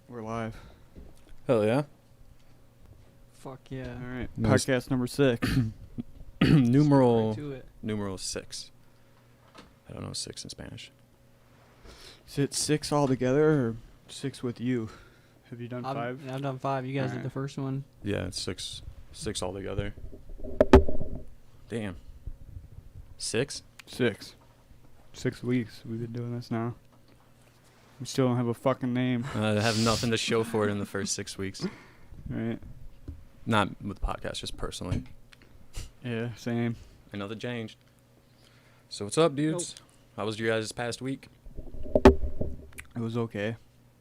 We're live. Hell yeah. Fuck yeah. All right. Nice. Podcast number 6. numeral Right to it. numeral 6. I don't know 6 in Spanish. Is it 6 all together or 6 with you? Have you done 5? I've done 5. You guys Alright. did the first one. Yeah, it's 6 altogether. Damn. 6? 6. 6 weeks we've been doing this now. We still don't have a fucking name. I have nothing to show for it in the first 6 weeks. Right? Not with the podcast, just personally. Yeah, same. I know that changed. So what's up, dudes? How was your guys' past week? It was okay.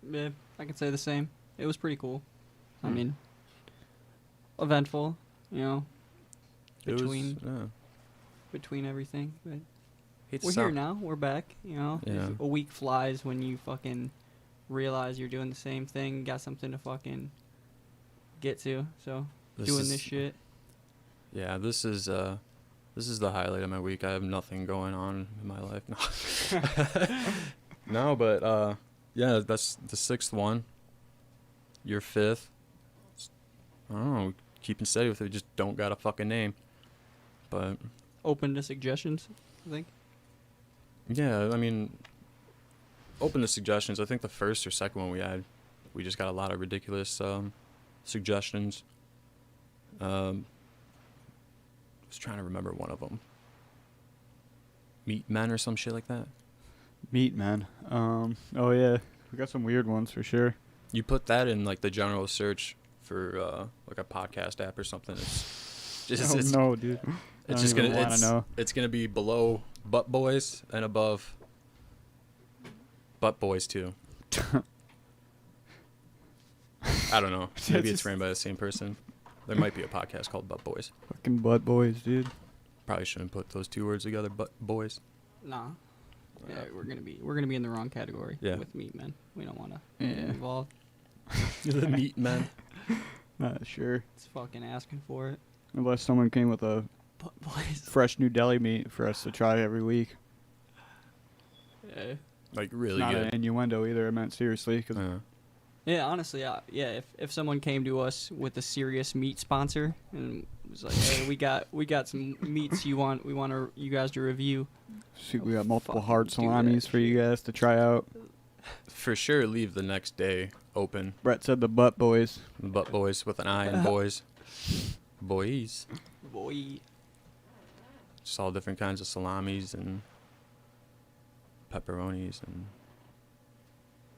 Yeah, I can say the same. It was pretty cool. I Hmm. mean, eventful, you know, It was, between everything. But hate to we're here sound- now. We're back, you know. Yeah. A week flies when you fucking realize you're doing the same thing, got something to fucking get to. So, doing this shit. Yeah, this is the highlight of my week. I have nothing going on in my life. No, but yeah, that's the 6th one. Your 5th. I don't know. Keeping steady with it. We just don't got a fucking name. But Open to suggestions, I think. yeah, I mean, open to suggestions. I think the first or second one we just got a lot of ridiculous suggestions. I was trying to remember one of them. Meat Men or some shit like that. Meat, man. Oh, yeah. We got some weird ones for sure. You put that in like the general search for like a podcast app or something. It's just Oh, it's, no, dude. it's I just don't gonna even wanna know. it's gonna be below Butt Boys and above Butt Boys too. I don't know. Maybe it's ran by the same person. There might be a podcast called Butt Boys. Fucking butt boys, dude. Probably shouldn't put those 2 words together. Butt Boys. Nah. Yeah, we're gonna be in the wrong category Yeah. with meat men. We don't want to Yeah. get involved. The Meat Men. Not sure. It's fucking asking for it. Unless someone came with a But boys. fresh new deli meat for us to try every week. Yeah. Like It's really not an good. innuendo either. I meant seriously. Cause Yeah, honestly, yeah. If someone came to us with a serious meat sponsor and was like, "Hey, we got some meats you guys to review," shoot, we got multiple Fucking hard do salamis that for you guys to try out. For sure, leave the next day open. Brett said the butt boys. Butt Boys with an I in boys. Boys. boy, Just all different kinds of salamis and pepperonis and.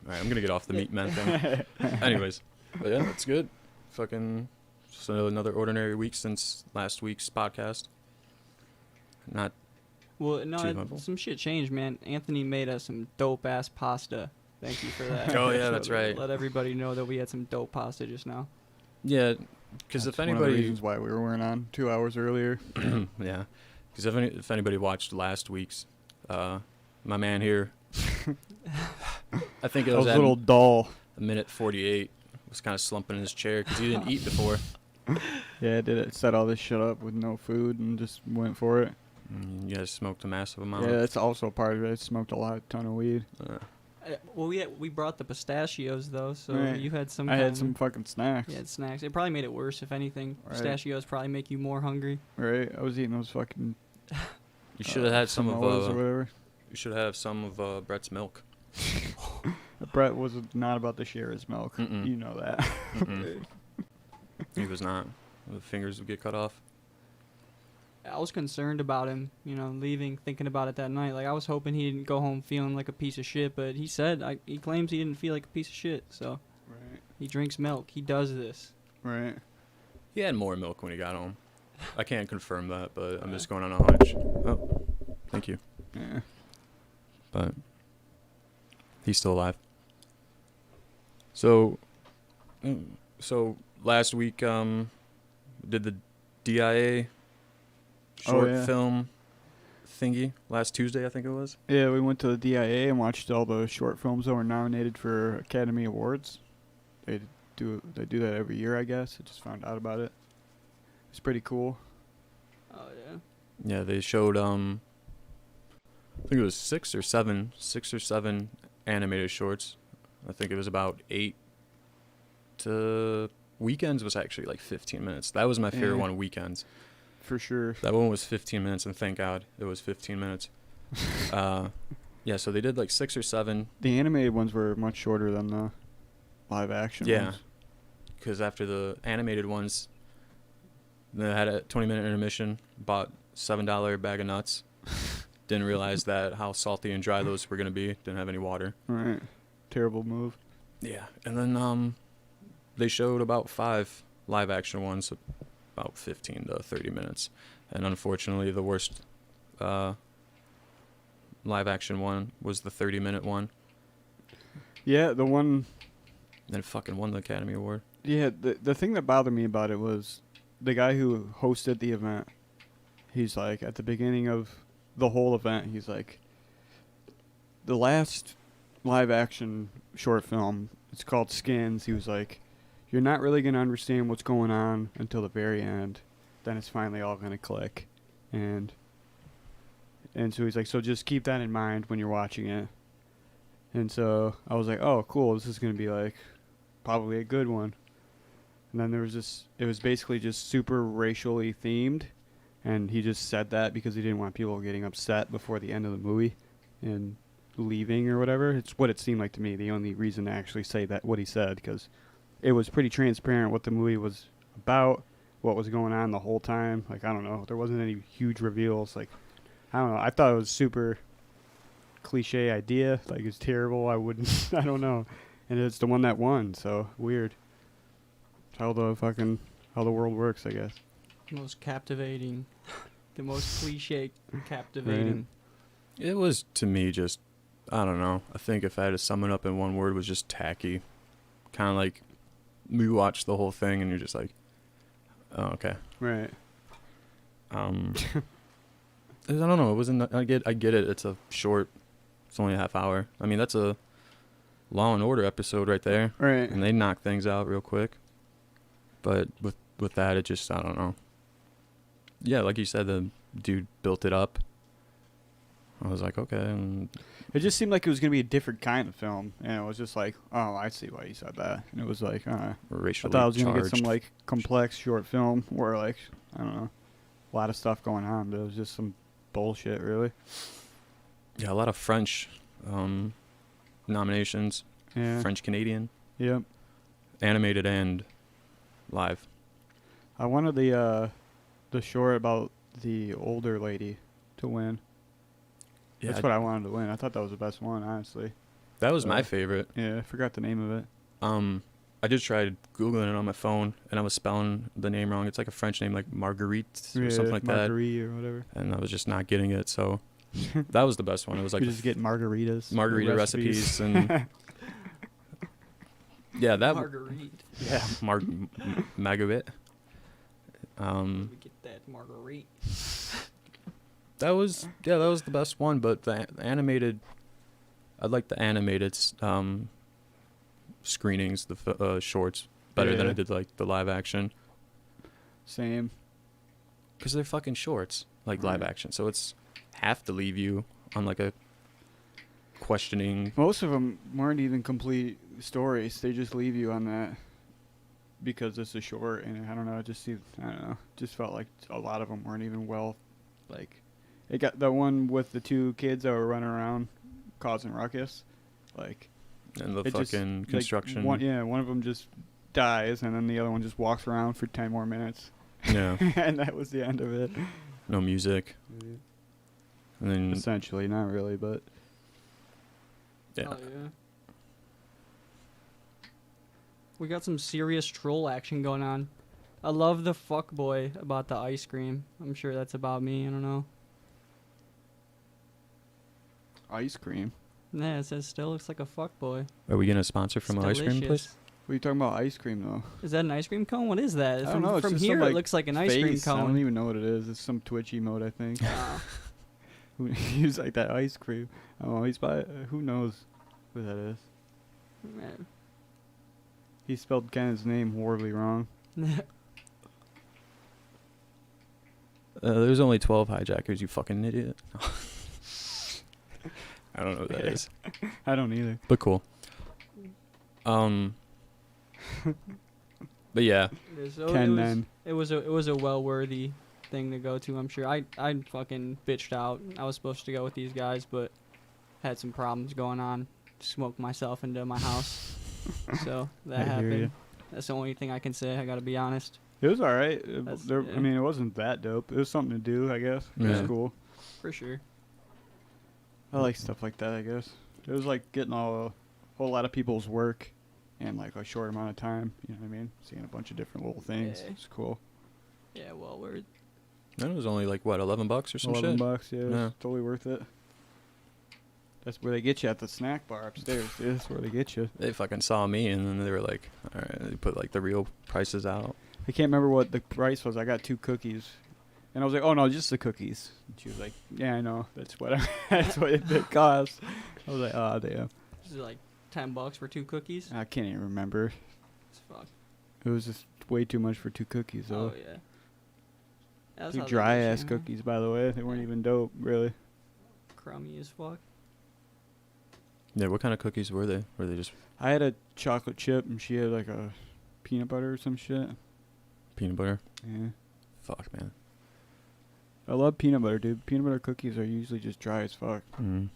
All right, I'm gonna get off the Meat Men thing. Anyways, but yeah, that's good. Fucking just another ordinary week since last week's podcast. Not well, Too no, humble. some shit changed, man. Anthony made us some dope ass pasta. Thank you for that. Oh, yeah, So that's right. Let everybody know that we had some dope pasta just now. yeah, because if That's one of the anybody, reasons why we were on 2 hours earlier. yeah, because if anybody watched last week's, my man here, I think it That was was a at little dull. a minute 48. Was kind of slumping in his chair because he didn't eat before. Yeah, I did it. Set all this shit up with no food and just went for it. You guys smoked a massive amount. Yeah, that's also part of it. I smoked a ton of weed. Well, we brought the pistachios though, so Right. you had some. I had kind some of- fucking snacks. You had snacks. It probably made it worse, if anything. Right. Pistachios probably make you more hungry. Right? I was eating those fucking You should have had some Samoas or of whatever. you should have some of Brett's milk. Brett was not about to share his milk. Mm-mm. You know that. Mm-mm. He was not. The fingers would get cut off. I was concerned about him, leaving, thinking about it that night. Like, I was hoping he didn't go home feeling like a piece of shit, but he said, he claims he didn't feel like a piece of shit, so Right. he drinks milk. He does this. Right. He had more milk when he got home. I can't confirm that, but I'm just going on a hunch. Oh, thank you. Yeah. But he's still alive. So last week did the DIA short yeah. film thingy last Tuesday, I think it was. Yeah, we went to the DIA and watched all the short films that were nominated for Academy Awards. They do that every year, I guess. I just found out about it. It's pretty cool. Oh, yeah. Yeah, they showed I think it was six or seven animated shorts. I think it was about 8 Weekends was actually like 15 minutes. That was my favorite Yeah. one, Weekends. For sure. That one was 15 minutes, and thank God it was 15 minutes. Yeah, so they did like 6 or 7. The animated ones were much shorter than the live action Yeah. ones. Because after the animated ones, they had a 20-minute intermission, bought $7 bag of nuts. Didn't realize that how salty and dry those were going to be. Didn't have any water. Right. Terrible move. Yeah. And then they showed about 5 live action ones, about 15 to 30 minutes. And unfortunately, the worst live action one was the 30-minute one. Yeah, the one. And it fucking won the Academy Award. Yeah, the thing that bothered me about it was the guy who hosted the event. He's like, at the beginning of the whole event, he's like, the last live action short film, it's called Skins. He was like, you're not really going to understand what's going on until the very end. Then it's finally all going to click. And so he's like, so just keep that in mind when you're watching it. And so I was like, oh, cool. This is going to be like probably a good one. And then there was this, it was basically just super racially themed. And he just said that because he didn't want people getting upset before the end of the movie and leaving or whatever. It's what it seemed like to me. The only reason to actually say that, what he said, because it was pretty transparent what the movie was about, what was going on the whole time. Like, I don't know. There wasn't any huge reveals. Like, I don't know. I thought it was super cliche idea. Like, it's terrible. I wouldn't, I don't know. And it's the one that won, so weird. How the world works, I guess. Most captivating. The most cliche captivating. It was, to me, just, I don't know. I think if I had to sum it up in one word, it was just tacky. Kind of like, we watched the whole thing and you're just like, oh, okay. Right. I don't know. It wasn't. I get it. It's a short. It's only a half hour. I mean, that's a Law and Order episode right there. Right. And they knock things out real quick. But with that, it just, I don't know. Yeah, like you said, the dude built it up. I was like, okay. And It just seemed like it was going to be a different kind of film. And it was just like, oh, I see why you said that. And it was like, I racially thought I was going to get charged. some, like, complex short film where, like, I don't know, a lot of stuff going on. But it was just some bullshit, really. Yeah, a lot of French nominations. Yeah. French Canadian. Yep. Animated and live. I wanted the short about the older lady to win. Yeah, That's what I wanted to win. I thought that was the best one, honestly. that was my favorite. Yeah, I forgot the name of it. I just tried Googling it on my phone, and I was spelling the name wrong. It's like a French name, like Marguerite or something like that. Marguerite or whatever. And I was just not getting it, so that was the best one. It was like You just get margaritas. margarita recipes and yeah, that Marguerite. yeah, Marguerite. We get that Marguerite. That was the best one, but the animated, I like the animated screenings, the shorts better than I Yeah. did like the live action, Same. because they're fucking shorts, like live Right. action. So it's have to leave you on like a questioning. Most of them weren't even complete stories. They just leave you on that because it's a short, and I don't know. It just seemed, I don't know. Just felt like a lot of them weren't even well, like, it got the one with the 2 kids that were running around causing ruckus, like. And the it just, fucking like, construction. one of them just dies, and then the other one just walks around for 10 more minutes, Yeah. and that was the end of it. No music. And then Essentially, not really, but yeah. Oh, yeah. We got some serious troll action going on. I love the fuck boy about the ice cream. I'm sure that's about me. I don't know. ice cream. Yeah, it says still looks like a fuck boy. Are we getting a sponsor from It's an ice cream delicious. place? What are you talking about? Ice cream, though? Is that an ice cream cone? What is that? I don't From, know, it's from just here, some, it like, looks like an ice cream Face. I don't cone. even know what it is. It's some Twitch emote, I think. Ah. He's like that ice cream. Oh, he's by. Who knows who that is? Man. He spelled Ken's name horribly wrong. There's only 12 hijackers, you fucking idiot. I don't know what that is. I don't either. But cool. But yeah, So Ken then. it was a well worthy thing to go to. I'm sure. I fucking bitched out. I was supposed to go with these guys, but had some problems going on. Smoked myself into my house, so that I hear happened. ya. That's the only thing I can say. I gotta be honest. It was all right. That's- I yeah. mean, it wasn't that dope. It was something to do, I guess. It was Yeah. cool. For sure. I like stuff like that, I guess. It was like getting a whole lot of people's work in like a short amount of time. You know what I mean? Seeing a bunch of different little things. Yeah. It's cool. Yeah. Well, we're that was only like what, $11 or some $11 shit. bucks, yeah, Yeah. it's totally worth it. That's where they get you at the snack bar upstairs, dude. That's where they get you. They fucking saw me and then they were like, all right, they put like the real prices out. I can't remember what the price was. I got 2 cookies. And I was like, oh, no, just the cookies. And she was like, yeah, I know. That's what that's what it costs. I was like, oh, damn. this is like $10 for 2 cookies. I can't even remember. It's fuck. It was just way too much for 2 cookies, though. Oh yeah. That's 2 how they dry-ass get you, huh? cookies, by the way. They weren't even dope, really. Crummy as fuck. Yeah, what kind of cookies were they? Were they just I had a chocolate chip, and she had like a peanut butter or some shit. peanut butter? Yeah. Fuck, man. I love peanut butter, dude. Peanut butter cookies are usually just dry as fuck. Mm.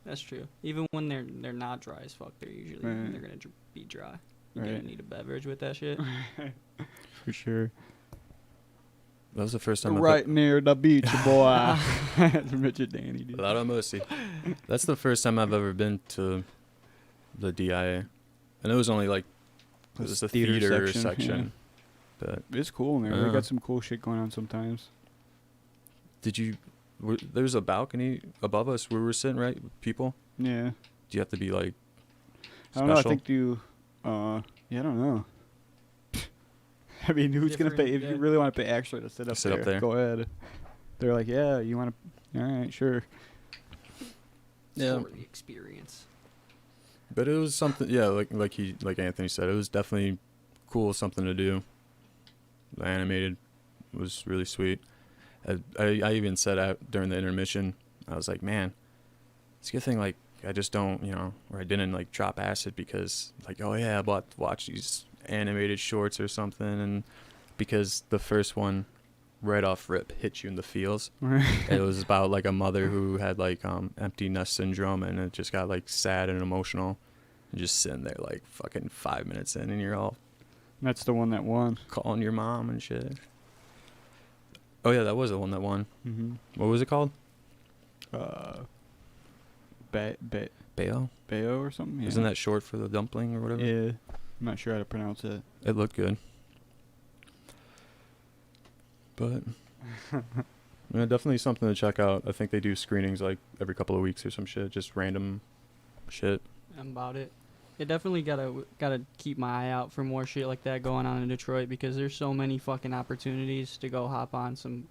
That's true. Even when they're not dry as fuck, they're usually Right. they're gonna be dry. You're gonna Right. need a beverage with that shit. For sure. That was the first time Right near the beach, boy. That's Richard Danny, I dude. put La Mercy. That's the first time I've ever been to the DIA. And it was only like, it was the theater section. But It's cool in there. They Yeah. got some cool shit going on sometimes. did you, there's a balcony above us where we're sitting, right? With people? Yeah. Do you have to be like I don't know. I special? think yeah, I don't know. I mean, who's going to pay? If Different, you really want to pay extra to sit up Sit up there. go ahead. They're like, yeah, you want to? All right, sure. Yeah. For the experience. But it was something, yeah, like Anthony said, it was definitely cool, something to do. The animated was really sweet. I even said out during the intermission, I was like, man, it's a good thing, like, I just don't, or I didn't, like, drop acid because, like, oh, yeah, I watch these animated shorts or something, and because the first one, right off rip, hit you in the feels. It was about, like, a mother who had, like, empty nest syndrome, and it just got, like, sad and emotional, and just sitting there, like, fucking 5 minutes in, and you're all That's the one that won. calling your mom and shit. Oh, yeah, that was the one that won. Mm-hmm. What was it called? Bayo Bayo? or something. Yeah. Isn't that short for the dumpling or whatever? Yeah. I'm not sure how to pronounce it. It looked good. But yeah, definitely something to check out. I think they do screenings like every couple of weeks or some shit, just random shit. I'm about it. It definitely gotta keep my eye out for more shit like that going on in Detroit because there's so many fucking opportunities to go hop on some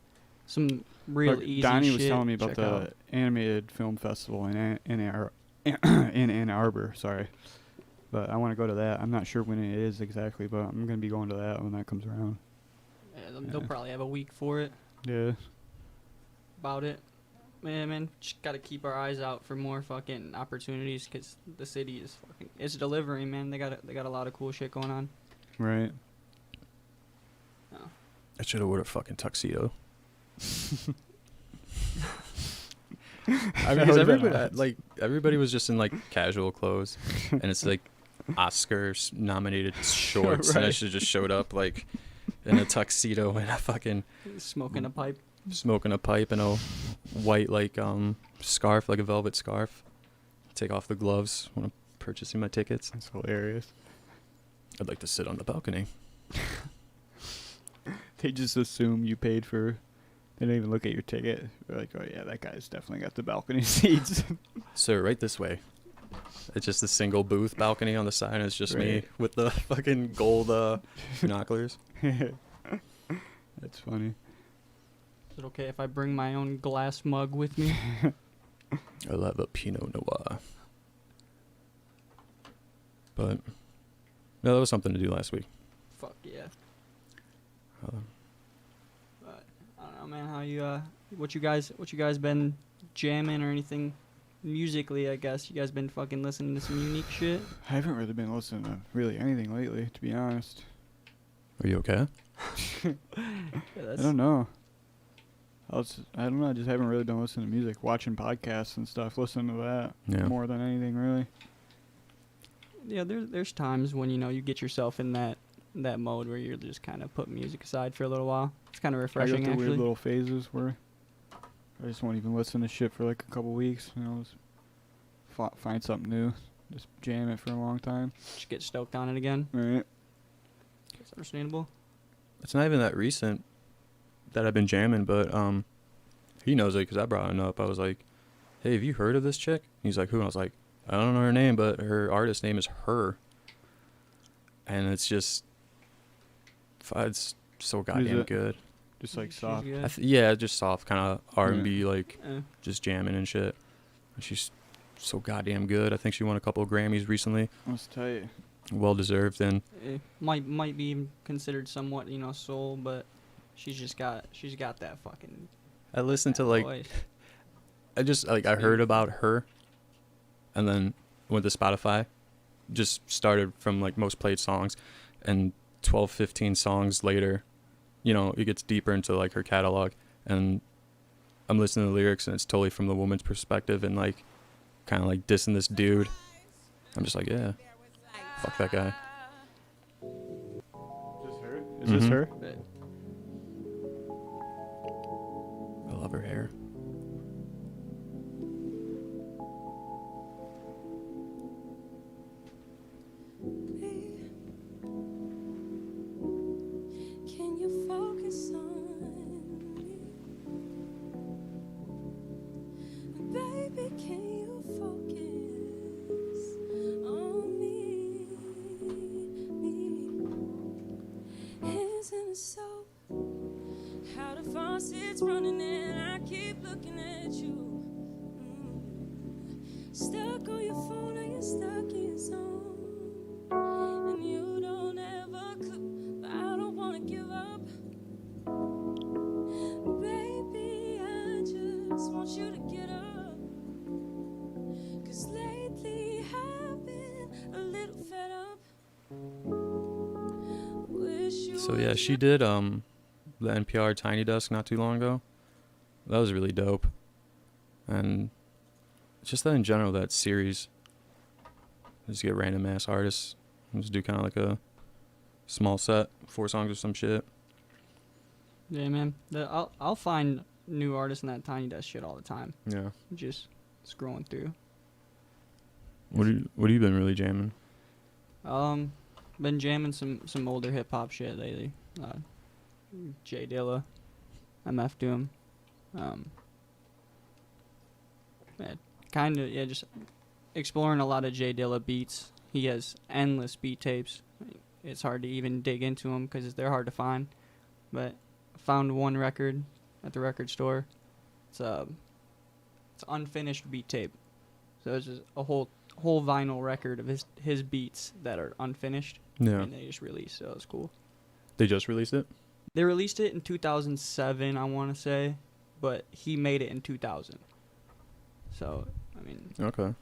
real Like, easy Donnie shit. was telling me about check the out. animated film festival in Ann Arbor. Sorry, but I want to go to that. I'm not sure when it is exactly, but I'm gonna be going to that when that comes around. Yeah, they'll Yeah. probably have a week for it. Yeah. About it. Man, just gotta keep our eyes out for more fucking opportunities because the city is it's delivering, man. They got a lot of cool shit going on. Right. Oh. I should have worn a fucking tuxedo. I Because everybody was just in like casual clothes, and it's like Oscars nominated shorts, and I Right. should just showed up like in a tuxedo and a fucking Smoking a pipe. smoking a pipe and a white like scarf, like a velvet scarf. Take off the gloves when I'm purchasing my tickets. That's hilarious. I'd like to sit on the balcony. They just assume you paid for. They don't even look at your ticket. They're like, oh yeah, that guy's definitely got the balcony seats. Sir, right this way. It's just a single booth balcony on the side, and it's just me Right. with the fucking gold binoculars. That's funny. Is it okay if I bring my own glass mug with me? I'll have a Pinot Noir. But no, that was something to do last week. Fuck yeah. Um, But I don't know, man. How you what you guys been jamming or anything musically, I guess you guys been fucking listening to some unique shit. I haven't really been listening to really anything lately, to be honest. Are you okay? Yeah, I don't know. I don't know. I just haven't really been listening to music, watching podcasts and stuff, listening to that Yeah. more than anything, really. Yeah, there's times when you get yourself in that mode where you're just kind of put music aside for a little while. It's kind of I refreshing, go through actually. weird little phases where I just won't even listen to shit for like a couple weeks. Just find something new, just jam it for a long time. Just get stoked on it again. Right. It's understandable. It's not even that recent that I've been jamming, but he knows it because I brought it up. I was like, hey, have you heard of this chick? He's like, who? And I was like, I don't know her name, but her artist name is Her. And it's just, it's so goddamn it? good. Just like She's soft. good. Yeah, just soft, kind of R&B, like Eh. just jamming and shit. And she's so goddamn good. I think she won a couple of Grammys recently. Let's tell you. Well deserved. And Might be considered somewhat soul, but she's got that fucking I listened to like, voice. I heard about her and then went to Spotify, just started from like most played songs, and 12, 15 songs later, it gets deeper into like her catalog, and I'm listening to the lyrics and it's totally from the woman's perspective and like kind of like dissing this dude. I'm just like, yeah, fuck that guy. Is this her? Is this her? I love her hair. Can you focus on me? Baby, can you focus on me? Hands in the soap, how the faucet's running and I keep looking at you. Stuck on your phone or you're stuck in your zone. And you don't ever clue, but I don't wanna give up. Baby, I just want you to get up. 'Cause lately I've been a little fed up. Wish you So yeah, she did the NPR Tiny Desk not too long ago. That was really dope. And just that in general, that series, just get random ass artists and just do kind of like a small set, 4 songs or some shit. Yeah, man. I'll find new artists in that Tiny Desk shit all the time. Yeah. Just scrolling through. What have you been really jamming? Been jamming some older hip hop shit lately. Jay Dilla, MF Doom. Just exploring a lot of Jay Dilla beats. He has endless beat tapes. It's hard to even dig into them because they're hard to find. But I found one record at the record store. It's unfinished beat tape. So it's just a whole vinyl record of his beats that are unfinished. Yeah. And they just released, so it was cool. They just released it? They released it in 2007, I want to say, but he made it in 2000. So, I mean, Okay.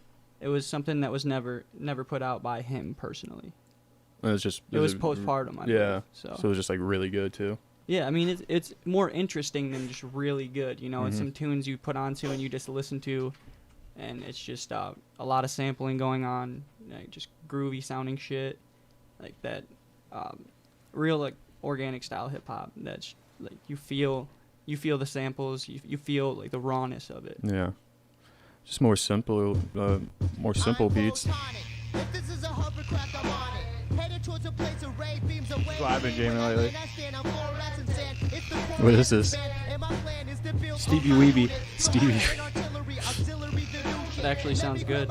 it was something that was never put out by him personally. It was just... It was postpartum, I yeah. believe. So it was just like really good too. yeah, I mean, it's more interesting than just really good. It's Mhm. some tunes you put onto and you just listen to, and it's just a lot of sampling going on, like just groovy sounding shit, like that, real like organic style hip hop. That's like you feel the samples, you feel like the rawness of it. Yeah. Just more simple beats. That's what I've been jamming lately. What is this? Stevie Weeby. Stevie. It actually sounds good.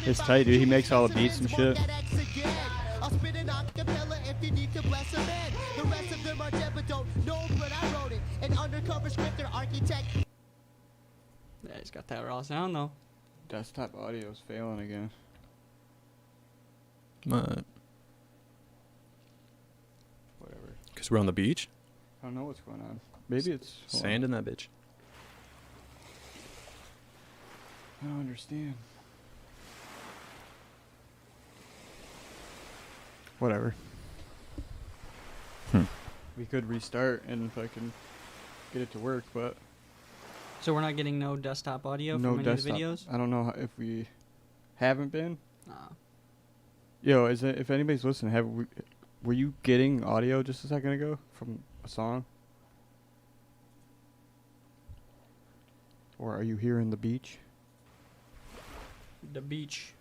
It's tight, dude. He makes all the beats and shit. Yeah, he's got that raw sound though. Desktop audio's failing again. What? Whatever. Because we're on the beach? I don't know what's going on. Maybe it's... hold on. Sand in that bitch. I don't understand. Whatever. We could restart and fucking get it to work, but So we're not getting no desktop audio no from any desktop. of the videos? I don't know if we haven't been. Nah. Yo, is it, if anybody's listening, were you getting audio just a second ago from a song? Or are you hearing the beach? The beach.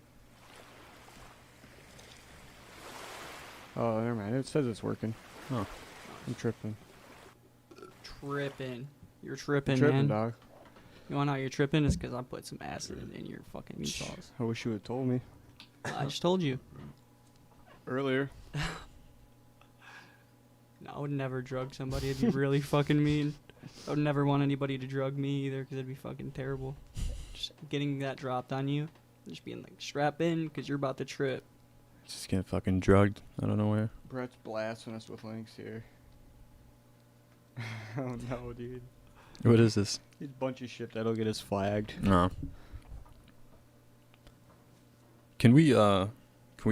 Oh, never mind. It says it's working. Huh. I'm tripping. Tripping. You're tripping, Tripping, man. dog. You wanna know you're tripping? It's because I put some acid in your fucking meatballs. I wish you would have told me I just told you. earlier. No, I would never drug somebody. It'd be really fucking mean. I would never want anybody to drug me either because it'd be fucking terrible. Just getting that dropped on you. Just being like, strap in because you're about to trip. Just getting fucking drugged. I don't know where. Brett's blasting us with links here. Oh no, dude. What is this? He's a bunch of shit that'll get us flagged. No. Can we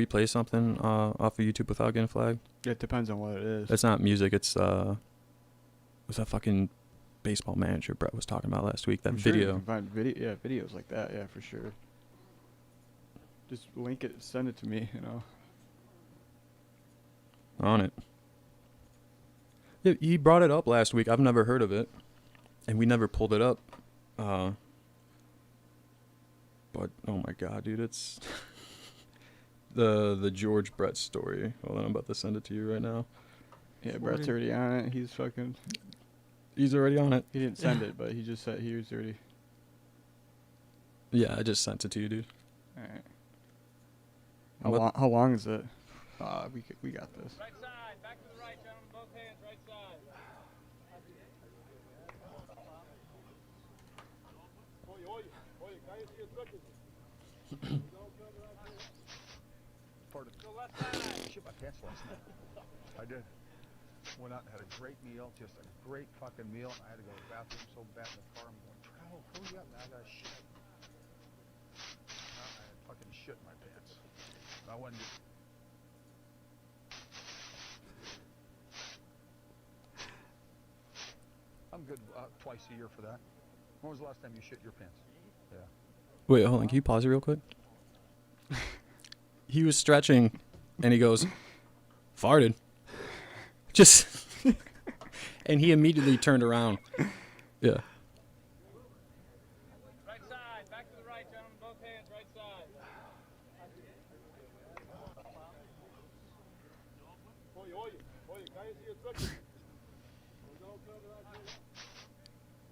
play something off of YouTube without getting flagged? It depends on what it is. It's not music. It's what's that fucking baseball manager Brett was talking about last week? That I'm sure you video. can find videos like that, yeah, for sure. Just link it, send it to me, you know. On it. Yeah, he brought it up last week. I've never heard of it, and we never pulled it up. But oh my god, dude, it's the George Brett story. Hold on, I'm about to send it to you right now. Yeah, Brett's already on it. He's already on it. he didn't send it, but he just said he was already. Yeah, I just sent it to you, dude. Alright. How long is it? We got this. Right side, back to the right, gentlemen, both hands, right side. Shit my pants last night. I did. Went out and had a great meal, just a great fucking meal. I had to go to the bathroom so bad in the car. I'm going, Trow, hurry up, man, I gotta shit. I had fucking shit in my pants. I went and I'm good twice a year for that. When was the last time you shit your pants? Yeah. Wait, hold on. Can you pause it real quick? He was stretching, and he goes, farted. Just, and he immediately turned around. Yeah. Right side, back to the right, gentlemen, both hands, right side.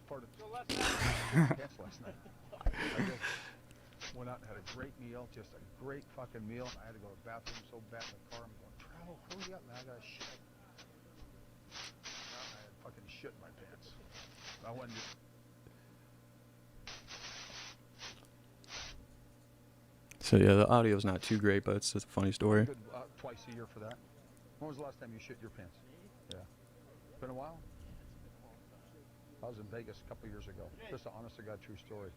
Part of pants last night. I did. Went out and had a great meal, just a great fucking meal. I had to go to the bathroom so bad in the car. I'm going, Trow, hurry up, man, I gotta shit. I had fucking shit in my pants. I went and So yeah, the audio's not too great, but it's just a funny story. good twice a year for that. When was the last time you shit your pants? Yeah. Been a while? I was in Vegas a couple years ago. Just an honest to God true story.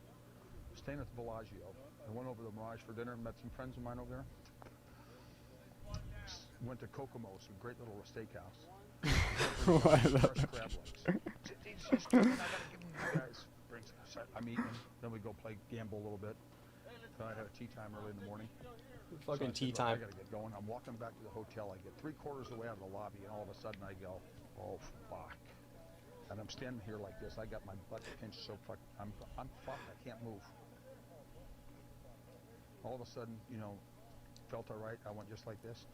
Staying at the Bellagio. I went over to the Mirage for dinner and met some friends of mine over there. Went to Kokomo's, a great little steakhouse. Fresh crab legs. Guys, I'm eating. Then we go play gamble a little bit. Then I had a tea time early in the morning. Fucking So I tea said, "Look, time. I gotta get going. I'm walking back to the hotel. I get 3/4 of the way out of the lobby, and all of a sudden I go, "Oh fuck!" And I'm standing here like this. I got my butt pinched so fuck. I'm fucked. I can't move. All of a sudden, you know, felt all right. I went just like this.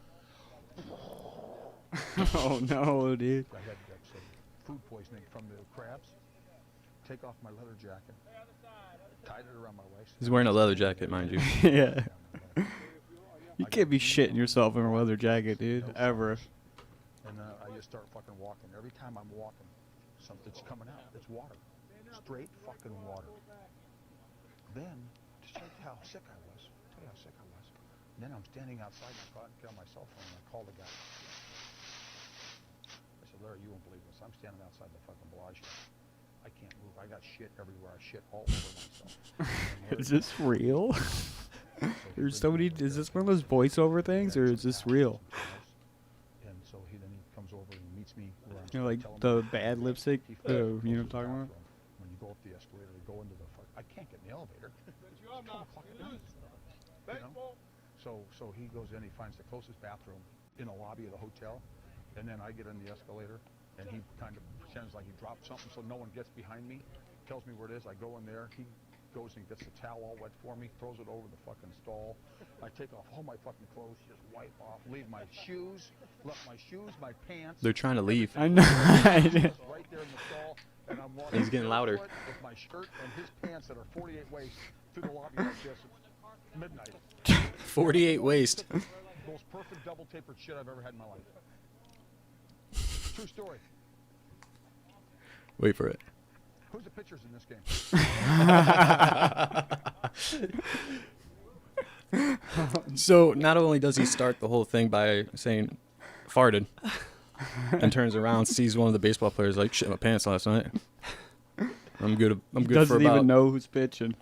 Oh no, dude. I had some food poisoning from the crabs. Take off my leather jacket. Tied it around my waist. He's wearing a leather jacket, mind you. Yeah. You can't be shitting yourself in a leather jacket, dude. Ever. And I just start fucking walking. Every time I'm walking, something's coming out. It's water. Straight fucking water. Then, to tell you how sick I was. And then I'm standing outside and I get on my cell phone and I call the guy. I said, Larry, you won't believe this. I'm standing outside the fucking Bellagio. I can't move. I got shit everywhere. I shit all over myself. Is this real? There's so many. Is this one of those voiceover things, or is this real? And so then he comes over and meets me where I'm You know, like telling the him bad lipstick. he You goes know what to I'm the talking about? bathroom. When you go up the escalator, you go into the I can't get in the elevator. But you are not. You lose. You know? So he goes in, he finds the closest bathroom in the lobby of the hotel, and then I get in the escalator, and he kind of pretends like he dropped something so no one gets behind me, tells me where it is, I go in there, he goes and gets the towel all wet for me, throws it over the fucking stall. I take off all my fucking clothes, just wipe off, leave my shoes, left my shoes, my pants. They're trying to leave. I know. Just right there in the stall, and I'm walking He's getting louder. barefoot with my shirt and his pants that are 48 waist through the lobby like this. It's midnight. 48 waist. Most perfect double tapered shit I've ever had in my life. True story. Wait for it. Who's the pitchers in this game? So not only does he start the whole thing by saying farted and turns around, sees one of the baseball players like shit my pants last night. I'm good for Doesn't about even know who's pitching.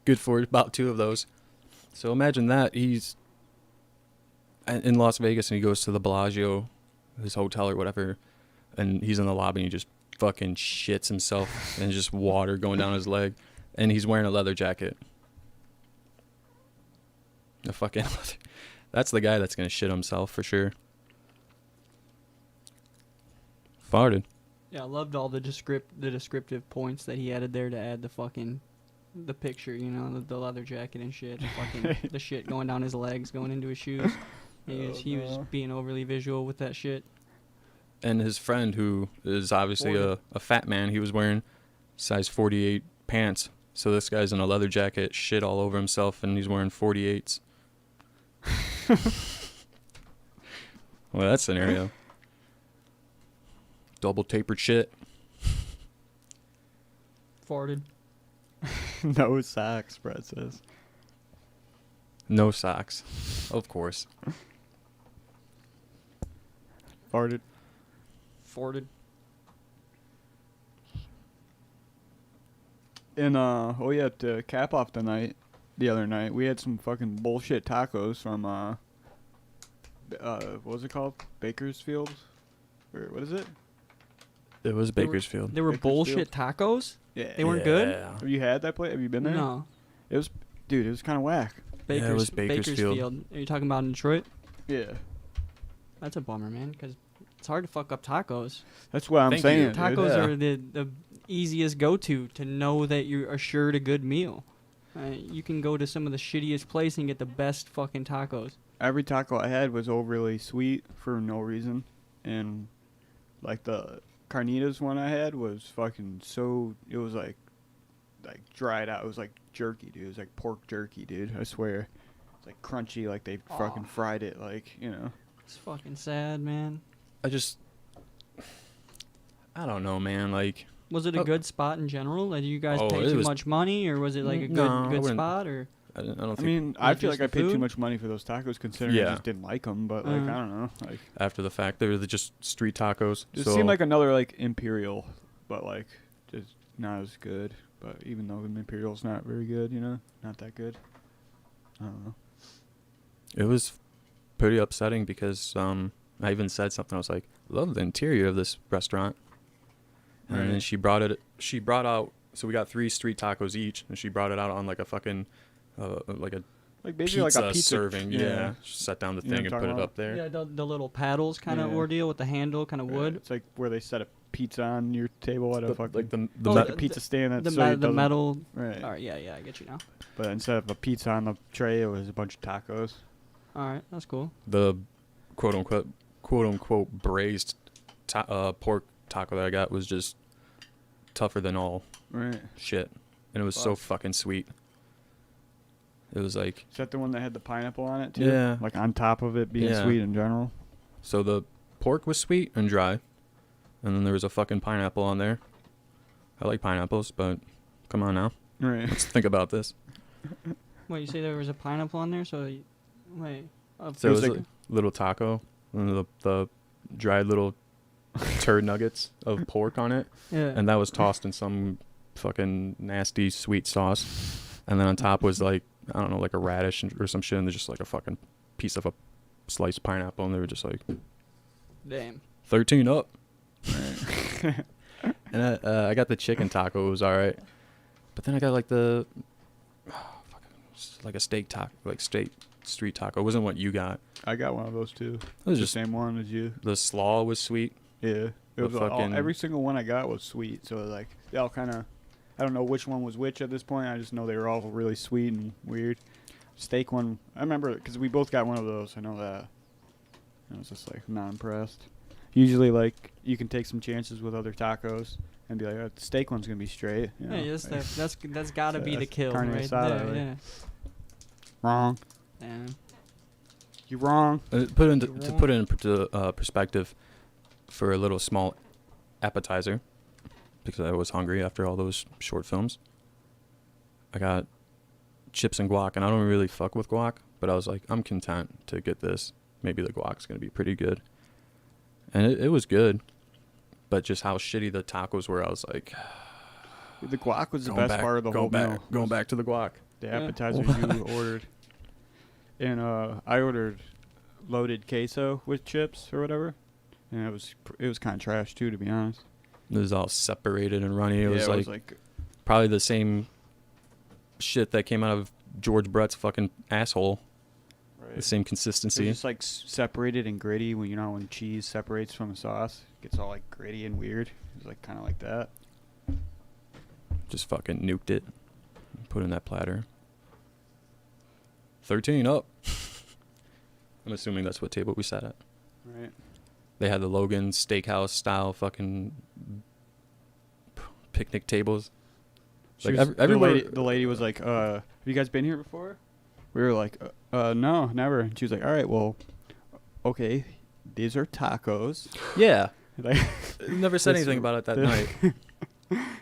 good for about 2 of those. So imagine that he's in Las Vegas and he goes to the Bellagio, his hotel or whatever, and he's in the lobby and he just fucking shits himself and just water going down his leg, and he's wearing a leather jacket. A fucking leather. That's the guy that's gonna shit himself for sure. Farted. Yeah, I loved all the descriptive points that he added there to add the picture, you know, the leather jacket and shit, the shit going down his legs, going into his shoes. He was being overly visual with that shit. And his friend, who is obviously a fat man, he was wearing size 48 pants. So this guy's in a leather jacket, shit all over himself, and he's wearing 48s. Well, that scenario. Double tapered shit. Farted. No socks, Brett says. No socks. Of course. Farted. Farted. And to cap off the other night, we had some fucking bullshit tacos from what was it called? Bakersfield? Or what is it? It was They were- Bakersfield. They were Bakersfield. bullshit tacos? Yeah. They weren't good? Yeah. Have you had that place? Have you been there? No. It was, dude, it was kind of whack. Yeah, it was Bakersfield. Are you talking about in Detroit? Yeah. That's a bummer, man, because it's hard to fuck up tacos. That's what I'm Thank saying. you. dude. Tacos Yeah. are the easiest go-to to know that you're assured a good meal. You can go to some of the shittiest places and get the best fucking tacos. Every taco I had was overly sweet for no reason. And, like, the carnitas one I had was fucking so... It was, like dried out. It was, like, jerky, dude. It was, like, pork jerky, dude. I swear. It's, like, crunchy, like they fucking fried it, like, you know. It's fucking sad, man. I don't know, man. Like, Was it a Oh. good spot in general? Did you guys Oh, pay it too was- much money, or was it like a No, I good wouldn't- spot? Or I don't I think mean, I Was feel just like I the paid too food? much money for those tacos considering I Yeah. just didn't like them, but, like, I don't know. Like, after the fact, they were just street tacos. it so seemed like another, like, Imperial, but, like, just not as good. But even though an Imperial's not very good, you know? Not that good. I don't know. it was pretty upsetting because I even said something. I was like, "Love the interior of this restaurant," and then Right. she brought out. So we got 3 street tacos each, and she brought it out on like a fucking like a Like, basically pizza, like a pizza serving. Yeah, she set down the You know thing what and I'm put it talking up there. yeah, the little paddles kind of Yeah. ordeal with the handle, kind of Yeah, wood. It's like where they set a pizza on your table at a fucking... Like the Oh, like me- a pizza stand The, that's me- so it the doesn't- metal. Right. All right, yeah, I get you now. But instead of a pizza on the tray, it was a bunch of tacos. All right, that's cool. the quote unquote braised pork taco that I got was just tougher than all Right. shit, and it was so Fuck. fucking sweet. It was like, Is that the one that had the pineapple on it, too? Yeah. Like, on top of it being Yeah. sweet in general? so the pork was sweet and dry, and then there was a fucking pineapple on there. I like pineapples, but come on now, Right. let's think about this. Wait, you say there was a pineapple on there? So, wait. So it was like- a little taco, and the dried little turd nuggets of pork on it, Yeah. and that was tossed in some fucking nasty sweet sauce, and then on top was like, I don't know, like a radish or some shit, and there's just like a fucking piece of a sliced pineapple, and they were just like, Damn. 13 up. And I got the chicken taco. It was all right, but then I got like the like a steak taco, like steak street taco. It wasn't what you got. I got one of those too. It was The just same one as you. the slaw was sweet. Yeah. It The was fucking- every single one I got was sweet. So like they all kind of, I don't know which one was which at this point. I just know they were all really sweet and weird. Steak one, I remember because we both got one of those. I know that. I was just like not impressed. Usually like you can take some chances with other tacos and be like, oh, the steak one's gonna be straight. You know? Yeah, yes, Like, that's got to be the that's kill carne right asada, there. like- Yeah. wrong. Damn. You wrong. Put it into, You're to wrong. put it into perspective, for a little small appetizer, because I was hungry after all those short films. I got chips and guac, and I don't really fuck with guac, but I was like, I'm content to get this. Maybe the guac's gonna be pretty good, and it was good, but just how shitty the tacos were, I was like, The guac was the going best back- part of the whole going meal. back, going back to the guac. The Yeah. appetizers you ordered. And I ordered loaded queso with chips or whatever. And it was kind of trash too, to be honest. It was all separated and runny. It Yeah, was like probably the same shit that came out of George Brett's fucking asshole. right. The same It was consistency. just like separated and gritty when when cheese separates from the sauce, it gets all like gritty and weird. It was like kind of like that. Just fucking nuked it. Put in that platter. 13 up. I'm assuming that's what table we sat at. Right. They had the Logan Steakhouse style fucking picnic tables. Like everywhere. The lady was like, have you guys been here before? We were like, no, never. And she was like, all right, well, okay, these are tacos. Yeah. Like, Never said This- anything about it that this- night.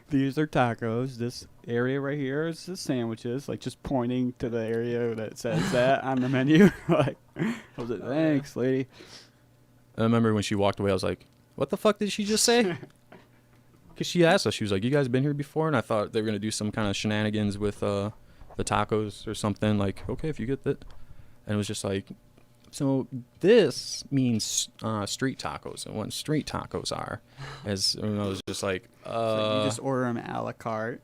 these are tacos. This area right here is the sandwiches. Like just pointing to the area that says that on the menu. Like, I was like, thanks, lady. I remember when she walked away, I was like, what the fuck did she just say? Because she asked us, she was like, you guys been here before? And I thought they were going to do some kind of shenanigans with the tacos or something. Like, okay, if you get that. And it was just like, so this means street tacos. And what street tacos are. And I was just like, So you just order them a la carte.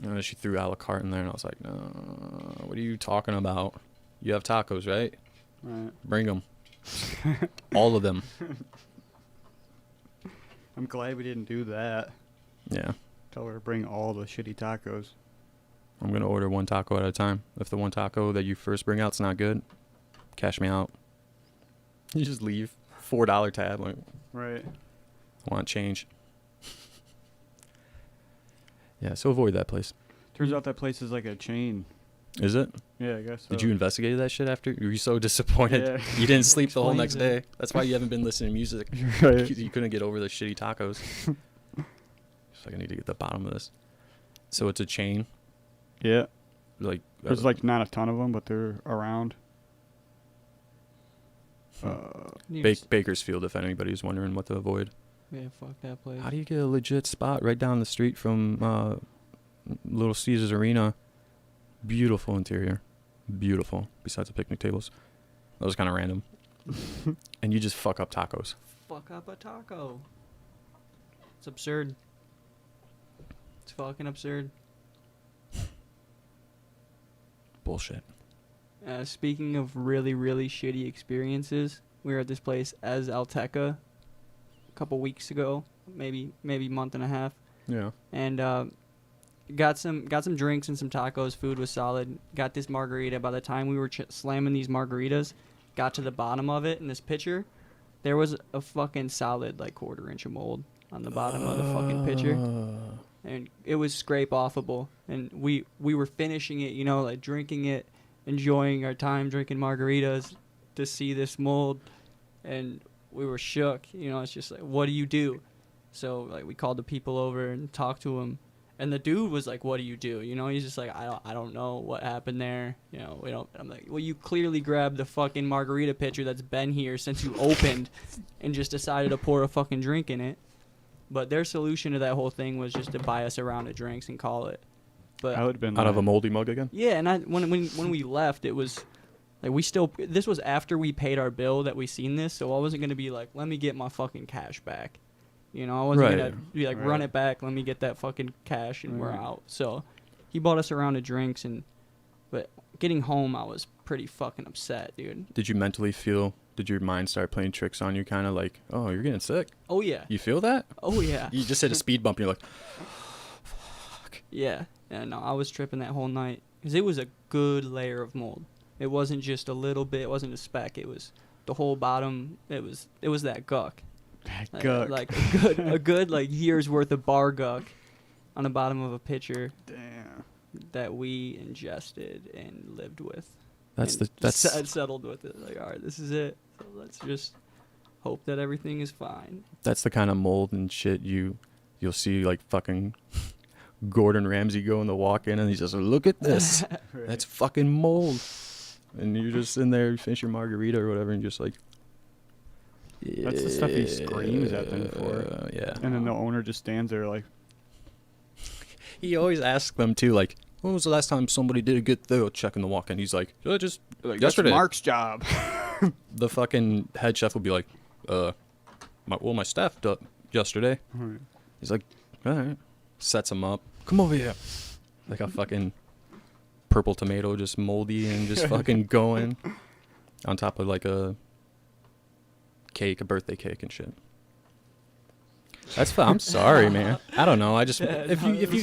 and then she threw a la carte in there. And I was like, no, what are you talking about? You have tacos, right? Right. Bring them. All of them. I'm glad we didn't do that. Yeah. Tell her to bring all the shitty tacos. I'm going to order one taco at a time. If the one taco that you first bring out's not good, cash me out. You just leave. $4 tab. Like, Right. I want change. Yeah, so avoid that place. Turns out that place is like a chain. Is it? Yeah, I guess so. Did you investigate that shit after? Were you so disappointed? Yeah. You didn't sleep the whole Explains next it. day. That's why you haven't been listening to music. Right. You couldn't get over the shitty tacos. Just like, I need to get the bottom of this. So it's a chain. Yeah. Like There's like not a ton of them, but they're around. Bakersfield, if anybody's wondering what to avoid. Yeah, fuck that place. How do you get a legit spot right down the street from Little Caesars Arena? Beautiful interior. Beautiful. Besides the picnic tables. That was kind of random. And you just fuck up tacos. Fuck up a taco. It's absurd. It's fucking absurd. Bullshit. Speaking of really, really shitty experiences, we were at this place as Alteca a couple weeks ago, maybe month and a half, Yeah. and got some drinks and some tacos. Food was solid. Got this margarita. By the time we were slamming these margaritas, got to the bottom of it in this pitcher, there was a fucking solid like 1/4 inch of mold on the bottom of the fucking pitcher. And it was scrape offable, and we were finishing it, like drinking it, enjoying our time drinking margaritas, to see this mold, and we were shook. It's just like, what do you do? So like we called the people over and talked to them, And the dude was like, "What do you do?" You know, he's just like, I don't know what happened there. You know, we don't." I'm like, "Well, you clearly grabbed the fucking margarita pitcher that's been here since you opened, and just decided to pour a fucking drink in it." But their solution to that whole thing was just to buy us a round of drinks and call it. But I would have been Out of a like, moldy mug again? yeah, and when we left, it was like this was after we paid our bill that we seen this, so I wasn't gonna be like, "Let me get my fucking cash back." You know, I wasn't Right. gonna be like, Right. "Run it back, let me get that fucking cash," and we're Right. out. So he bought us a round of drinks, but getting home, I was pretty fucking upset, dude. Did you mentally feel, did your mind start playing tricks on you, kind of like, oh, you're getting sick? Oh yeah, You feel that? oh yeah, You just hit a speed bump and you're like, yeah. No, I was tripping that whole night because it was a good layer of mold. It wasn't just a little bit. It wasn't a speck. It was the whole bottom. It was that guck. guck. Like a good like year's worth of bar guck on the bottom of a pitcher Damn. that we ingested and lived with. that's and the, that's, settled with it. Like, all right, this is it. So let's just hope that everything is fine. that's the kind of mold and shit you'll see like fucking Gordon Ramsay go in the walk-in and he's just like, look at this. Right. That's fucking mold. And you're just in there, you finish your margarita or whatever, and you're just like, That's the stuff he screams at them for. Yeah. And then the owner just stands there like, He always asks them too, like, when was the last time somebody did a good thorough check in the walk-in? He's like, just that's yesterday. Mark's job. The fucking head chef will be like, my staff did yesterday. Right. He's like, all right. Sets him up. Come over here. Like a fucking purple tomato, just moldy and just fucking going on top of like a cake, a birthday cake and shit. I'm sorry, man. I don't know. I just if you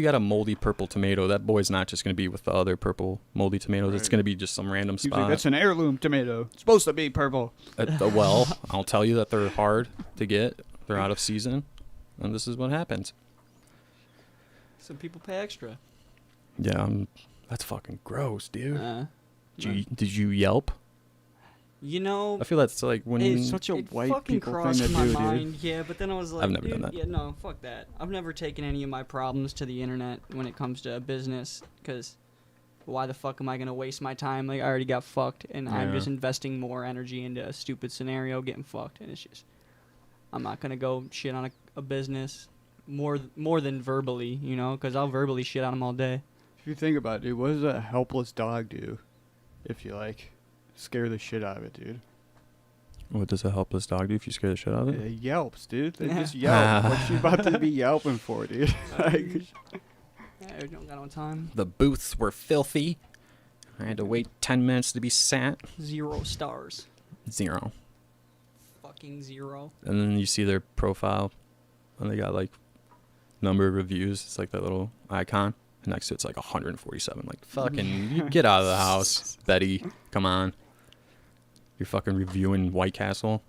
got a moldy purple tomato, that boy's not just gonna be with the other purple moldy tomatoes. It's Right. gonna be just some random He's like, spot. that's an heirloom tomato. It's supposed to be purple. Well, I'll tell you that they're hard to get. They're out of season, and this is what happens. Some people pay extra. Yeah, that's fucking gross, dude. Did you Yelp? You know, I feel that's like when It's such a it white fucking people crossed thing to my do, mind. dude. Yeah, but then I was like, I've never done dude, that. Yeah, no, fuck that. I've never taken any of my problems to the internet when it comes to a business, because why the fuck am I gonna waste my time? Like, I already got fucked, and I'm Yeah. just investing more energy into a stupid scenario getting fucked, and it's just, I'm not gonna go shit on a business more than verbally, you know, because I'll verbally shit on them all day. If you think about it, dude, what does a helpless dog do if you, like, scare the shit out of it, dude? What does a helpless dog do if you scare the shit out of it? It yelps, dude. They Yeah. just yelp. What's she about to be yelping for, dude? Like, I don't got no time. The booths were filthy. I had to wait 10 minutes to be sat. 0 stars. 0. Fucking 0. And then you see their profile, and they got like number of reviews. It's like that little icon. And next to it's like 147. Like, fucking, you get out of the house, Betty. Come on. You're fucking reviewing White Castle.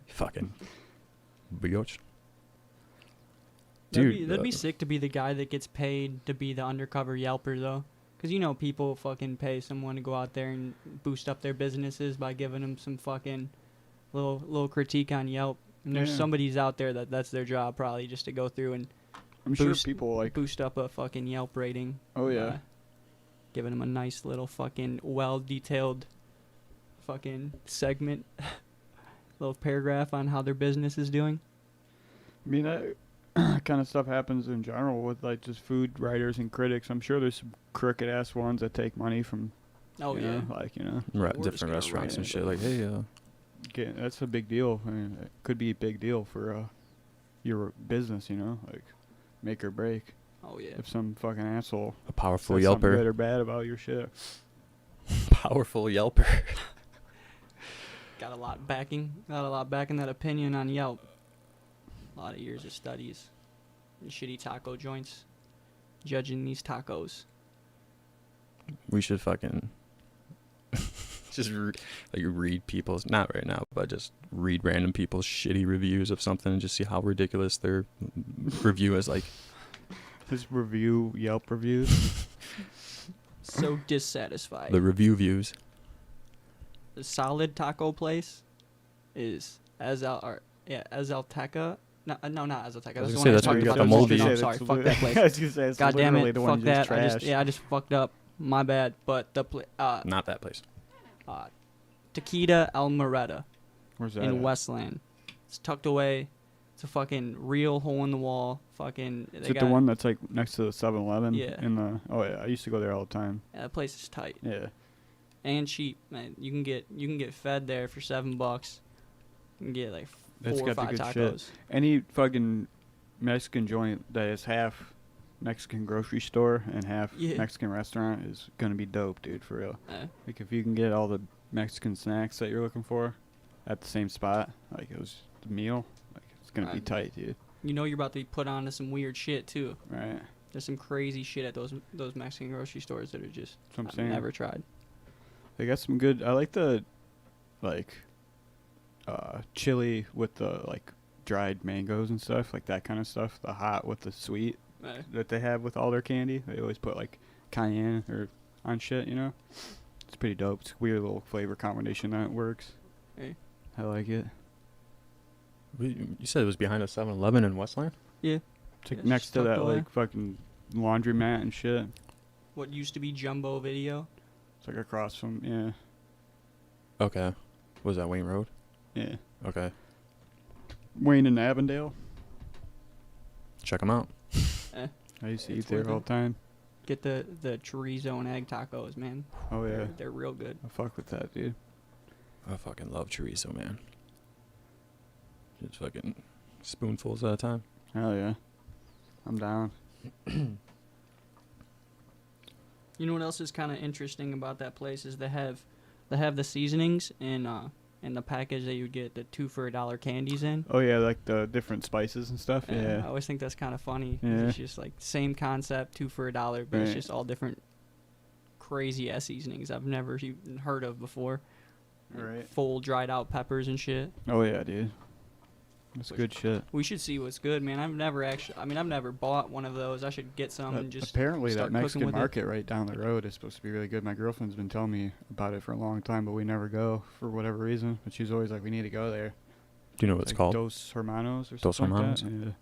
Fucking bitch. Dude, That'd be sick to be the guy that gets paid to be the undercover Yelper, though. Because, you know, people fucking pay someone to go out there and boost up their businesses by giving them some fucking little critique on Yelp. And there's Yeah. somebody's out there that's their job, probably, just to go through and I'm sure Boost- people, like, boost up a fucking Yelp rating. oh, yeah. Giving them a nice little fucking well-detailed fucking segment, little paragraph on how their business is doing. I mean, that kind of stuff happens in general with, like, just food writers and critics. I'm sure there's some crooked-ass ones that take money from, Oh, you yeah. know, like, you know, We're just different gonna restaurants write and it. shit. Like, hey, that's a big deal. I mean, it could be a big deal for your business, you know, like, make or break. Oh, yeah. If some fucking asshole a powerful says something good Yelper. or bad about your shit. Powerful Yelper. Got a lot backing that opinion on Yelp. A lot of years of studies and shitty taco joints, judging these tacos. We should fucking just read people's, not right now, but just read random people's shitty reviews of something and just see how ridiculous their review is. Like, Just review Yelp reviews. So dissatisfied. the review views. The solid taco place is Azalteca No, not Azotec. I was That's the gonna one say I that's talked where you got about. the moldy. No, Yeah, sorry, that's fuck that place. I was gonna say, it's God damn literally it, the one fuck you just that. I trashed. just fucked up. My bad. But the Not that place. Taquita El Moreta Where's that? in at? Westland. It's tucked away. It's a fucking real hole in the wall. Fucking. Is it the one that's like next to the 7-Eleven? Yeah. In the. Oh yeah, I used to go there all the time. Yeah, that place is tight Yeah. and cheap, man. You can get fed there for $7. You can get like It's 4 or got the 5 good tacos. shit. Any fucking Mexican joint that is half Mexican grocery store and half Yeah. Mexican restaurant is gonna be dope, dude. For real. Eh. Like if you can get all the Mexican snacks that you're looking for at the same spot, like it was the meal, like it's gonna be Right. tight, dude. You know you're about to be put onto some weird shit too. Right. There's some crazy shit at those Mexican grocery stores that are just That's what I'm I've saying. never tried. They got some good. I like the, like, chili with the like dried mangoes and stuff, like that kind of stuff. The hot with the sweet Eh. that they have with all their candy. They always put like cayenne or on shit, you know. It's pretty dope. It's a weird little flavor combination that works. Hey. I like it. You said it was behind a 7-Eleven in Westland? Yeah. It's like Yeah, next just to tucked that away. like fucking laundromat and shit. What used to be Jumbo Video. It's like across from Okay. Was that Wayne Road? yeah. Okay. Wayne and Avondale. Check them out. I used to It's eat there worth all it. the time. Get the chorizo and egg tacos, man. Oh yeah. They're real good. I fuck with that, dude. I fucking love chorizo, man. Just fucking spoonfuls at a time. Hell yeah. I'm down. You know what else is kind of interesting about that place is they have the seasonings in the package that you would get the 2 for $1 candies in. Oh yeah, like the different spices and stuff. Yeah. I always think that's kind of funny. 'Cause Yeah. It's just like same concept, 2 for $1, but it's Right. just all different crazy ass seasonings I've never even heard of before. Like Right. Full dried out peppers and shit. Oh yeah, dude. That's good shit. We should see what's good, man. I've never bought one of those. I should get some and just Apparently start that cooking Mexican with it. market right down the road is supposed to be really good. My girlfriend's been telling me about it for a long time, but we never go for whatever reason. But she's always like, we need to go there. Do you know what it's like called? Dos Hermanos or Dos something Hermanos? like that. Yeah.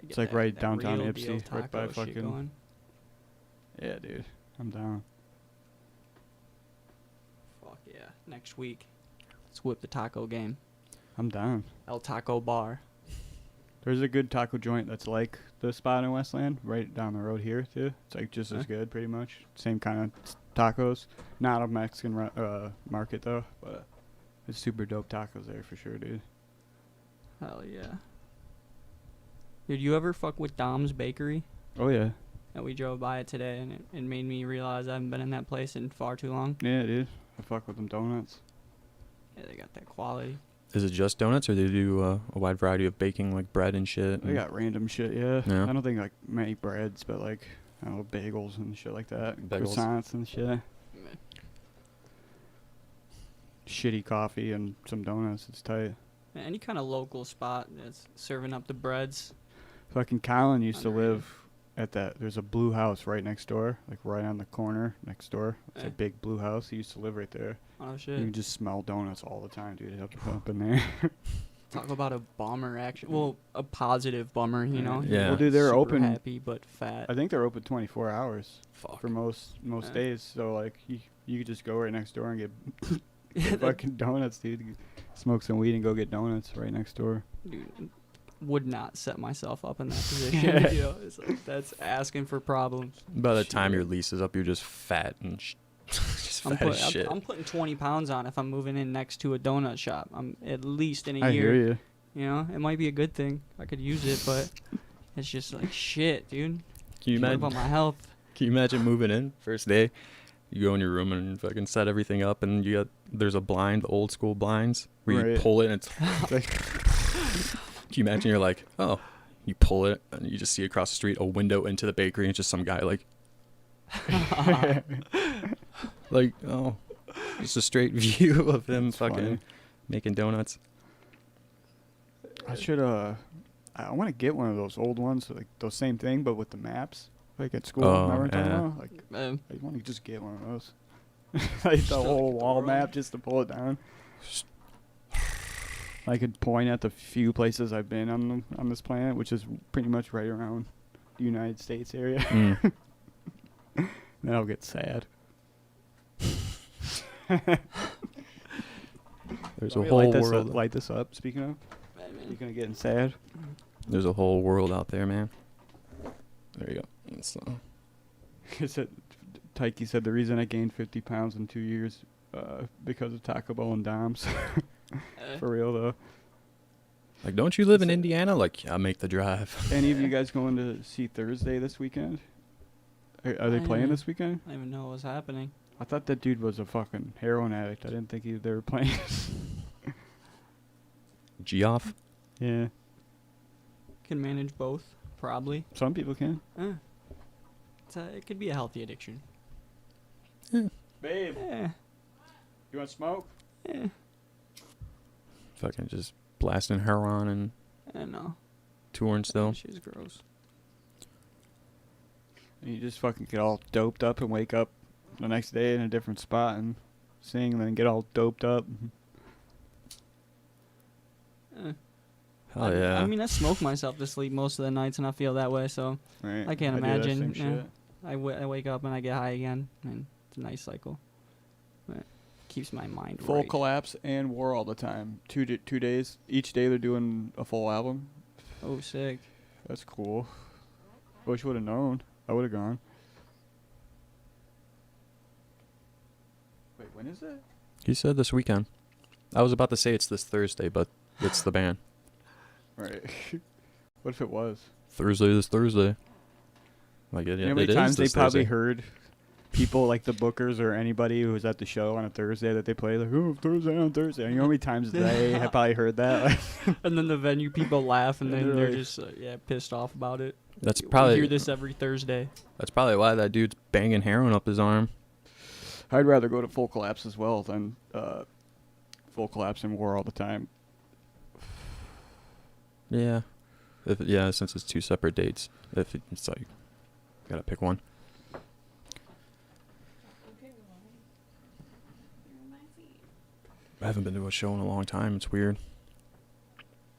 get It's like that- right that downtown real Ipsy, deal right by taco shit fucking- going. Yeah, dude. I'm down. Fuck yeah. Next week. Let's whip the taco game. I'm down. El Taco Bar. There's a good taco joint that's like the spot in Westland, right down the road here too. It's like just as Huh? good, pretty much. Same kind of tacos. Not a Mexican market though, but it's super dope tacos there for sure, dude. Hell yeah. Did you ever fuck with Dom's Bakery? Oh yeah, And we drove by it today, and it made me realize I haven't been in that place in far too long. yeah, dude. I fuck with them donuts. Yeah, they got that quality. Is it just donuts, or they do a wide variety of baking, like bread and shit? They got random shit, yeah. Yeah. I don't think like many breads, but like I don't know, bagels and shit like that. Bagels. Croissants and shit. Shitty coffee and some donuts. It's tight. Any kind of local spot that's serving up the breads. Fucking Colin used to Unreal. live at that. There's a blue house right next door, like right on the corner next door. It's Eh. a big blue house. He used to live right there. Oh You shit. can just smell donuts all the time, dude. Up in there. Talk about a bummer, actually. Well, a positive bummer, you know. Yeah. Well, dude, they're Super open. happy but fat. I think they're open 24 hours Fuck. for most Eh. days. So like you could just go right next door and get Yeah, that- fucking donuts, dude. Smoke some weed and go get donuts right next door. Dude, would not set myself up in that position. You know, it's like, that's asking for problems. By the time Shit. your lease is up, you're just fat and just fat as shit. I'm putting 20 pounds on if I'm moving in next to a donut shop. I'm at least in a I year. hear you. You know, it might be a good thing. I could use it, but it's just like shit, dude. Can you What imagine? about my health? Can you imagine moving in first day? You go in your room and fucking set everything up, and there's a blind, the old school blinds, where you Right. pull it and it's like. Can you imagine? You're like, oh, you pull it and you just see across the street a window into the bakery, and it's just some guy like, oh, just a straight view of him That's fucking funny. making donuts. I should I want to get one of those old ones, like those same thing, but with the maps, like at school. Oh, Remember what I'm talking yeah. about? Like I want to just get one of those, like Just the to whole look at the wall world. map, just to pull it down. I could point at the few places I've been on this planet, which is pretty much right around the United States area. Mm. Then I'll get sad. There's Let a me whole light world. Light this up. Speaking of, you gonna getting sad? There's a whole world out there, man. There you go. It's, Taiki said the reason I gained 50 pounds in 2 years because of Taco Bell and Dom's. For real though. like, don't you live in Indiana? Like, yeah, make the drive. Any of you guys going to see Thursday this weekend? Are they playing this weekend? I don't even know what was happening. I thought that dude was a fucking heroin addict. I didn't think they were playing. Geoff? Yeah, Can manage both, probably. some people can. It could be a healthy addiction. Babe, Eh, you want smoke? eh, Fucking just blasting heroin and I don't know. touring still. She's gross. And you just fucking get all doped up and wake up the next day in a different spot and sing and then get all doped up. Eh. Hell yeah. I mean, I smoke myself to sleep most of the nights, and I feel that way. So Right. I can't do that imagine. same Yeah. shit. I wake up and I get high again, and it's a nice cycle. But keeps my mind Full right. Collapse and War all the time. 2 days. Each day they're doing a full album. Oh, sick. That's cool. Wish would have known. I would have gone. Wait, when is it? He said this weekend. I was about to say it's this Thursday, but it's the band. Right. What if it was? This Thursday. Like, You know how many it times is they this probably Thursday. heard people like the bookers or anybody who was at the show on a Thursday that they play like, oh, Thursday on Thursday. And you know how many times they have probably heard that? Like, And then the venue people laugh, and Yeah, then they're they're like- just pissed off about it. That's We probably hear this every Thursday. That's probably why that dude's banging heroin up his arm. I'd rather go to Full Collapse as well than Full Collapse and War all the time. Yeah. Since it's two separate dates. If it's like, gotta pick one. I haven't been to a show in a long time. It's weird.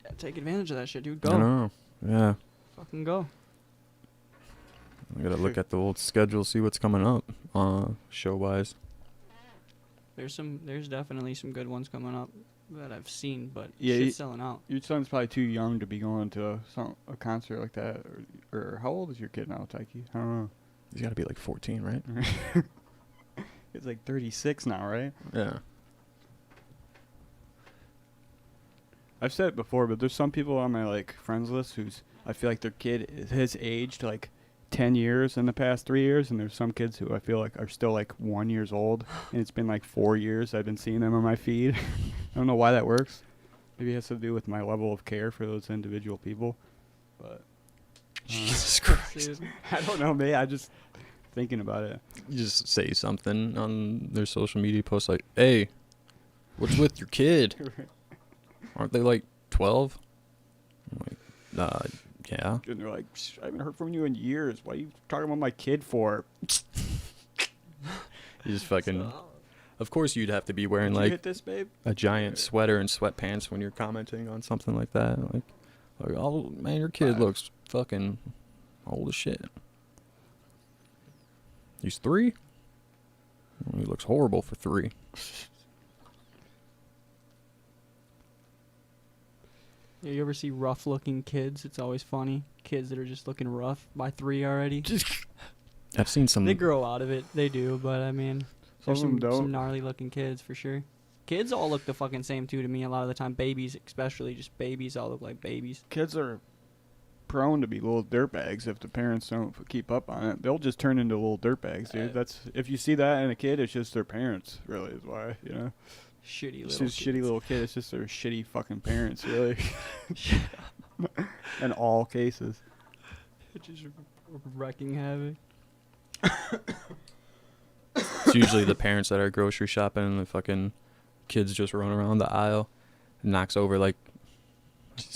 Yeah, take advantage of that shit, dude. I Go. know. Yeah. Fucking go. I gotta look at the old schedule, see what's coming up, show wise. There's definitely some good ones coming up that I've seen, but Yeah, shit's selling out. Your son's probably too young to be going to a concert like that. Or how old is your kid now, Taiki? I don't know. He's gotta be like 14, right? It's like 36 now, right? Yeah. I've said it before, but there's some people on my like friends list who's I feel like their kid has aged like 10 years in the past 3 years, and there's some kids who I feel like are still like 1 year old, and it's been like 4 years I've been seeing them on my feed. I don't know why that works. Maybe it has to do with my level of care for those individual people, but Jesus Christ. I don't know, man. I just thinking about it. You just say something on their social media posts like, hey, what's with your kid? Aren't they like 12? I'm like, yeah. And they're like, I haven't heard from you in years. What are you talking about my kid for? You just fucking. Of course, you'd have to be wearing Did you like hit this, babe? a giant sweater and sweatpants when you're commenting on something like that. Like oh man, your kid looks fucking old as shit. He's 3? He looks horrible for 3. Yeah, you ever see rough-looking kids? It's always funny. Kids that are just looking rough by 3 already. I've seen some. They grow out of it. They do, but I mean, Some there's of them some don't. gnarly-looking kids for sure. Kids all look the fucking same too to me a lot of the time. Babies, especially, just babies all look like babies. Kids are prone to be little dirtbags if the parents don't keep up on it. They'll just turn into little dirtbags, dude. That's if you see that in a kid, it's just their parents. Really, is why you know. Shitty It's little just shitty little kid. It's just their shitty fucking parents, really. In all cases. Just wrecking havoc. It's usually the parents that are grocery shopping and the fucking kids just run around the aisle, knocks over like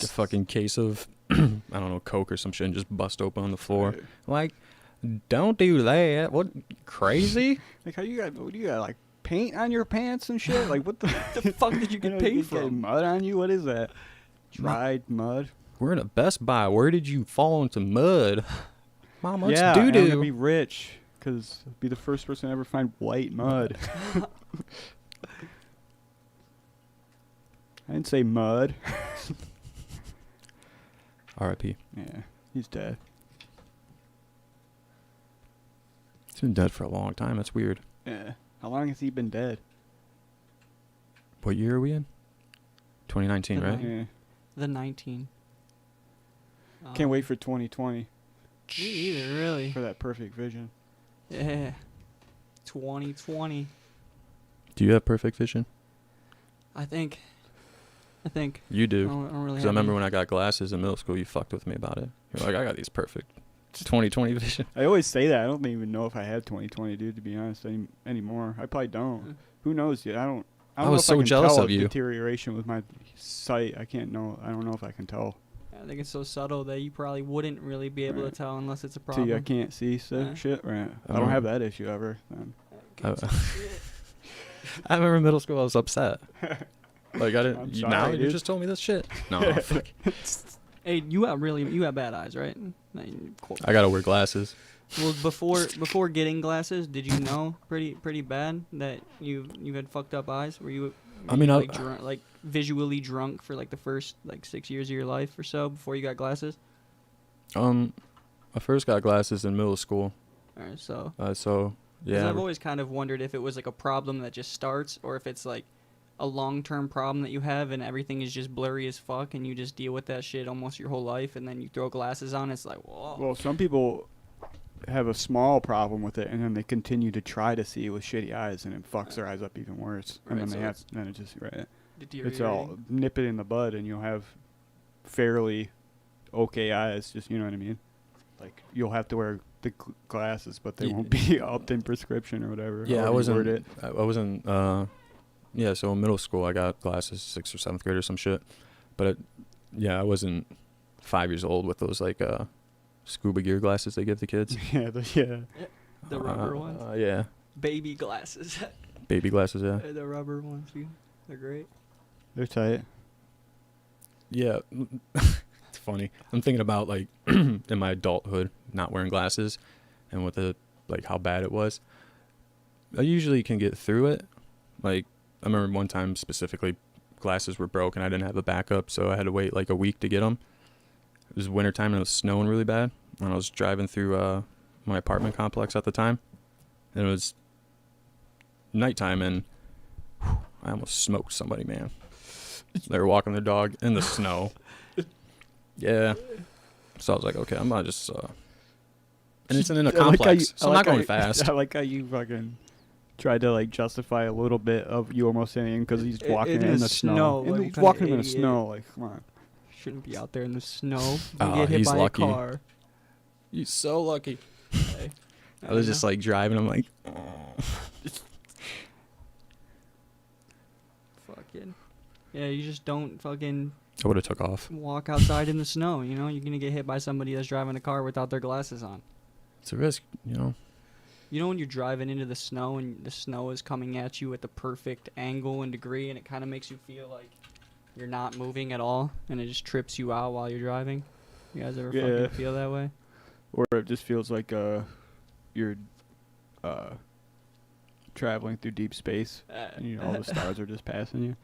a fucking case of I don't know, Coke or some shit and just bust open on the floor. Right. Like, don't do that. What, crazy? Like how you got? What do you got? Like paint on your pants and shit? Like, what the The fuck did you get paid get from? mud on you? What is that? Dried mud? We're in a Best Buy. Where did you fall into mud? Mom, what's yeah, I'm gonna doo-doo? be rich because I'll be the first person to ever find white mud. I didn't say mud. R.I.P. Yeah, he's dead. He's been dead for a long time. That's weird. Yeah. How long has he been dead? What year are we in? 2019, The right? nine- Yeah. The 19. Can't wait for 2020 Me either, really. for that perfect vision. Yeah. 2020. Do you have perfect vision? I think. You I do. don't really Because I have remember any- when I got glasses in middle school, you fucked with me about it. You're like, I got these perfect 2020 vision. I always say that. I don't even know if I have 2020, dude. To be honest, anymore. I probably don't. Who knows, dude? I don't I know was if so I can jealous tell of a you. deterioration with my sight. I can't know. I don't know if I can tell. I think it's so subtle that you probably wouldn't really be able Right. to tell unless it's a See, problem. I can't see Yeah. shit. Right. I Oh. don't have that issue ever. Then. I remember in middle school, I was upset. Like, I I'm didn't. sorry, You dude. just told me this shit. No, fuck. Hey, you have bad eyes, right? I gotta wear glasses. Well, before getting glasses, did you know pretty bad that you had fucked up eyes? Were you? I mean, like, like visually drunk for like the first like 6 years of your life or so before you got glasses. I first got glasses in middle school. All right, so. So 'Cause yeah. I've always kind of wondered if it was like a problem that just starts, or if it's like a long-term problem that you have and everything is just blurry as fuck, and you just deal with that shit almost your whole life, and then you throw glasses on, it's like, whoa. Well, some people have a small problem with it, and then they continue to try to see with shitty eyes, and it fucks their eyes up even worse. And Right, then so then it just right. Deteriorating. It's all nip it in the bud, and you'll have fairly okay eyes. Just, you know what I mean? Like, you'll have to wear the glasses, but they Ye- won't be upped in prescription or whatever. Yeah, I however you wasn't. word it. I wasn't. Yeah, so in middle school, I got glasses, 6th or 7th grade or some shit. But yeah, I wasn't 5 years old with those like scuba gear glasses they give the kids. Yeah, the rubber ones. Yeah, Baby glasses. baby glasses. Yeah. The rubber ones, dude. They're great. They're tight. Yeah, it's funny. I'm thinking about like in my adulthood not wearing glasses, and with the like how bad it was. I usually can get through it. Like I remember one time specifically, glasses were broke and I didn't have a backup, so I had to wait like a week to get them. It was wintertime and it was snowing really bad. And I was driving through my apartment complex at the time, and it was nighttime, and I almost smoked somebody, man. They were walking their dog in the snow. Yeah. So I was like, okay, I'm gonna just and it's in a complex, so I'm not going fast. I like how you fucking tried to like justify a little bit of you almost saying because he's walking in the snow. like, He's what walking kinda in the idiot. snow. Like, come on. Shouldn't be out there in the snow. Ah, Get hit he's by lucky. a car. You're so lucky. Hey, I was just like driving. I'm like, fucking. Yeah, you just don't fucking I would have took off. walk outside in the snow. You know, you're gonna get hit by somebody that's driving a car without their glasses on. It's a risk, you know. You know when you're driving into the snow and the snow is coming at you at the perfect angle and degree, and it kind of makes you feel like you're not moving at all, and it just trips you out while you're driving. You guys ever Yeah. fucking feel that way? Or it just feels like you're traveling through deep space, and you know all the stars are just passing you.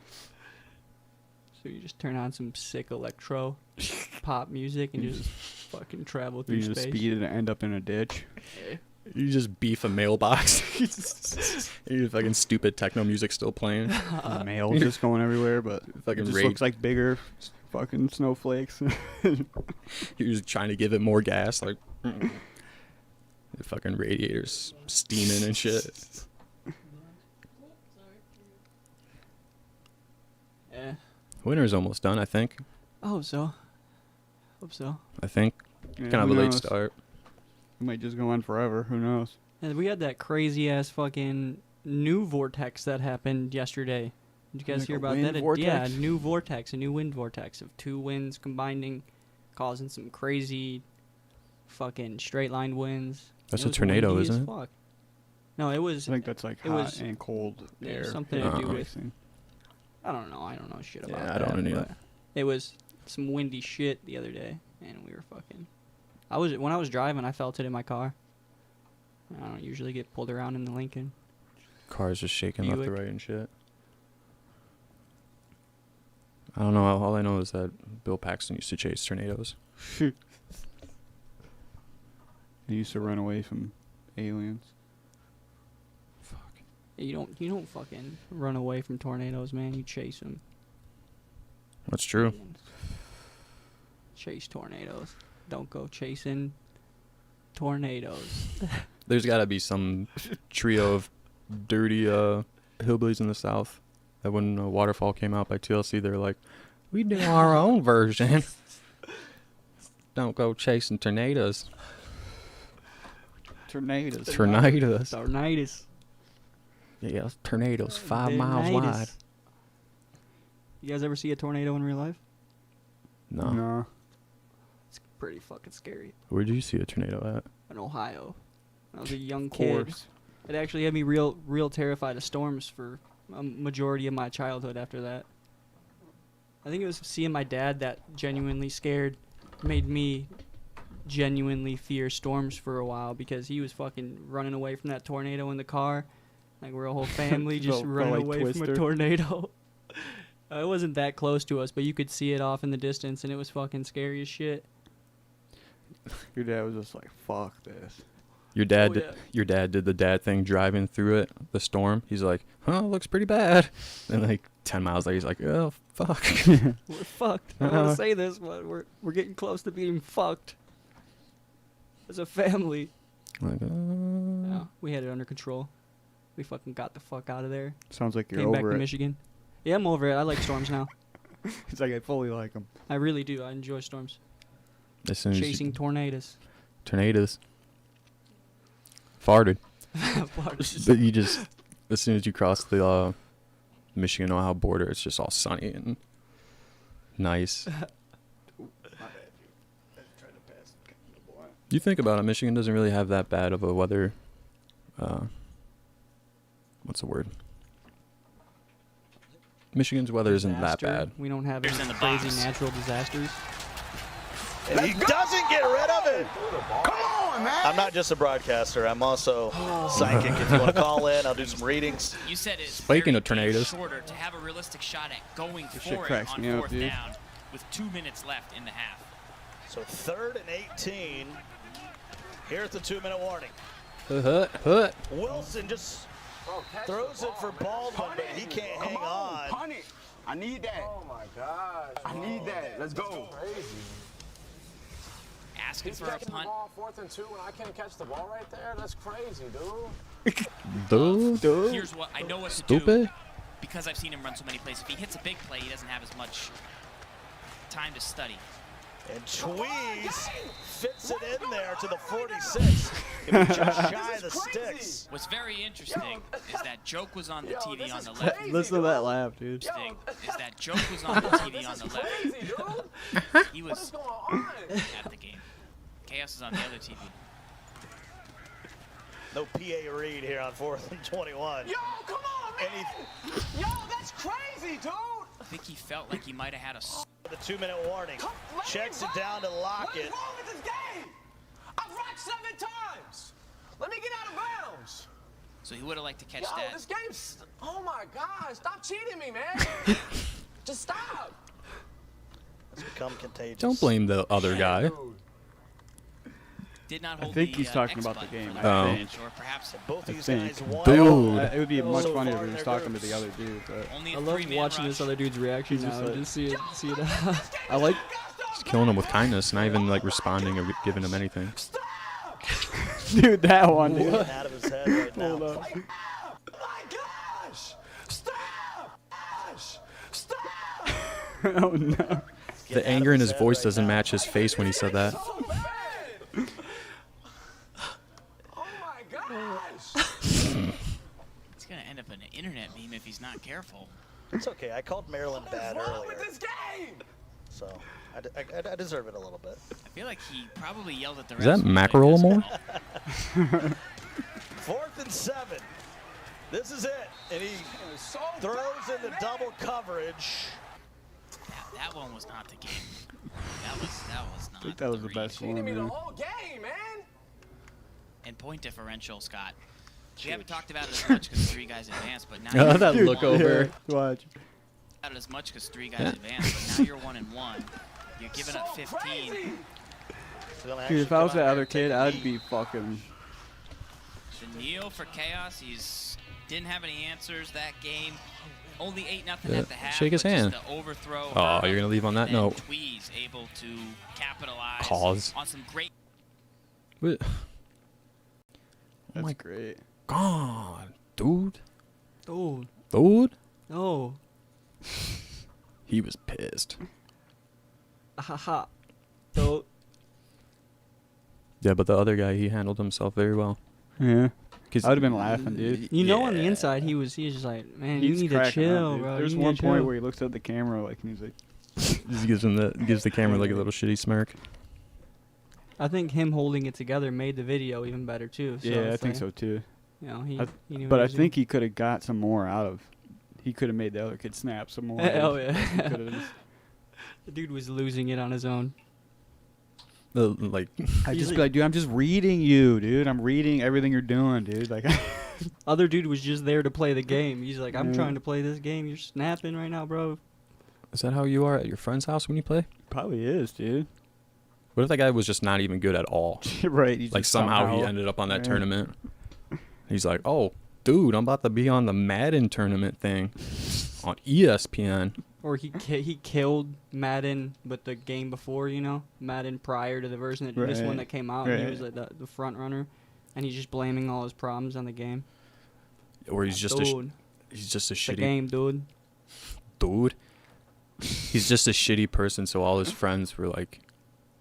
So you just turn on some sick electro pop music and just fucking travel through You just space. speed and end up in a ditch. You just beef a mailbox. Your fucking stupid techno music still playing. The mail just going everywhere, but Fucking it just raid. looks like bigger fucking snowflakes. You're just trying to give it more gas, like the fucking radiators steaming and shit. Yeah. Winter's almost done, I think. I hope so. Yeah, Kind of who a late knows? start. It might just go on forever. Who knows? And we had that crazy ass fucking new vortex that happened yesterday. Did you guys Like hear a about wind that? vortex? Yeah, a new vortex, a new wind vortex of two winds combining, causing some crazy fucking straight line winds. That's It a was tornado, windy as isn't it? fuck. No, it was. I think that's like It hot was- and cold yeah, air. something to do with- mixing. I don't know. I don't know shit about Yeah, that. I don't know. but It was some windy shit the other day, and we were fucking. When I was driving, I felt it in my car. I don't usually get pulled around in the Lincoln. Cars just shaking left to Buick. right and shit. I don't know. All I know is that Bill Paxton used to chase tornadoes. They used to run away from aliens. Fuck. You don't fucking run away from tornadoes, man. You chase them. That's true. Chase tornadoes. Don't go chasing tornadoes. There's got to be some trio of dirty hillbillies in the South that when Waterfall came out by TLC, they're like, we do our own version. Don't go chasing tornadoes. Tornadoes. Tornadoes. Tornadoes. Yeah, tornadoes 5 miles wide. Tornadoes. You guys ever see a tornado in real life? No. No. It's pretty fucking scary. Where did you see a tornado at? In Ohio. I was a young Of kid. course. It actually had me real terrified of storms for a majority of my childhood after that. I think it was seeing my dad that genuinely scared made me genuinely fear storms for a while because he was fucking running away from that tornado in the car. Like we're a whole family just Felt running like away from a Twister. tornado. It wasn't that close to us, but you could see it off in the distance and it was fucking scary as shit. Your dad was just like, fuck this. Your dad, Oh, did, yeah. your dad did the dad thing driving through it, the storm. He's like, "Huh, looks pretty bad." And like 10 miles later, he's like, "Oh fuck." We're fucked. I don't want Uh-huh. to say this, but we're getting close to being fucked. As a family. Like, No, we had it under control. We fucking got the fuck out of there. Sounds like you're Came back over to it. Michigan. Yeah, I'm over it. I like storms now. It's like I fully like them. I really do. I enjoy storms. as soon as Chasing tornadoes. tornadoes, farted. Farts. But you just, as soon as you cross the Michigan-Ohio border, it's just all sunny and nice. You think about it, Michigan doesn't really have that bad of a weather. What's the word? Michigan's weather isn't that Disaster. bad. We don't have Here's any in the crazy box. natural disasters. And he doesn't get rid of it. Come on, man. I'm not just a broadcaster. I'm also psychic. If you want to call in, I'll do some readings. You said it's Speaking very of tornadoes. shorter to have a realistic shot at going This shit for it cracks on me up, fourth dude. down with 2 minutes left in the half. So 3rd and 18. Here at the 2-minute warning. Hut. Wilson just throws it for Baldwin, but he can't hang on. Punt it. I need that. Oh my gosh. I need that. Let's go. Asking He's for a catching the punt. ball 4th and 2 when I can't catch the ball right there? That's crazy, dude. Dude. Here's what I know what to Stupid. do because I've seen him run so many plays. If he hits a big play, he doesn't have as much time to study. And Tweez fits it in there to the 46. Gonna be just shy of the sticks. What's very interesting is that joke was on the TV on the left. Listen to that laugh, dude. Interesting is that joke was on the TV on the left. Crazy, dude. He What's was going on? at the game. Chaos is on the other TV. No PA read here on 4th and 21. Yo, come on, man. And Yo, that's crazy, dude. I think he felt like he might have had a the 2-minute warning. Checks it down to Lockett. What's wrong with this game? I've rocked 7 times. Let me get out of bounds. so he would have liked to catch Yo, that. this game's... Oh, my God. Stop cheating me, man. Just stop. It's become contagious. Don't blame the other guy. Dude. Did not I hold think the, he's talking X about the button game. for I the Oh. think. Or perhaps Both these think. guys won. Dude. It would be much So funnier far if he in was their talking to the groups. other dude, but only a I love three-man watching rush. this other dude's reaction He's just now. like- Just see it. See it. I like. Just killing him with kindness, not even like responding or giving him anything. Dude, that one, dude. Getting out of his head right now. Hold up. My gosh. Stop. Gosh. Stop. Oh no. The anger in his voice doesn't match his face when he said that. So bad. Oh, my gosh. It's gonna end up in an internet meme if he's not careful. It's okay. I called Maryland bad What's wrong with earlier, this game? so I deserve it a little bit. I feel like he probably yelled at the Is refs that when they mackerel just- more? 4th and 7. This is it. And he throws into double coverage. That one was not the game. That was not. I think that was the best one. The Man. whole game, man. And point differential, Scott. We haven't talked about it as much because 3 guys advanced, but now Oh, you're that 1-1. look over. Yeah, watch. About it as much because 3 guys advanced, but now you're 1-1. You're giving up 15. Dude, if I was that other kid, I'd be fucking. The kneel for Chaos. He's didn't have any answers that game. Only 8-0 Yeah, at the half. shake his but just hand. The overthrow. Oh, you're gonna leave on that and note. Tweez able to capitalize Cause. on some great. What? That's my great. God, dude. Dude. Dude. No. He was pissed. Haha. Dude. Yeah, but the other guy, he handled himself very well. Yeah. 'Cause- I would have been laughing, dude. You know, on the inside, he was just like, man, He's you need to cracking up, chill, dude. bro. There's You need one to point chill. where he looks at the camera like, and he's like, Just gives the camera like a little shitty smirk. I think him holding it together made the video even better too. So yeah, I it's think like, so too. You know, he knew But what he I was think he could have got some more out of. He could have made the other kid snap some more. Hell He yeah. could've just- The dude was losing it on his own. Like, I'd just be like, dude, I'm just reading you, dude. I'm reading everything you're doing, dude. Like, Other dude was just there to play the game. He's like, I'm Yeah. trying to play this game. You're snapping right now, bro. is that how you are at your friend's house when you play? probably is, dude. What if that guy was just not even good at all? Right. he's Like just somehow he ended up on that Yeah. tournament. He's like, oh, dude, I'm about to be on the Madden tournament thing on ESPN. Or he killed Madden, but the game before, you know, Madden prior to the version that this one Right. that came out. And he Right. was like the front runner, and he's just blaming all his problems on the game. Or he's just Dude, he's just a the shitty game, dude. dude. He's just a shitty person, so all his friends were like,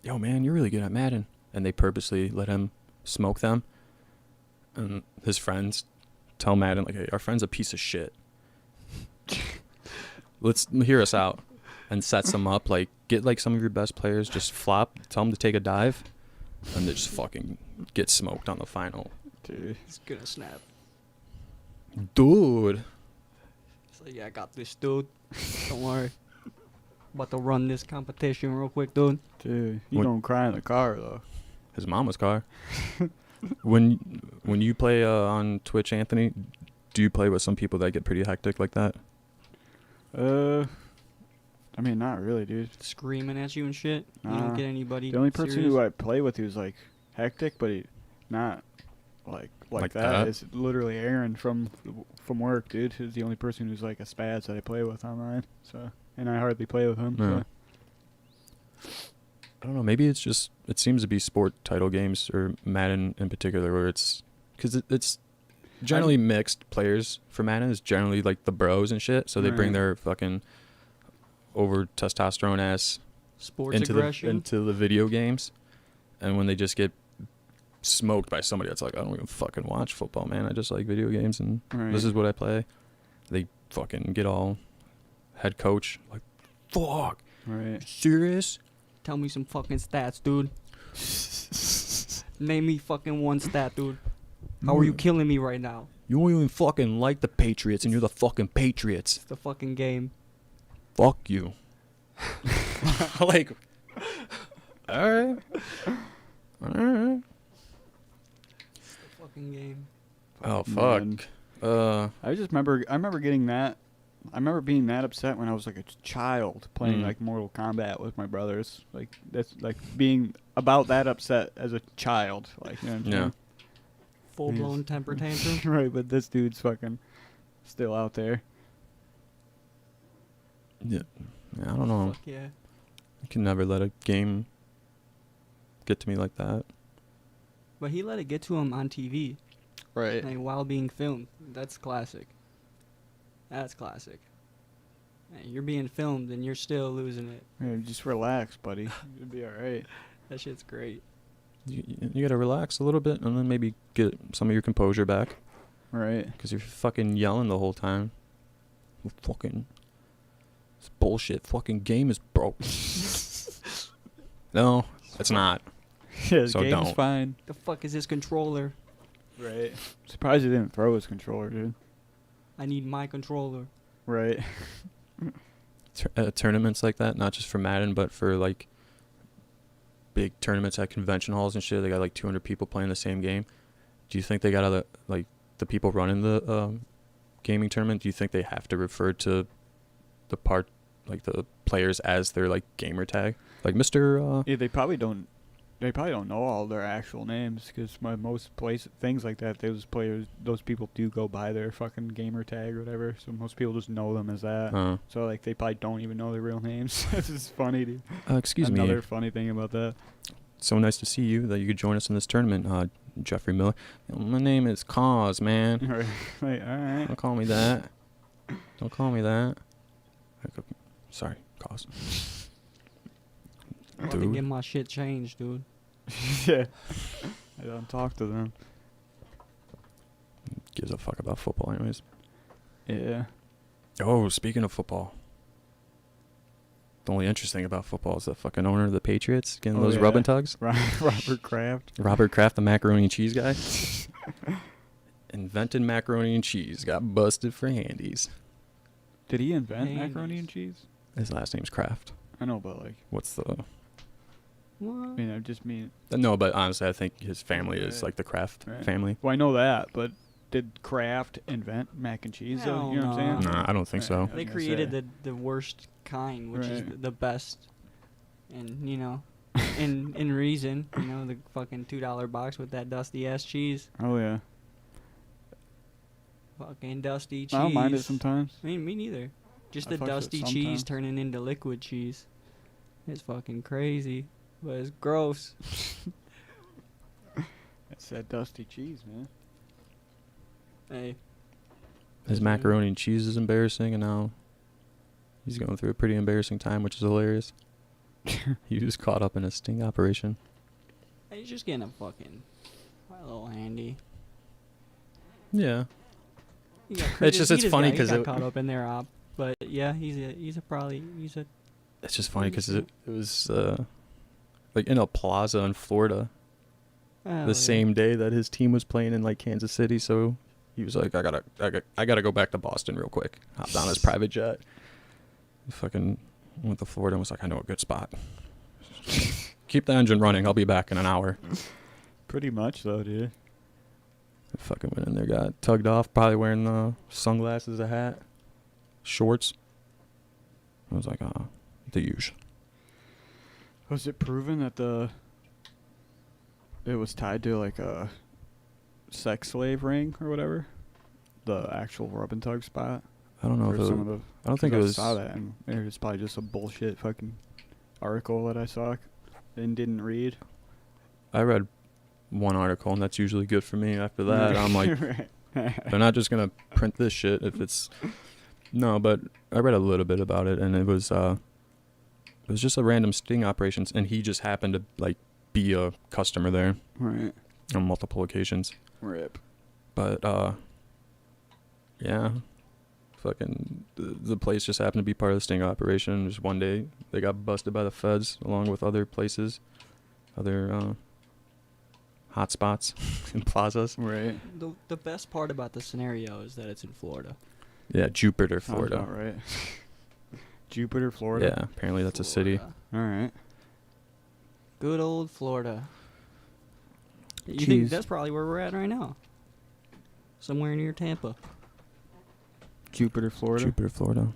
yo, man, you're really good at Madden. And they purposely let him smoke them. And his friends tell Madden, like, hey, our friend's a piece of shit. Let's hear us out. And sets them up, like, get, like, some of your best players, just flop, tell them to take a dive, and they just fucking get smoked on the final. Dude. He's gonna snap. Dude. So yeah, I got this, dude. Don't worry. About to run this competition real quick, dude. Dude, you What- gonna cry in the car though. His mama's car. when you play on Twitch, Anthony, do you play with some people that get pretty hectic like that? I mean, not really, dude. Screaming at you and shit. You Nah. don't get anybody. The only person serious? who I play with who's like hectic, but he not like that. It's literally Aaron from work, dude. Who's the only person who's like a spaz that I play with online. So, and I hardly play with him. Yeah. So. I don't know. Maybe it's just it seems to be sport title games or Madden in particular, where it's because it's generally mixed players for Madden. Is generally like the bros and shit, so they bring Right. their fucking over testosterone ass Sports into aggression. into the video games, and when they just get smoked by somebody that's like, I don't even fucking watch football, man. I just like video games, and Right. this is what I play. They fucking get all head coach like, fuck, Right. serious? Tell me some fucking stats, dude. Name me fucking one stat, dude. How are you killing me right now? You don't even fucking like the Patriots, and you're the fucking Patriots. It's the fucking game. Fuck you. Like, all right. It's the fucking game. Oh fuck. Man. I remember getting that. I remember being that upset when I was like a child playing like Mortal Kombat with my brothers. Like that's like being about that upset as a child. Like, you know what I'm Yeah. saying? Full blown temper tantrum. Right, but this dude's fucking still out there. Yeah. I don't know. Fuck yeah. I can never let a game get to me like that. But he let it get to him on TV. Right. Like while being filmed. That's classic. That's classic. Hey, you're being filmed and you're still losing it. Yeah, just relax, buddy. You'll be all right. That shit's great. You gotta relax a little bit and then maybe get some of your composure back. Right. Because you're fucking yelling the whole time. Fucking. This bullshit fucking game is broke. No, it's not. Yeah, the So game's don't. fine. The fuck is this controller? Right. Surprised he didn't throw his controller, dude. I need my controller. Right. Tournaments like that, not just for Madden, but for like big tournaments at convention halls and shit. They got like 200 people playing the same game. Do you think they got other, like, the people running the gaming tournament? Do you think they have to refer to the part, like the players, as their like gamer tag, like Mr. Yeah, they probably don't. They probably don't know all their actual names because most things like that, those people do go by their fucking gamer tag or whatever. So most people just know them as that. So like they probably don't even know their real names. This is funny, dude. Excuse me. Another funny thing about that. So nice to see you. That you could join us in this tournament, Jeffrey Miller. My name is Cause, man. Right, all right. Don't call me that. Don't call me that. Sorry, Cause. I have to get my shit changed, dude. Yeah. I don't talk to them. Gives a fuck about football, anyways. Yeah. Oh, speaking of football. The only interesting about football is the fucking owner of the Patriots getting those rub and tugs. Robert Kraft. Robert Kraft, the macaroni and cheese guy. Invented macaroni and cheese. Got busted for handies. Did he invent macaroni and cheese? His last name's Kraft. I know, but like... What's the... What? I mean, I just mean... No, but honestly, I think his family is like the Kraft family. Well, I know that, but did Kraft invent mac and cheese, though? You know what I'm saying? Nah, I don't think so. They created the worst kind, which is the best. And, you know, in reason, you know, the fucking $2 box with that dusty-ass cheese. Oh, yeah. Fucking dusty cheese. I don't mind it sometimes. I mean, me neither. Just I the fucks with it dusty cheese sometimes. turning into liquid cheese. It's fucking crazy. But it's gross. It's that dusty cheese, man. Hey. His macaroni and cheese is embarrassing, and now he's going through a pretty embarrassing time, which is hilarious. He was caught up in a sting operation. Hey, he's just getting a fucking little handy. Yeah. It's it's funny because got caught up in there, but yeah, he's a. It's just funny because it was like in a plaza in Florida, the same day that his team was playing in like Kansas City. So he was like, I gotta go back to Boston real quick. Hopped on his private jet. He fucking went to Florida and was like, I know a good spot. Keep the engine running. I'll be back in an hour. Pretty much, though, dude. I fucking went in there, got tugged off, probably wearing sunglasses, a hat, shorts. I was like, the usual. Was it proven that it was tied to like a sex slave ring or whatever? The actual rub and tug spot? I don't know if I don't think it was. I saw that, and it was probably just a bullshit fucking article that I saw and didn't read. I read one article, and that's usually good for me. After that, I'm like, they're not just gonna print this shit if it's. No, but I read a little bit about it, and it was just a random sting operations, and he just happened to like be a customer there, right, on multiple occasions. Rip. But yeah, fucking the place just happened to be part of the sting operation. Just one day they got busted by the feds along with other places, other hot spots and plazas. Right. The best part about the scenario is that it's in Florida. Yeah, Jupiter, Florida. All right. Jupiter, Florida. Yeah, apparently that's a city. All right. Good old Florida. You Jeez. think that's probably where we're at right now? Somewhere near Tampa. Jupiter, Florida. Jupiter, Florida,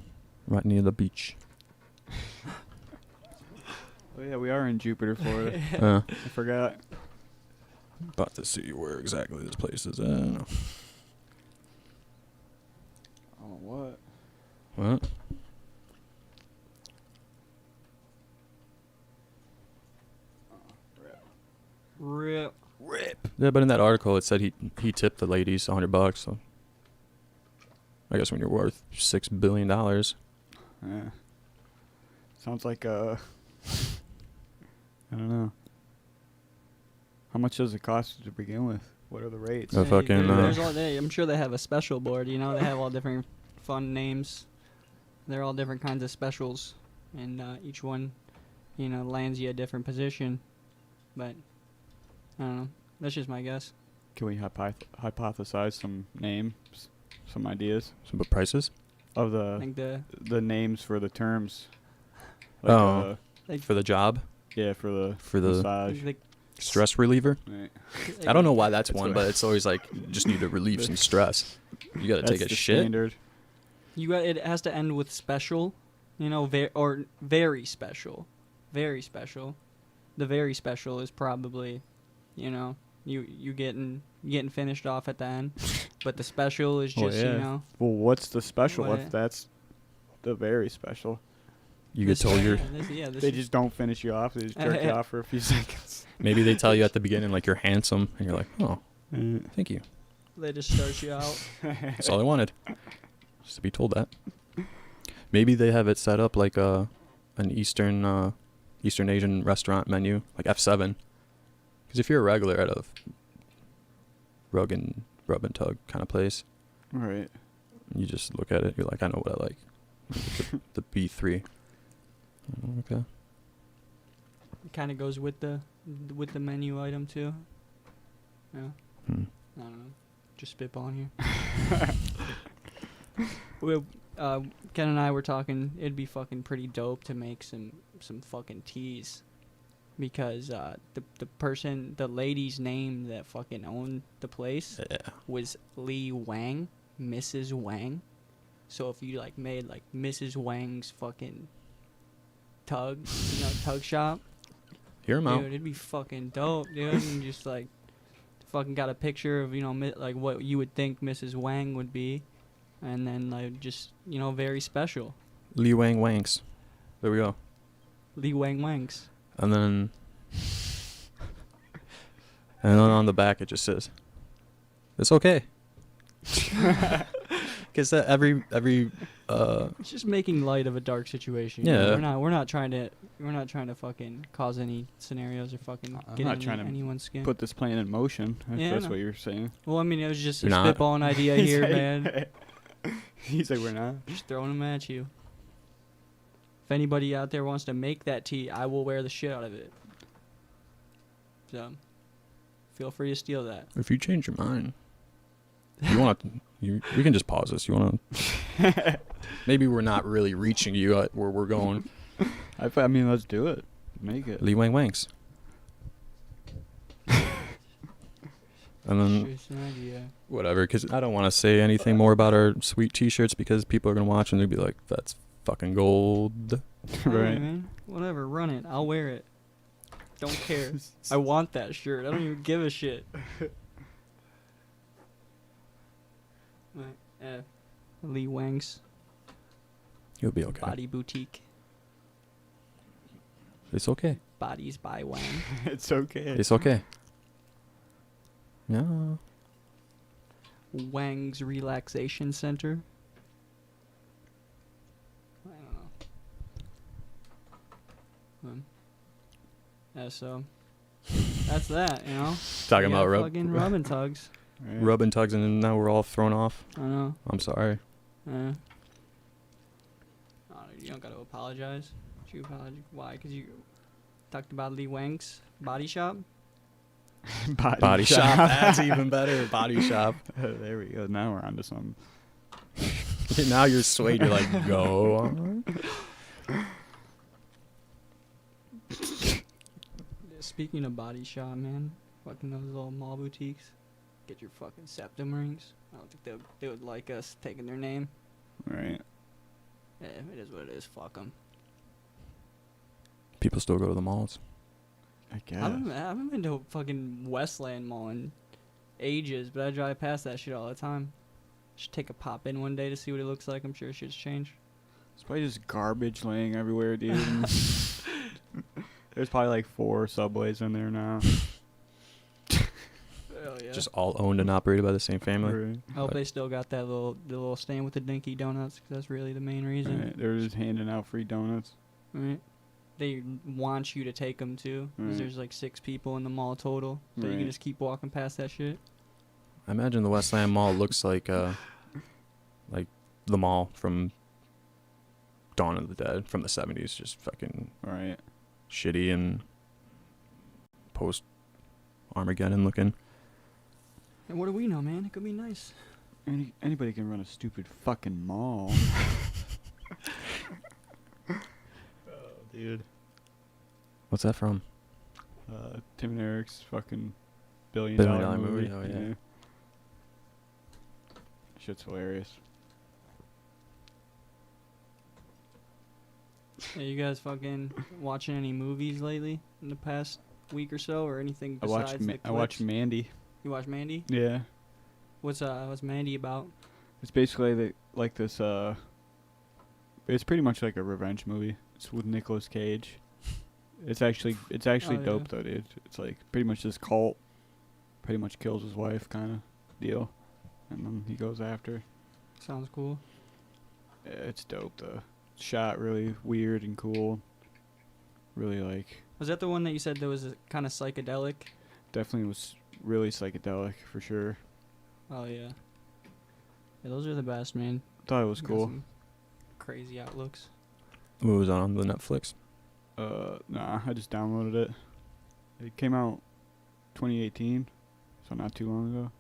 right near the beach. Oh yeah, we are in Jupiter, Florida. I forgot. About to see where exactly this place is at. Oh, what? What? Rip. Yeah, but in that article it said he tipped the ladies $100. So I guess when you're worth $6 billion. Yeah. Sounds like I don't know. How much does it cost to begin with? What are the rates? I'm sure they have a special board. You know, they have all different fun names. They're all different kinds of specials, and each one, you know, lands you a different position. But I don't know. That's just my guess. Can we hypothesize some names, some ideas Some prices? of I think the names for the terms? Oh. like For the job? Yeah, for the massage. like Stress reliever? Right. I don't know why that's That's one, what- but it's always like, you just need to relieve some stress. You got to That's take a the shit. standard. it has to end with special, you know, or very special, very special. The very special is probably, you know, you getting finished off at the end, but the special is Oh, just yeah. you know. Well, what's the special What- if that's the very special? You get told you're... This They is- just don't finish you off. They just jerk you off for a few seconds. Maybe they tell you at the beginning, like, you're handsome, and you're like, oh, thank you. They just start you out. That's all I wanted. Just to be told that. Maybe they have it set up like an Eastern Asian restaurant menu, like F7. Because if you're a regular at a rub and tug kind of place, Right. you just look at it, you're like, I know what I like. The B3. Okay. It kind of goes with the menu item too. Yeah. I don't know. Just spitballing here. Ken and I were talking. It'd be fucking pretty dope to make some fucking teas, because the lady's name that fucking owned the place was Lee Wang, Mrs. Wang. So if you like made like Mrs. Wang's fucking tug shop, Hear 'em out. dude, it'd be fucking dope, dude. And just like fucking got a picture of, you know, like what you would think Mrs. Wang would be, and then like just, you know, very special. Lee Wang Wangs. There we go. Lee Wang Wangs. And then on the back it just says, it's okay. Because every It's just making light of a dark situation. you know? Yeah. We're not trying to fucking cause any scenarios or fucking I'm get not into trying to anyone's skin. Put this plan in motion. If Yeah, I that's know. what you're saying. Well, I mean, it was just a You're not. spitballing idea here, man. He's like, we're not. Just throwing them at you. If anybody out there wants to make that tea, I will wear the shit out of it. So, feel free to steal that. If you change your mind, you want to, we can just pause this. You want to? Maybe we're not really reaching you at where we're going. I mean, let's do it. Make it. Lee Wang Wangs. And then Just an idea. whatever, because I don't want to say anything more about our sweet T-shirts because people are gonna watch and they'll be like, "That's fucking gold." Alright, man. Whatever, run it. I'll wear it. Don't care. I want that shirt. I don't even give a shit. Right, Lee Wang's You'll be okay. Body Boutique. It's okay. Bodies by Wang. It's okay. It's okay. Yeah. Wang's Relaxation Center. I don't know. Yeah, so that's that, you know. Talking Yeah, about fucking rub and tugs. Right. rubbing tugs, and now we're all thrown off. I know. I'm sorry. Oh, you don't gotta apologize. You apologize. Why? Because you talked about Lee Wang's body shop. Body shop. That's even better. Body shop. There we go. Now we're onto something. Now you're swayed. You're like, go on. Speaking of body shop, man, fucking those little mall boutiques, get your fucking septum rings. I don't think they would like us taking their name. Right. Yeah, it is what it is. Fuck them. People still go to the malls. I I guess. haven't been to a fucking Westland Mall in ages, but I drive past that shit all the time. Should take a pop in one day to see what it looks like. I'm sure shit's changed. It's probably just garbage laying everywhere, dude. There's probably like 4 Subways in there now. Hell yeah. Just all owned and operated by the same family. Right. I hope they still got that little stand with the dinky donuts, 'cause that's really the main reason. Right. They're just handing out free donuts. Right. They want you to take them too, 'cause Right. there's like 6 people in the mall total, so you Right. can just keep walking past that shit. I imagine the Westland Mall looks like the mall from Dawn of the Dead from the 70s, just fucking Right. shitty and post Armageddon looking. And what do we know, man? It could be nice. Anybody can run a stupid fucking mall. Dude. What's that from? Tim and Eric's fucking $1 billion $1 billion movie. movie, oh, yeah. Shit's hilarious. Hey, you guys fucking watching any movies lately in the past week or so, or anything besides the I watched clips? Mandy. You watch Mandy? Yeah. What's Mandy about? It's basically like this. It's pretty much like a revenge movie. It's with Nicolas Cage. It's actually dope though, dude. It's like pretty much this cult pretty much kills his wife kind of deal, and then he goes after. Sounds cool. Yeah, it's dope though. Shot really weird and cool. Really like. Was that the one that you said that was kind of psychedelic? Definitely was really psychedelic for sure. Oh yeah. Yeah, those are the best, man. Thought it was Got cool. some crazy outlooks. What was on the Netflix? Nah, I just downloaded it. It came out 2018, so not too long ago.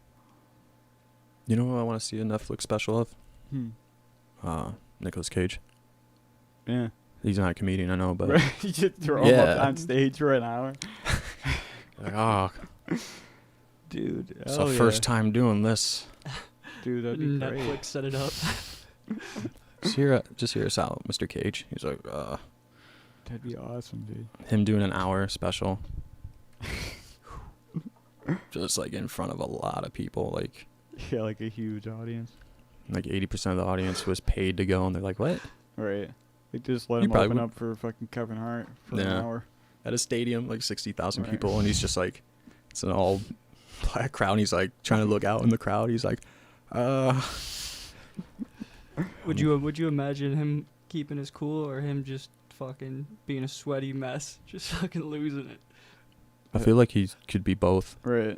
You know what I want to see a Netflix special of? Nicolas Cage. Yeah. He's not a comedian, I know, but Right, you just throw him up on stage for an hour. like, oh, dude, it's the first time doing this. Dude, that'd be Netflix great. set it up. Just hear us out, Mr. Cage. He's like, That'd be awesome, dude. him doing an hour special. Just like in front of a lot of people, like Yeah, like a huge audience. 80% of the audience was paid to go, and they're like, what? Right. They just let You him probably open would- up for fucking Kevin Hart for an Yeah. hour. At a stadium, like 60,000 Right. people, and he's just like, it's an all black crowd, and he's like trying to look out in the crowd. He's like, Would you imagine him keeping his cool, or him just fucking being a sweaty mess, just fucking losing it? I feel like he could be both. Right.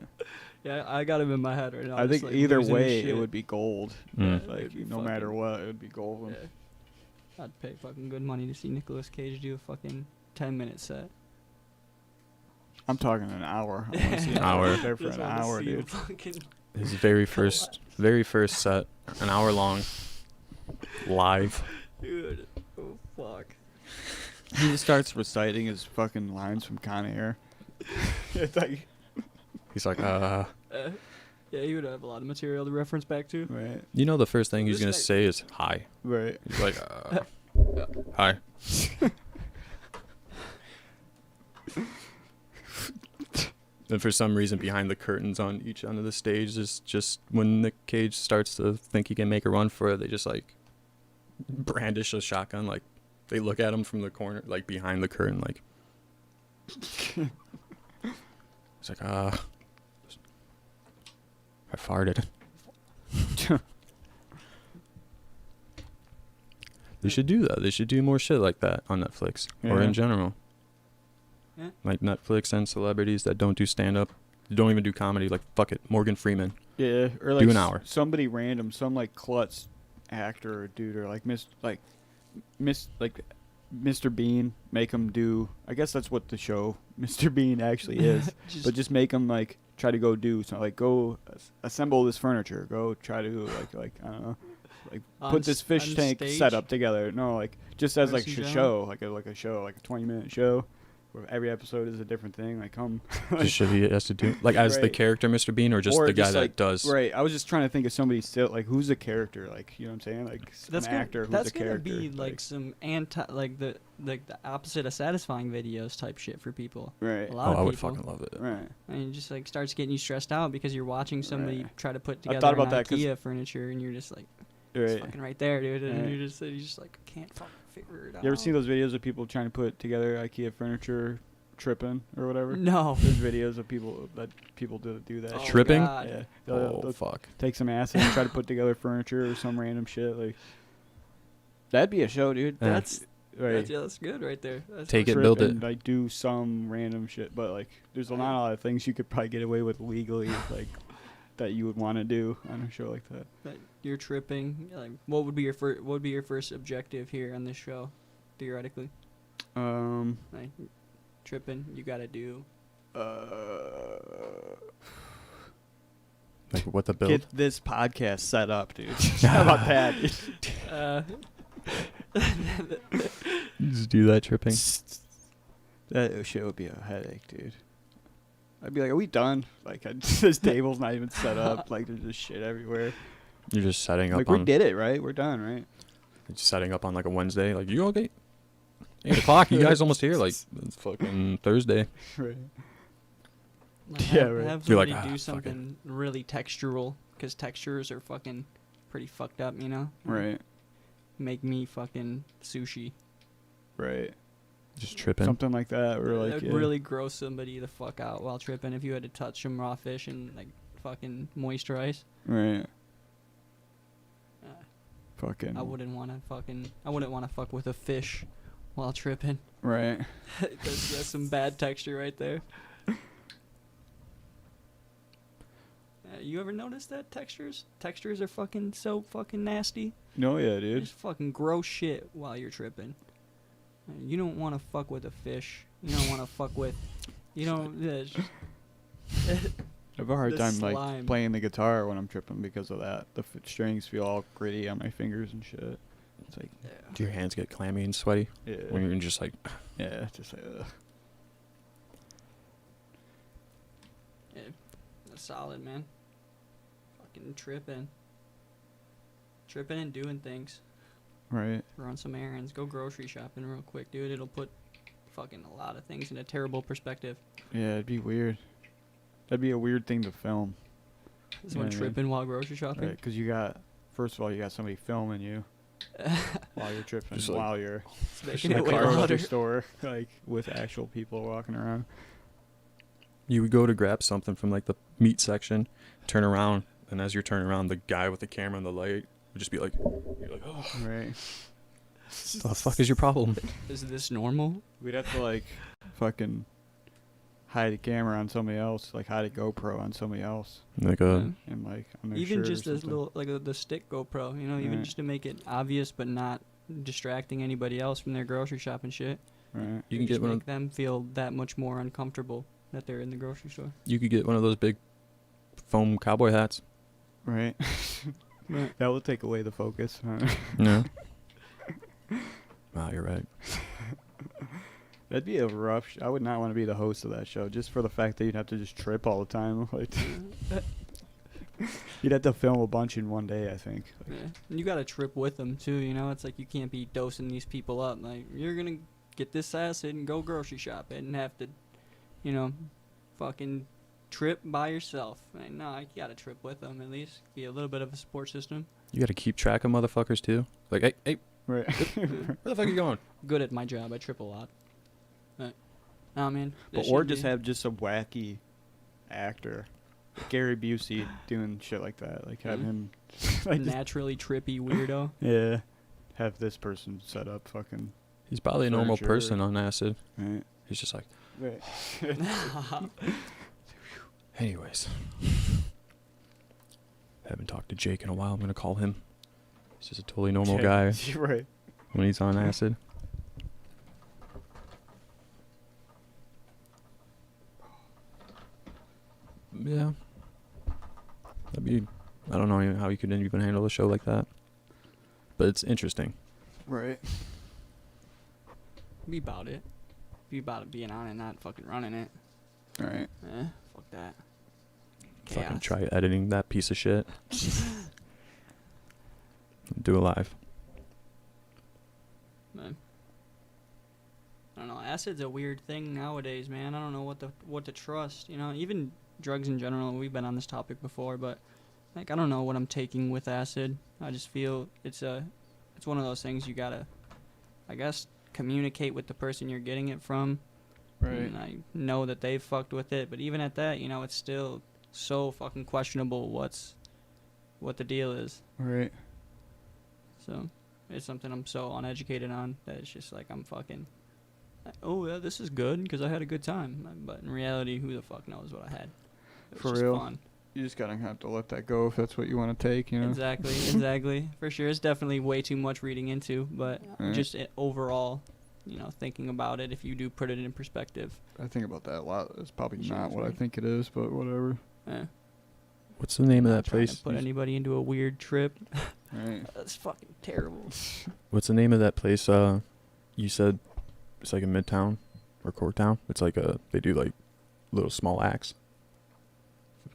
Yeah, I got him in my head right now. I just, think like, either losing his way, it shit. would be gold. Mm. Yeah, Like, it'd be no matter fucking- what, it would be gold. Yeah. I'd pay fucking good money to see Nicolas Cage do a fucking 10-minute set. I'm talking an hour. I want to see An him hour. out there for Just an wanted to hour, see him dude. fucking His very first set, an hour long, live. dude. Oh fuck. He just starts reciting his fucking lines from Con Air. It's like, He's like, Yeah, he would have a lot of material to reference back to. right, you know, the first thing he's This gonna guy- say is hi. right. He's like, hi. And for some reason, behind the curtains on each end of the stage is just when Nick Cage starts to think he can make a run for it, they just like brandish a shotgun. Like they look at him from the corner, like behind the curtain, like. It's like, I farted. They should do that. They should do more shit like that on Netflix or Yeah. in general. Yeah. Like Netflix and celebrities that don't do stand up, don't even do comedy. Like fuck it, Morgan Freeman. Yeah, or like Do an hour. somebody random, some like klutz actor or dude, or like Mr. Bean, make him do. I guess that's what the show Mr. Bean actually is. But just make him like try to go do something, like go assemble this furniture, go try to like I don't know, like On put this s- fish on tank stage? setup together. No, like just as like Person a show? show, like a show, like a 20-minute show, where every episode is a different thing. Like come. Just shit he has to do, like as the Right. character Mr. Bean, or just the guy that does. Right. I was just trying to think of somebody still like who's a character, like you know what I'm saying, like That's an gonna, actor who's that's a character. gonna be like some anti, like the opposite of satisfying videos type shit for people. right. A lot Oh, of I would people. fucking love it. Right. And it just like starts getting you stressed out because you're watching somebody Right. try to put I've together thought an about that 'cause- IKEA furniture, and you're just like, it's Right. fucking right there, dude. And Right. you're just like, I can't fucking figure it out. You ever seen those videos of people trying to put together IKEA furniture, tripping or whatever? No. There's videos of people do that. Oh, shit. Tripping? God. Yeah. Oh They'll fuck. take some acid and try to put together furniture or some random shit. Like that'd be a show, dude. Yeah. That's Right. that's good right there. That's Take it, Trip build it. and, like do some random shit, but like there's not a lot of things you could probably get away with legally, like that you would want to do on a show like that. that you're tripping. Like, what would be your first objective here on this show, theoretically? Like, tripping, you gotta do. Like what the build? Get this podcast set up, dude. How about that? Just do that tripping. That shit would be a headache, dude. I'd be like, are we done? Like, this table's not even set up. Like, there's just shit everywhere. You're just setting up Like, on. we did it, right? We're done, right? Just setting up on like a Wednesday. Like, you okay? 8 o'clock. You guys almost here? Like, it's fucking Thursday. Right. Like, Yeah, right. Have You're like, somebody do fuck it." something really textural, because textures are fucking pretty fucked up, you know? Right. Make me fucking sushi. Right. Just tripping. Something like that. Or like, It'd yeah. really gross somebody the fuck out while tripping if you had to touch some raw fish and like fucking moisturize. Right. Uh, Fucking. I wouldn't want to fuck with a fish while tripping. Right. that's some bad texture right there. You ever notice that textures are fucking so fucking nasty? No, yeah, dude. Just fucking gross shit while you're tripping. You don't want to fuck with a fish. You don't want to fuck with, you know, I have a hard the time slime. like playing the guitar when I'm tripping because of that. The strings feel all gritty on my fingers and shit. It's like, Do your hands get clammy and sweaty yeah, when you're just like? yeah, just like, ugh. That's solid, man. Fucking tripping and doing things. Right. Run some errands. Go grocery shopping real quick, dude. It'll put fucking a lot of things in a terrible perspective. Yeah, it'd be weird. That'd be a weird thing to film. Someone Yeah, tripping while grocery shopping. Right, because you got, first of all, you got somebody filming you while you're tripping, Just like- while you're Making in it a way grocery louder. store, like with actual people walking around. You would go to grab something from like the meat section, turn around, and as you're turning around, the guy with the camera and the light would just be like, you're like, oh, Right. the fuck is your problem? Is this normal? We'd have to like fucking hide a camera on somebody else, like hide a GoPro on somebody else, Like Yeah. and like on their Even shirt or just a something. little, like the stick GoPro, you know, even Right. just to make it obvious but not distracting anybody else from their grocery shopping shit. Right. You can Just get one. make them feel that much more uncomfortable that they're in the grocery store. You could get one of those big foam cowboy hats. Right. Right. That will take away the focus. Huh? No. Wow, you're right. That'd be a rough. I would not want to be the host of that show, just for the fact that you'd have to just trip all the time. Like, you'd have to film a bunch in one day, I think. Like, Yeah. And you got to trip with them too, you know. It's like you can't be dosing these people up. Like, you're gonna get this acid and go grocery shopping and have to, you know, fucking trip by yourself. Like, no, you got to trip with them at least. Be a little bit of a support system. You got to keep track of motherfuckers too. Like, hey, right. where the fuck are you going? Good at my job. I trip a lot. Right. No, man. But or just have just a wacky actor, like Gary Busey, doing shit like that. Like have Mhm. him, like just- naturally trippy weirdo. yeah, have this person set up fucking He's probably a normal Furniture. person on acid. right. He's just like, Right. anyways. Haven't talked to Jake in a while. I'm gonna call him. He's just a totally normal guy Right. when he's on acid. Yeah. That'd be. I don't know how you could even handle a show like that. But it's interesting. Right. Be about it. Be about it being on it, not fucking running it. Right. Fuck that. Fucking Chaos. try editing that piece of shit. Do it live. Man. I don't know. Acid's a weird thing nowadays, man. I don't know what to trust. You know, even drugs in general. We've been on this topic before, but like I don't know what I'm taking with acid. I just feel it's one of those things you gotta, I guess, communicate with the person you're getting it from. Right. And I know that they've fucked with it, but even at that, you know, it's still so fucking questionable what the deal is. Right. So it's something I'm so uneducated on that it's just like I'm fucking, oh yeah, this is good because I had a good time. But in reality, who the fuck knows what I had? It was For just real. fun. You just gotta have to let that go if that's what you want to take. You know. Exactly. For sure, it's definitely way too much reading into, but Right. just overall, you know, thinking about it, if you do put it in perspective. I think about that a lot. It's probably Sure, not that's what I right. think it is, but whatever. Eh. What's the name of Not that trying place? to put anybody into a weird trip. Right. That's fucking terrible. What's the name of that place? You said it's like in Midtown or Corktown. It's like they do like little small acts.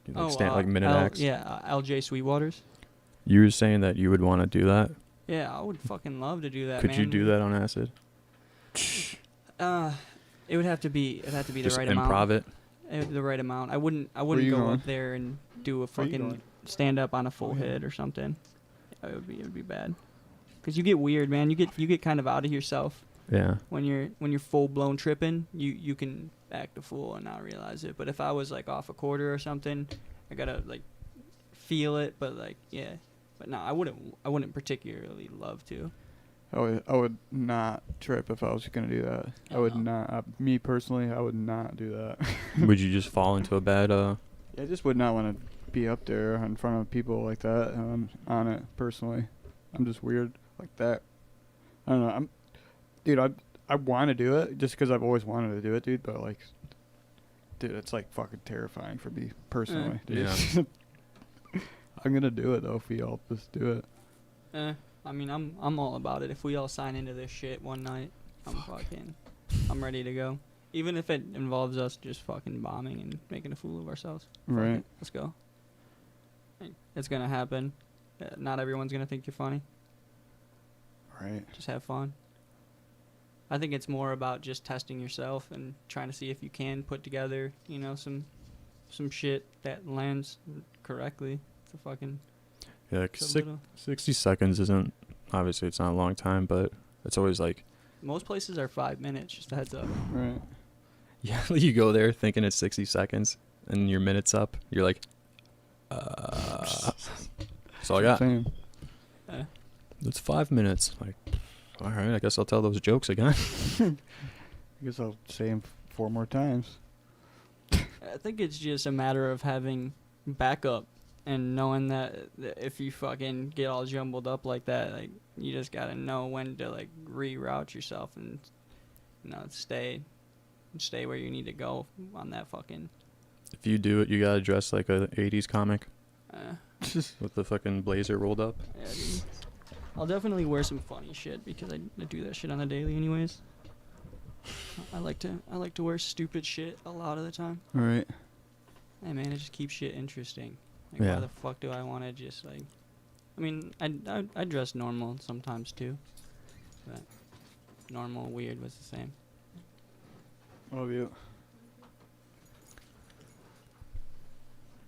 Like minute acts. Yeah, LJ Sweetwater's. You were saying that you would want to do that. Yeah, I would fucking love to do that. Could man. you do that on acid? It would have to be. It'd have to be Just the right improv amount. it. The right amount. I wouldn't you go going? up there and do a Where you fucking going? stand up on a full head or something. It would be bad. Cause you get weird, man. You get kind of out of yourself Yeah. when you're full blown tripping. You can act a fool and not realize it. But if I was like off a quarter or something, I gotta like feel it. But like yeah. But no, I wouldn't particularly love to. I would not trip if I was gonna do that. I would not. Me personally, I would not do that. Would you just fall into a bad I just would not want to be up there in front of people like that on it personally. I'm just weird like that. I don't know. Dude, I want to do it just because I've always wanted to do it, dude. But like, dude, it's like fucking terrifying for me personally. Dude. Yeah. I'm gonna do it though if we all just do it. I mean, I'm all about it. If we all sign into this shit one night, I'm ready to go. Even if it involves us just fucking bombing and making a fool of ourselves. Fuck Right. it. Let's go. It's gonna happen. Not everyone's gonna think you're funny. Right. Just have fun. I think it's more about just testing yourself and trying to see if you can put together, some shit that lands correctly. It's a fucking Yeah, some little- 60 seconds isn't, obviously it's not a long time, but it's always like, Most places are 5 minutes, just a heads up. Right. yeah, you go there thinking it's 60 seconds and your minute's up. You're like, that's all I got. Same. It's 5 minutes. Like, all right, I guess I'll tell those jokes again. I guess I'll say them 4 more times. I think it's just a matter of having backup and knowing that if you fucking get all jumbled up like that, like you just gotta know when to like reroute yourself and stay where you need to go on that fucking. If you do it, you gotta dress like a 80s comic Uh, with the fucking blazer rolled up. yeah, dude. I'll definitely wear some funny shit because I do that shit on the daily anyways. I like to wear stupid shit a lot of the time. All right. Hey man, it just keeps shit interesting. Like Yeah. why the fuck do I want to just like? I mean, I dress normal sometimes too. But normal, weird was the same. Love you.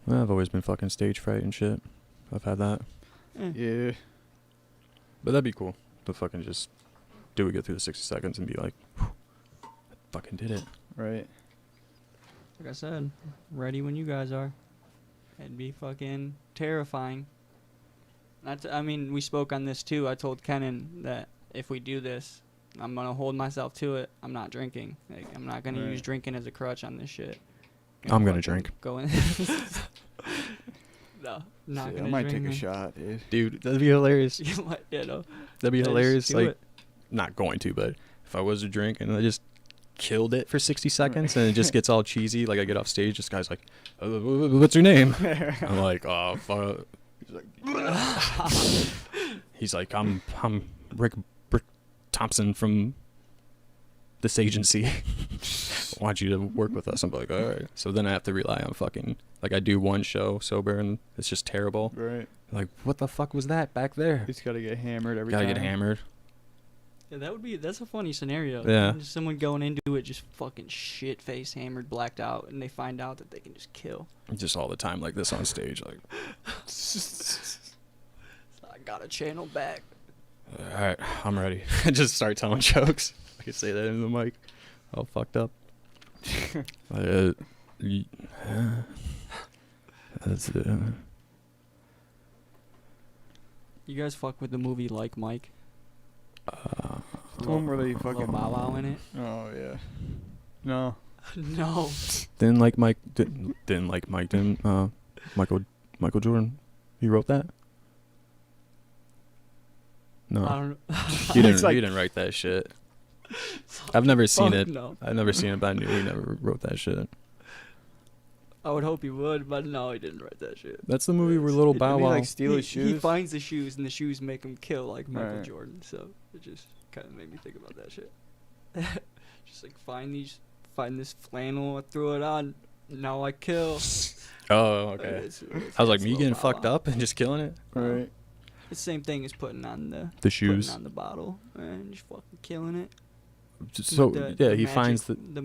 Well, I've always been fucking stage fright and shit. I've had that. Yeah. But that'd be cool to fucking just do it, get through the 60 seconds and be like, "Whew, I fucking did it." Right. Like I said, ready when you guys are. It'd be fucking terrifying. I mean, we spoke on this too. I told Kenan that if we do this, I'm gonna hold myself to it. I'm not drinking. Like I'm not gonna Right. use drinking as a crutch on this shit. I'm gonna fucking drink. Go in. No, not Shit, gonna I might drink. take a man. shot, dude. Dude, that'd be hilarious. You might, no. That'd be Yeah, just hilarious. do Like, it. not going to, but if I was to drink and I just killed it for 60 seconds and it just gets all cheesy, like I get off stage, this guy's like, "What's your name?" I'm like, "Oh, fuck." He's like, I'm Rick Thompson from this agency. I want you to work with us." I'm like, all right. So then I have to rely on fucking, like I do one show sober and it's just terrible. Right. Like, what the fuck was that back there? He's got to get hammered every Gotta time. get hammered. Yeah, that's a funny scenario. Yeah. Just someone going into it just fucking shit face, hammered, blacked out, and they find out that they can just kill. Just all the time like this on stage. Like, I got a channel back. all right, I'm ready. Just start telling jokes. I can say that in the mic. All fucked up. Y- That's it. You guys fuck with the movie Like Mike? The one where they Little fucking. Bow Wow in it? Oh yeah. No. No. Didn't like Mike. Didn't like Mike. Didn't Michael Jordan? He wrote that. No, I don't know. he didn't. It's like- He didn't write that shit. I've never seen Fuck it. no. I've never seen it, but I knew he never wrote that shit. I would hope he would, but no, he didn't write that shit. That's the movie where little Bow Didn't he, Wow. like, steal his He shoes? finds the shoes, and the shoes make him kill like Michael Right. Jordan. So it just kind of made me think about that shit. Just like find this flannel, I throw it on, now I kill. Oh, okay. I was like, me getting fucked up and just killing it. Right. The same thing as putting on The shoes. putting on the bottle and just fucking killing it. So The- yeah, the he magic- finds the. the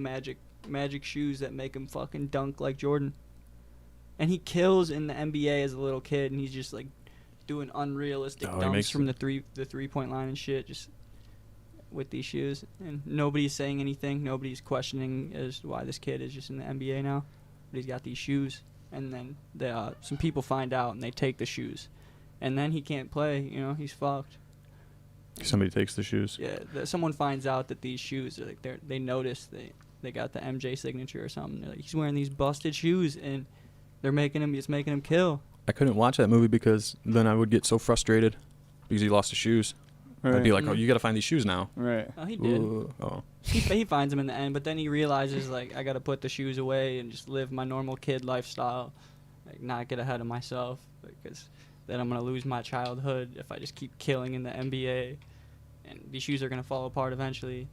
magic shoes that make him fucking dunk like Jordan. And he kills in the NBA as a little kid, and he's just like doing unrealistic Oh, he makes dunks from the 3-point line and shit, just with these shoes. And nobody's saying anything. Nobody's questioning as to why this kid is just in the NBA now. But he's got these shoes, and then some people find out and they take the shoes, and then he can't play. You know, he's fucked. Somebody takes the shoes. Yeah, someone finds out that these shoes are like they notice they got the MJ signature or something. They're like, he's wearing these busted shoes and it's making him kill. I couldn't watch that movie because then I would get so frustrated because he lost his shoes. I'd be like, oh, you got to find these shoes now. Right. Oh, he did. Ooh, oh. He finds them in the end, but then he realizes like I got to put the shoes away and just live my normal kid lifestyle, like not get ahead of myself because then I'm gonna lose my childhood if I just keep killing in the NBA, and these shoes are gonna fall apart eventually.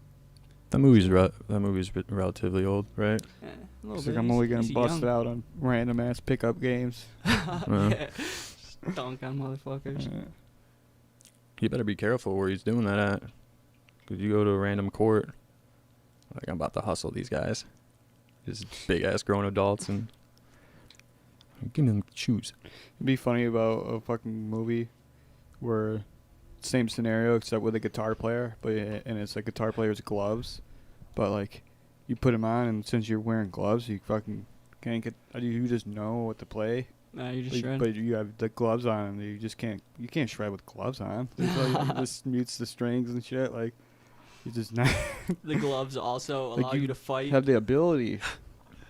That movie's relatively old, right? Yeah, a It's little like bit. I'm only He's getting busted young. out on random ass pickup games. Yeah. Dunk on motherfuckers. You better be careful where he's doing that at. Because you go to a random court, like, I'm about to hustle these guys. Just big-ass grown adults, and give them shoes. It'd be funny about a fucking movie where same scenario except with a guitar player, and it's like guitar player's gloves, but like you put them on, and since you're wearing gloves, you fucking can't get. You just know what to play. Nah, you just Like, shred. but you have the gloves on, and you just can't. You can't shred with gloves on. It's like, it just mutes the strings and shit. Like you just not. The gloves also Like, allow you to fight. Have the ability,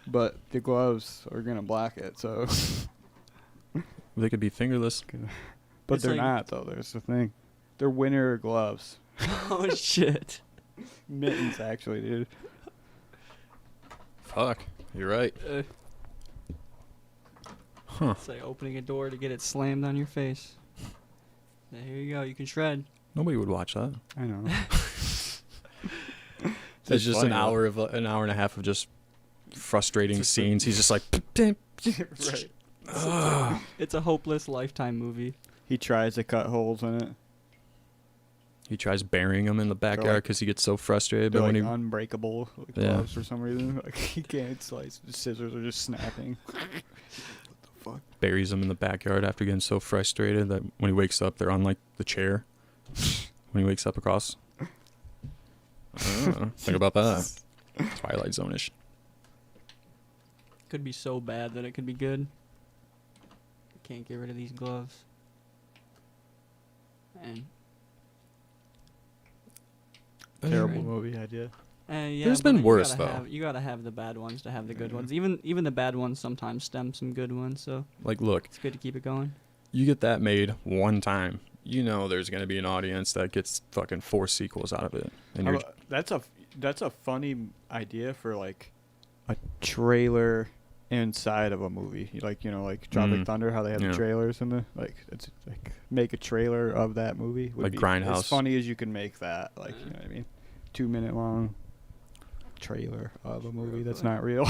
but the gloves are gonna block it. So. They could be fingerless. But It's they're like- not though. There's the thing. They're winter gloves. Oh shit. Mittens, actually, dude. Fuck, you're right. Huh. It's like opening a door to get it slammed on your face. Yeah, here you go. You can shred. Nobody would watch that. I know. It's just funny, an hour and a half of just frustrating scenes. He's just like, Right. It's a hopeless Lifetime movie. He tries to cut holes in it. he tries burying them in the backyard like- because he gets so frustrated. They're But like when he unbreakable Yeah. gloves for some reason. Like he can't slice. The scissors are just snapping. What the fuck? buries them in the backyard after getting so frustrated that when he wakes up, they're on like the chair. When he wakes up across. Think about that. Twilight Zone-ish. Could be so bad that it could be good. Can't get rid of these gloves. And Terrible Right. movie idea. yeah, There's but been you worse, gotta though. you gotta have the bad ones to have the good Yeah. ones. Even the bad ones sometimes stem some good ones. So Like, look, it's good to keep it going. you get that made one time. You know there's going to be an audience that gets fucking 4 sequels out of it. And you're That's a funny idea for like a trailer inside of a movie. Like Tropic Mm. Thunder, how they have Yeah. the trailers in the it's like make a trailer of that movie. Would Like be Grindhouse. As funny as you can make that. Like you know what I mean. 2-minute long trailer of a movie that's not real.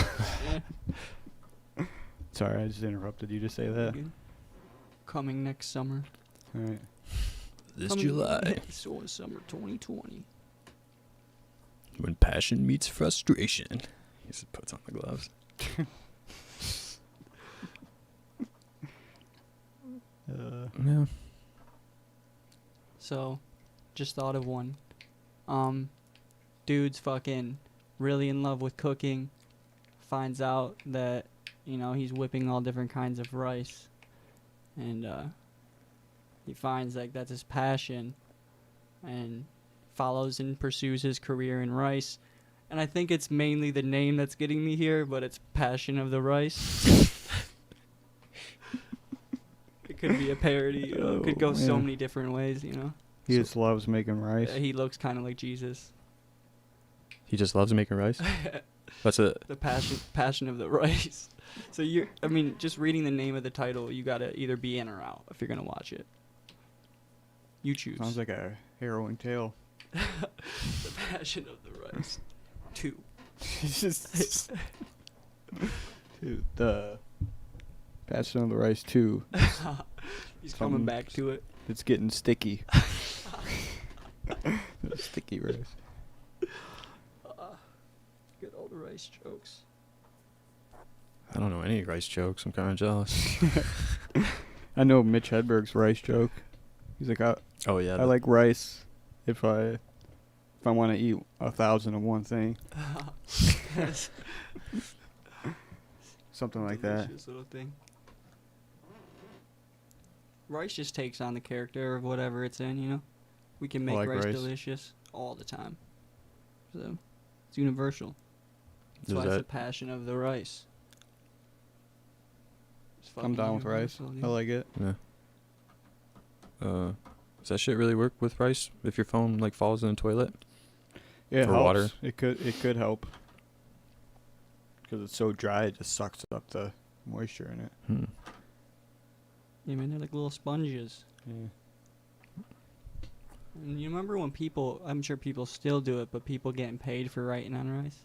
Yeah. Sorry, I just interrupted you to say that. Good. Coming next summer. All right. this Coming July. So in summer 2020. When passion meets frustration. He just puts on the gloves. Yeah. So, just thought of one. Dude's fucking really in love with cooking. Finds out that, he's whipping all different kinds of rice. And, he finds like that's his passion. And follows and pursues his career in rice. And I think it's mainly the name that's getting me here, but it's Passion of the Rice. It could be a parody. It could go so man. many different ways, He just loves making rice. He looks kind of like Jesus. He just loves making rice. What's it? The passion of the rice. So just reading the name of the title, you gotta either be in or out if you're gonna watch it. You choose. Sounds like a harrowing tale. The Passion of the Rice 2. Dude, the Passion of the Rice 2. He's coming back to it. It's getting sticky. Sticky rice. Good old rice jokes. I don't know any rice jokes. I'm kind of jealous. I know Mitch Hedberg's rice joke. He's like, Oh yeah. I like rice if I want to eat 1,001 thing. Something like that. Delicious little thing. Rice just takes on the character of whatever it's in, you know? We can make like rice rice. delicious all the time. So, it's universal. That's Is why it's the that- passion of the rice. It's I'm fucking down with rice. universal, dude. I like it. Yeah. Does that shit really work with rice? If your phone like falls in the toilet? Yeah, it For helps. water. It could help. Because it's so dry, it just sucks up the moisture in it. Hmm. Yeah, man, they're like little sponges. Yeah. And you remember when people, I'm sure people still do it, but people getting paid for writing on rice?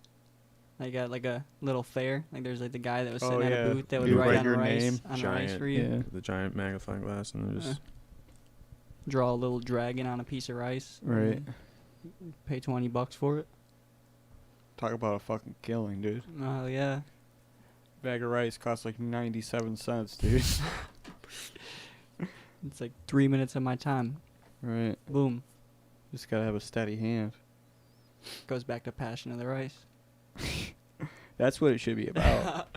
Like at like a little fair? Like there's like the guy that was sitting at a booth that would You write write on your rice, name. on rice Giant, for you. Yeah. The giant magnifying glass and then just Draw a little dragon on a piece of rice. Right. and Pay $20 for it. Talk about a fucking killing, dude. Oh, yeah. Bag of rice costs like 97 cents, dude. It's like 3 minutes of my time. Right. Boom. Just gotta have a steady hand. Goes back to passion of the rice. That's what it should be about.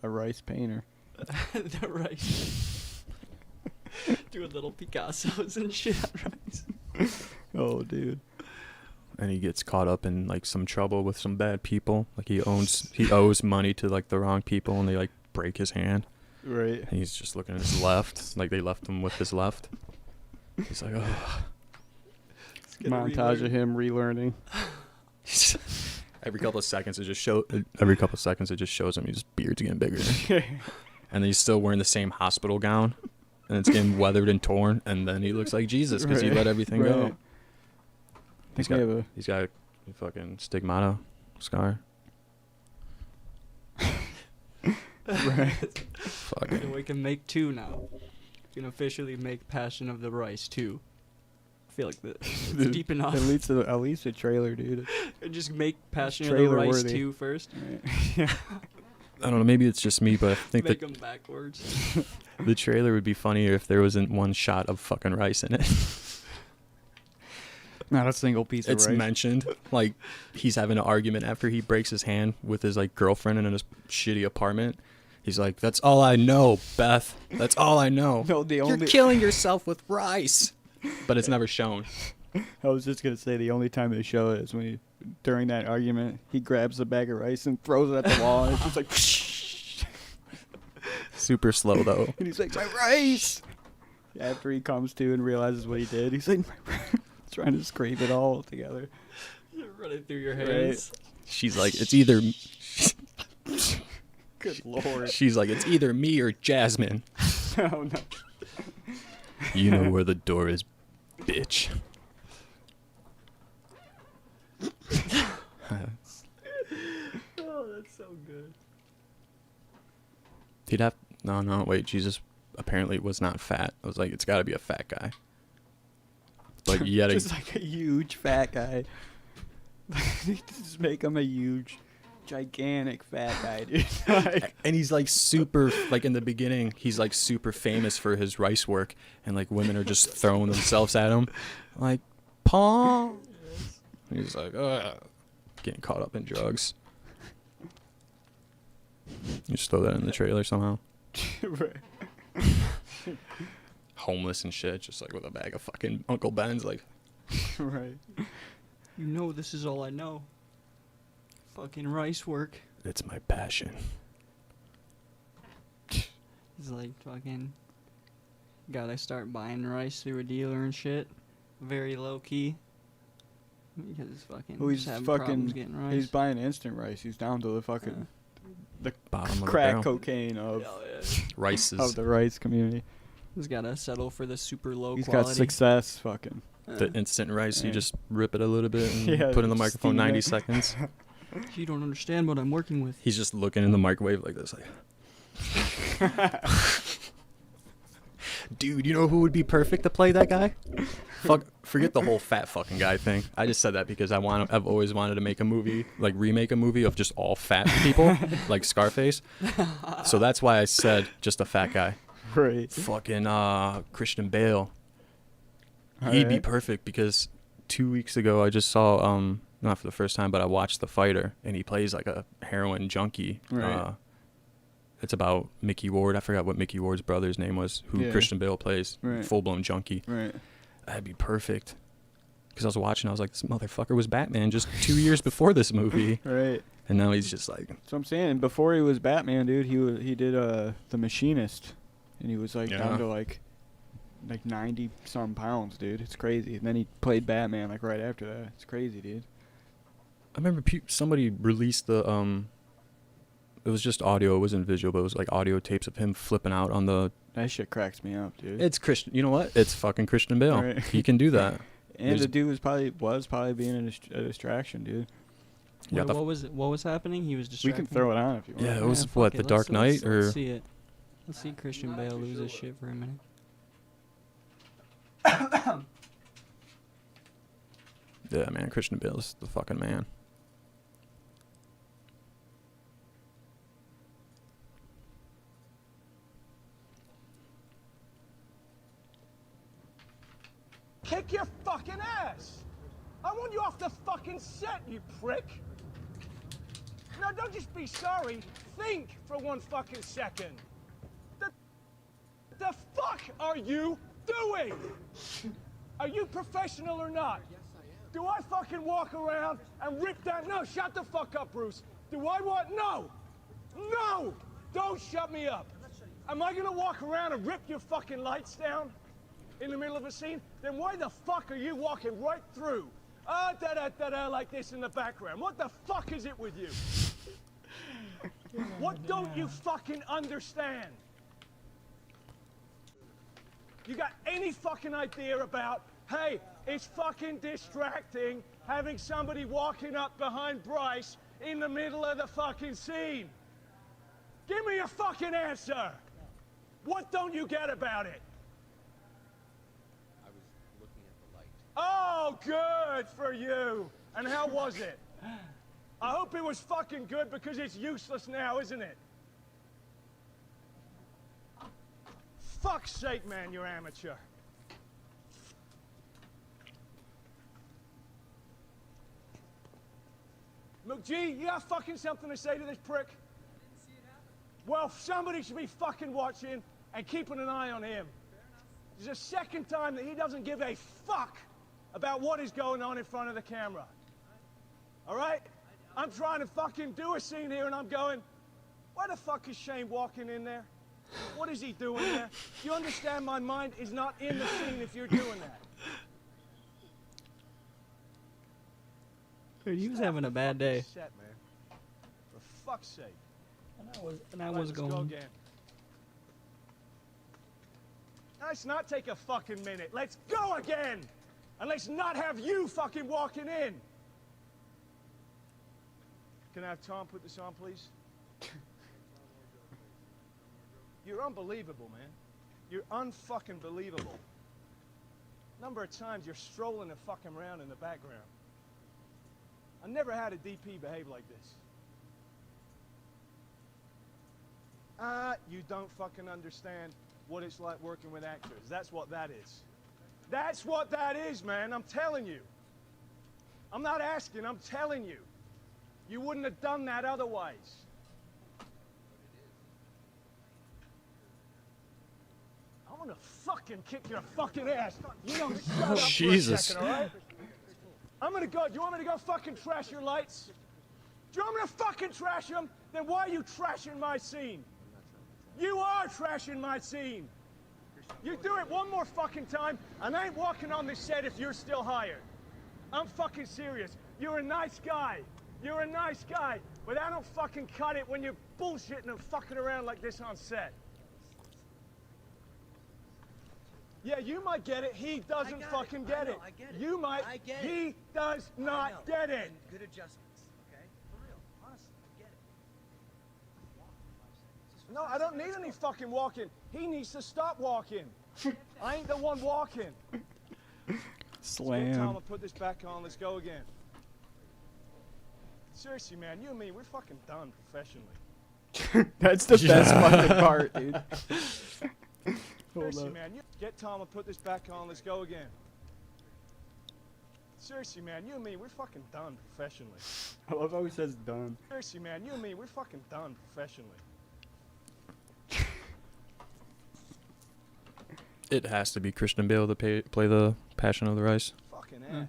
A rice painter. The rice. Doing little Picassos and shit on rice. Oh, dude. and he gets caught up in like some trouble with some bad people. Like he owes money to like the wrong people, and they like break his hand. Right. And he's just looking at his left, like they left him with his left. He's like, oh. Montage of him relearning. Every couple of seconds it just shows him his beard's getting bigger. And then he's still wearing the same hospital gown, and it's getting weathered and torn, and then he looks like Jesus because he let everything go. He's got a fucking stigmata scar. Right. Fucking. So we can make 2 now. We can officially make Passion of the Rice 2. I feel like it's deep enough. At least a trailer, dude. Just make Passion of the Trailer Rice worthy. 2 first. Right. Yeah. I don't know, maybe it's just me, but I think Make that them backwards. the trailer would be funnier if there wasn't one shot of fucking rice in it. Not a single piece of It's rice. mentioned, like he's having an argument after he breaks his hand with his like girlfriend in his shitty apartment. He's like, "That's all I know, Beth. That's all I know. No, You're killing yourself with rice." But it's never shown. I was just gonna say the only time they show it is when during that argument he grabs a bag of rice and throws it at the wall, and it's just like Super slow though. and he's like, "My rice!" After he comes to and realizes what he did, he's like, trying to scrape it all together. Running through your Right. hands. She's like, it's either. Good lord. She's like, it's either me or Jasmine. Oh no. You know where the door is, bitch. Oh, that's so good. He'd have wait, Jesus apparently was not fat. I was like, it's gotta be a fat guy. Like you gotta Just like a huge fat guy. Just make him a huge, gigantic fat guy, dude. Like, and he's like super like in the beginning, he's like super famous for his rice work, and like women are just throwing themselves at him. Like, Paul. He's like, ugh, getting caught up in drugs. You just throw that in the trailer somehow. right. Homeless and shit, just like with a bag of fucking Uncle Ben's, like, Right. You know this is all I know. Fucking rice work. it's my passion. It's like fucking gotta start buying rice through a dealer and shit. Very low key. Because fucking Who he's just having fucking. problems getting rice. He's buying instant rice. He's down to the fucking the Bottom of the crack barrel. cocaine of Rices. of the rice community. He's got to settle for the super low He's quality. got success. Fucking. The instant rice, you Yeah. just rip it a little bit and Yeah, put in the microphone steam 90 it. seconds. You don't understand what I'm working with. He's just looking in the microwave like this, like. Dude, you know who would be perfect to play that guy? Forget the whole fat fucking guy thing. I just said that because I've always wanted to make a movie, like remake a movie of just all fat people, like Scarface. So that's why I said just a fat guy. Right. Fucking Christian Bale. He'd be perfect because 2 weeks ago I just saw not for the first time, but I watched The Fighter, and he plays like a heroin junkie. Right. It's about Mickey Ward. I forgot what Mickey Ward's brother's name was, who Yeah. Christian Bale plays. Right. Full-blown junkie. Right. That'd be perfect. Because I was watching, I was like, this motherfucker was Batman just 2 years before this movie. Right. And now he's just like... So I'm saying, before he was Batman, dude, he did The Machinist, and he was like down to like 90 some pounds, dude. It's crazy. And then he played Batman like right after that. It's crazy, dude. I remember somebody released the it was just audio, it wasn't visual, but it was like audio tapes of him flipping out on the... That shit cracks me up, dude. It's Christian. You know what? It's fucking Christian Bale. Right. He can do that. And the dude was probably being a distraction, dude. Yeah, Wait, what was happening? He was We distracted. can throw it on if you want. Yeah, it was fuck what, it. The Dark Knight, or... Let's see it. Let's see Christian Bale lose his shit for a minute. Yeah, man, Christian Bale's the fucking man. Kick your fucking ass! I want you off the fucking set, you prick! Now, don't just be sorry. Think for 1 fucking second. The fuck are you doing? Are you professional or not? Yes, I am. Do I fucking walk around and rip down? No, shut the fuck up, Bruce. Do I want? No! No! Don't shut me up. Am I gonna walk around and rip your fucking lights down in the middle of a scene? Then why the fuck are you walking right through? Da-da-da-da, like this in the background. What the fuck is it with you? What don't you fucking understand? You got any fucking idea about, hey, it's fucking distracting having somebody walking up behind Bryce in the middle of the fucking scene? Give me a fucking answer. What don't you get about it? I was looking at the light. Oh, good for you. And how was it? I hope it was fucking good because it's useless now, isn't it? Fuck's sake, man, you're amateur. McGee, you got fucking something to say to this prick? Well, somebody should be fucking watching and keeping an eye on him. This is the second time that he doesn't give a fuck about what is going on in front of the camera. All right? I'm trying to fucking do a scene here and I'm going, why the fuck is Shane walking in there? What is he doing there? Do you understand my mind is not in the scene if you're doing that? Dude, he was having a bad day. Set, man. For fuck's sake. And I was Let's go going. again. Let's not take a fucking minute. Let's go again! And let's not have you fucking walking in. Can I have Tom put this on, please? You're unbelievable, man. You're unfucking believable. Number of times you're strolling and fucking around in the background. I never had a DP behave like this. You don't fucking understand what it's like working with actors. That's what that is. That's what that is, man. I'm telling you. I'm not asking, I'm telling you. You wouldn't have done that otherwise. I'm gonna fucking kick your fucking ass. You don't shut up Jesus. for a second, all right? I'm gonna go. Do you want me to go fucking trash your lights? Do you want me to fucking trash them? Then why are you trashing my scene? You are trashing my scene. You do it one more fucking time, and I ain't walking on this set if you're still hired. I'm fucking serious. You're a nice guy. You're a nice guy. But I don't fucking cut it when you're bullshitting and fucking around like this on set. Yeah, you might get it. He doesn't fucking get it. I get it. You might. I get He does not get it. Good adjustments, okay? For real, honestly, I get it. No, I don't need any fucking walking. He needs to stop walking. I ain't the one walking. Slam. Tom, I'll put this back on. Let's go again. Seriously, man, you and me, we're fucking done professionally. That's the best fucking part, dude. Seriously, up. man, you get Tom and put this back on. Let's go again. Seriously, man, you and me, we're fucking done professionally. I love how he says done. Seriously, man, you and me, we're fucking done professionally. It has to be Christian Bale to play the Passion of the Rice. Fucking ass.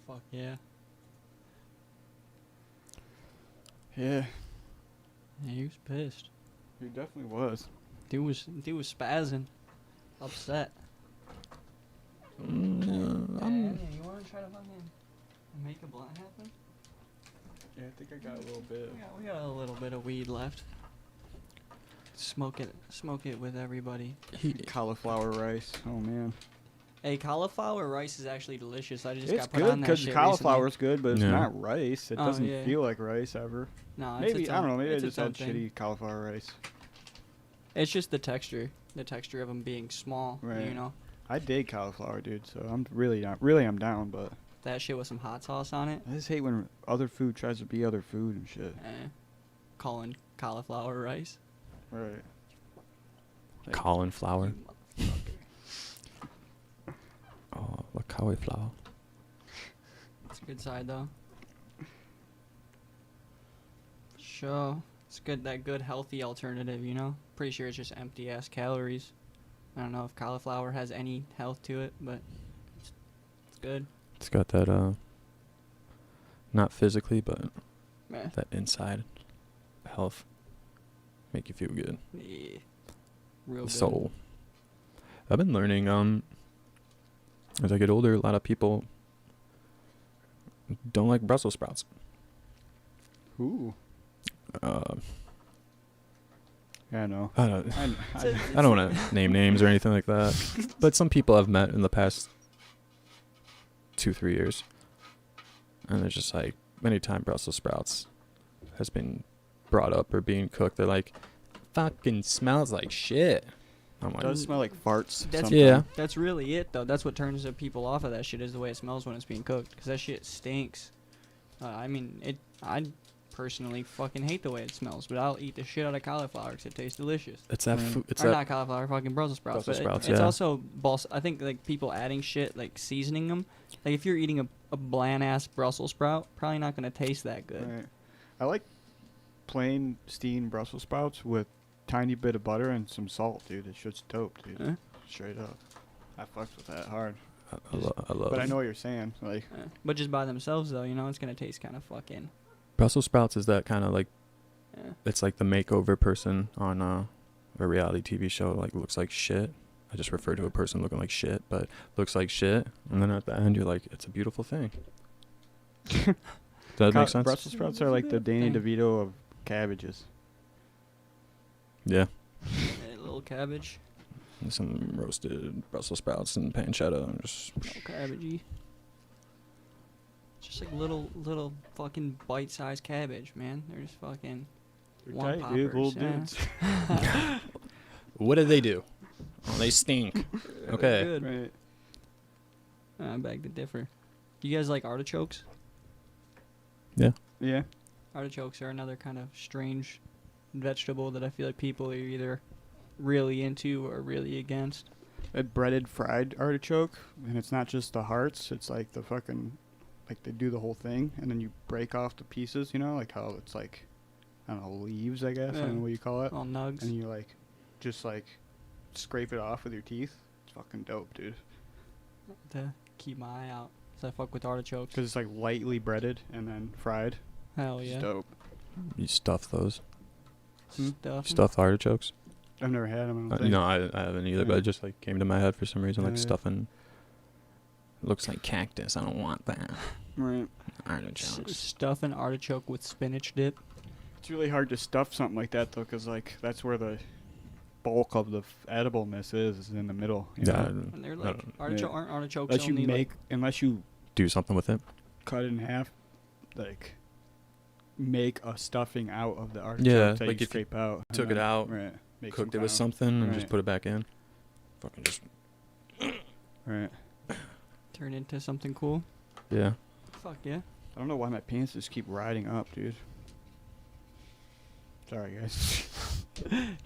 Fuck yeah. Yeah, Yeah, he was pissed. he definitely was. Dude was spazzing, upset. I'm you want to try to fucking make a blunt happen? Yeah, I think I got a little bit. We got a little bit of weed left. Smoke it with everybody. Cauliflower rice. Oh man, Hey, cauliflower rice is actually delicious. I just it's got put good on that because shit cauliflower's good, but it's Yeah. not rice. It Oh, doesn't yeah. feel like rice ever. recently. No, it's Maybe its I don't own- know. Maybe I it's just its own had thing. shitty cauliflower rice. It's just the texture of them being small. Right. You know, I dig cauliflower, dude. So I'm I'm down, but that shit with some hot sauce on it. I just hate when other food tries to be other food and shit. Calling cauliflower rice. Right. Colin Flower. You motherfucker. Oh, what cauliflower? It's a good side though. Sure. It's good, that good healthy alternative, you know? Pretty sure it's just empty ass calories. I don't know if cauliflower has any health to it, but it's good. It's got that, not physically, but Meh. that inside health. Make you feel good. Yeah. Real good. Soul. I've been learning, as I get older, a lot of people don't like Brussels sprouts. Ooh. Yeah, I know. I don't, I I don't want to name names or anything like that, but some people I've met in the past 2-3 years, and it's just like, anytime Brussels sprouts has been brought up or being cooked, they're like, fucking smells like shit. I'm It like, does smell like farts. That's sometimes. Yeah. That's really it though. That's what turns the people off of that shit is the way it smells when it's being cooked. Cause that shit stinks. I mean, I personally fucking hate the way it smells, but I'll eat the shit out of cauliflower because it tastes delicious. it's that. Right. It's Or that. not cauliflower, fucking Brussels sprouts. Brussels but sprouts, it's yeah. also I think like people adding shit like seasoning them. Like if you're eating a bland ass Brussels sprout, probably not gonna taste that good. Right. I like plain steamed Brussels sprouts with tiny bit of butter and some salt, dude. It's just dope, dude. Eh? Straight up. I fucks with that hard. I love. But I know what you're saying. Like, But just by themselves though, you know, it's gonna taste kind of fucking. Brussels sprouts is that kind of like, Yeah. it's like the makeover person on a reality TV show. Like, looks like shit. I just refer to a person looking like shit, but looks like shit. And then at the end, you're like, it's a beautiful thing. Does that make sense? Brussels sprouts are like the Danny Thing. DeVito of cabbages. Yeah. A little cabbage, And some roasted Brussels sprouts and pancetta. And just no cabbagey. Just like little fucking bite-sized cabbage, man. They're just fucking They're one tight, dude. poppers, Little yeah. dudes. what do they do? Oh, they stink. Okay. Good. Right. I beg to differ. You guys like artichokes? Yeah. Yeah. Artichokes are another kind of strange vegetable that I feel like people are either really into or really against. A breaded fried artichoke, and it's not just the hearts. It's like the fucking, like they do the whole thing, and then you break off the pieces. You know, like how it's like, I don't know, leaves. I guess I Yeah. don't know what you call it. All nugs. And you like, just like, scrape it off with your teeth. It's fucking dope, dude. To keep my eye out. 'Cause I fuck with artichokes. Because it's like lightly breaded and then fried. Hell It's yeah. dope. You stuff those. Stuff. Stuffed artichokes. I've never had them. I don't think. No, I haven't either, but it just like came to my head for some reason, like Yeah. stuffing. Looks like cactus. I don't want that. Right. Artichokes. Stuff an artichoke with spinach dip. It's really hard to stuff something like that though, because like that's where the bulk of the edibleness is in the middle. You Yeah. know? And they're like Yeah. aren't artichokes Unless you only make, unless you Do something with it. cut it in half, like make a stuffing out of the artichoke Yeah, that like you if you scrape out. and took it then- out, right, make Cooked some it with kind something and just Right. put it back in. Fucking just. of- Right. turn into something cool. Yeah. Fuck yeah. I don't know why my pants just keep riding up, dude. Sorry, guys.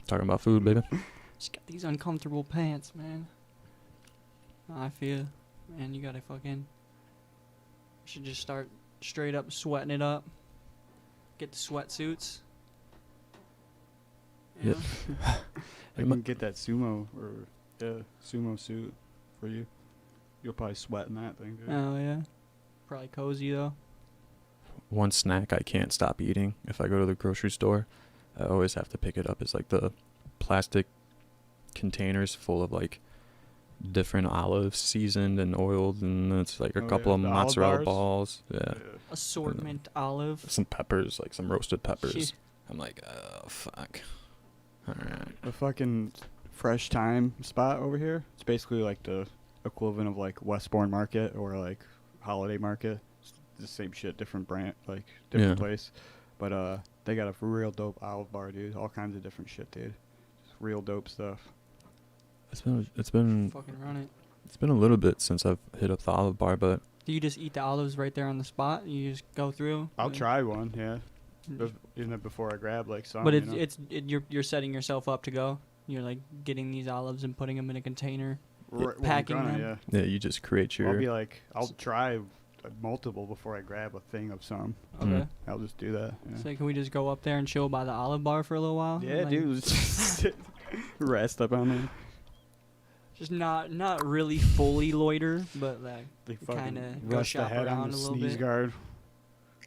Talking about food, baby. Just got these uncomfortable pants, man. I feel, man, you gotta fucking. You should just start straight up sweating it up. Get the sweatsuits. Yep. I can get that sumo sumo suit for you. You'll probably sweat in that thing, dude. Oh yeah. Probably cozy though. One snack I can't stop eating if I go to the grocery store. I always have to pick it up. It's like the plastic containers full of like different olives, seasoned and oiled, and it's like a Oh, couple yeah, of the olive mozzarella bars? balls. Yeah. Assortment olive. Some peppers, like some roasted peppers. Shit. I'm like, oh fuck. Alright. The fucking Fresh Time spot over here. It's basically like the equivalent of like Westbourne Market or like Holiday Market. It's the same shit, different brand, like different Yeah. place. But they got a real dope olive bar, dude. All kinds of different shit, dude. Just real dope stuff. It's been Fucking run it. it's been a little bit since I've hit up the olive bar, but Do you just eat the olives right there on the spot? You just go through? I'll and- try one, yeah. Even before I grab like some. But you know? you're setting yourself up to go. You're like getting these olives and putting them in a container, Right, well, I'm packing gonna, them. yeah, you just create your. I'll be like, I'll try multiple before I grab a thing of some. Okay. I'll just do that. Yeah, So can we just go up there and chill by the olive bar for a little while? yeah Like, dude. Just rest up on there. Just not really fully loiter, but like They kind fucking of go rest the shop head on around the a little sneeze bit. guard.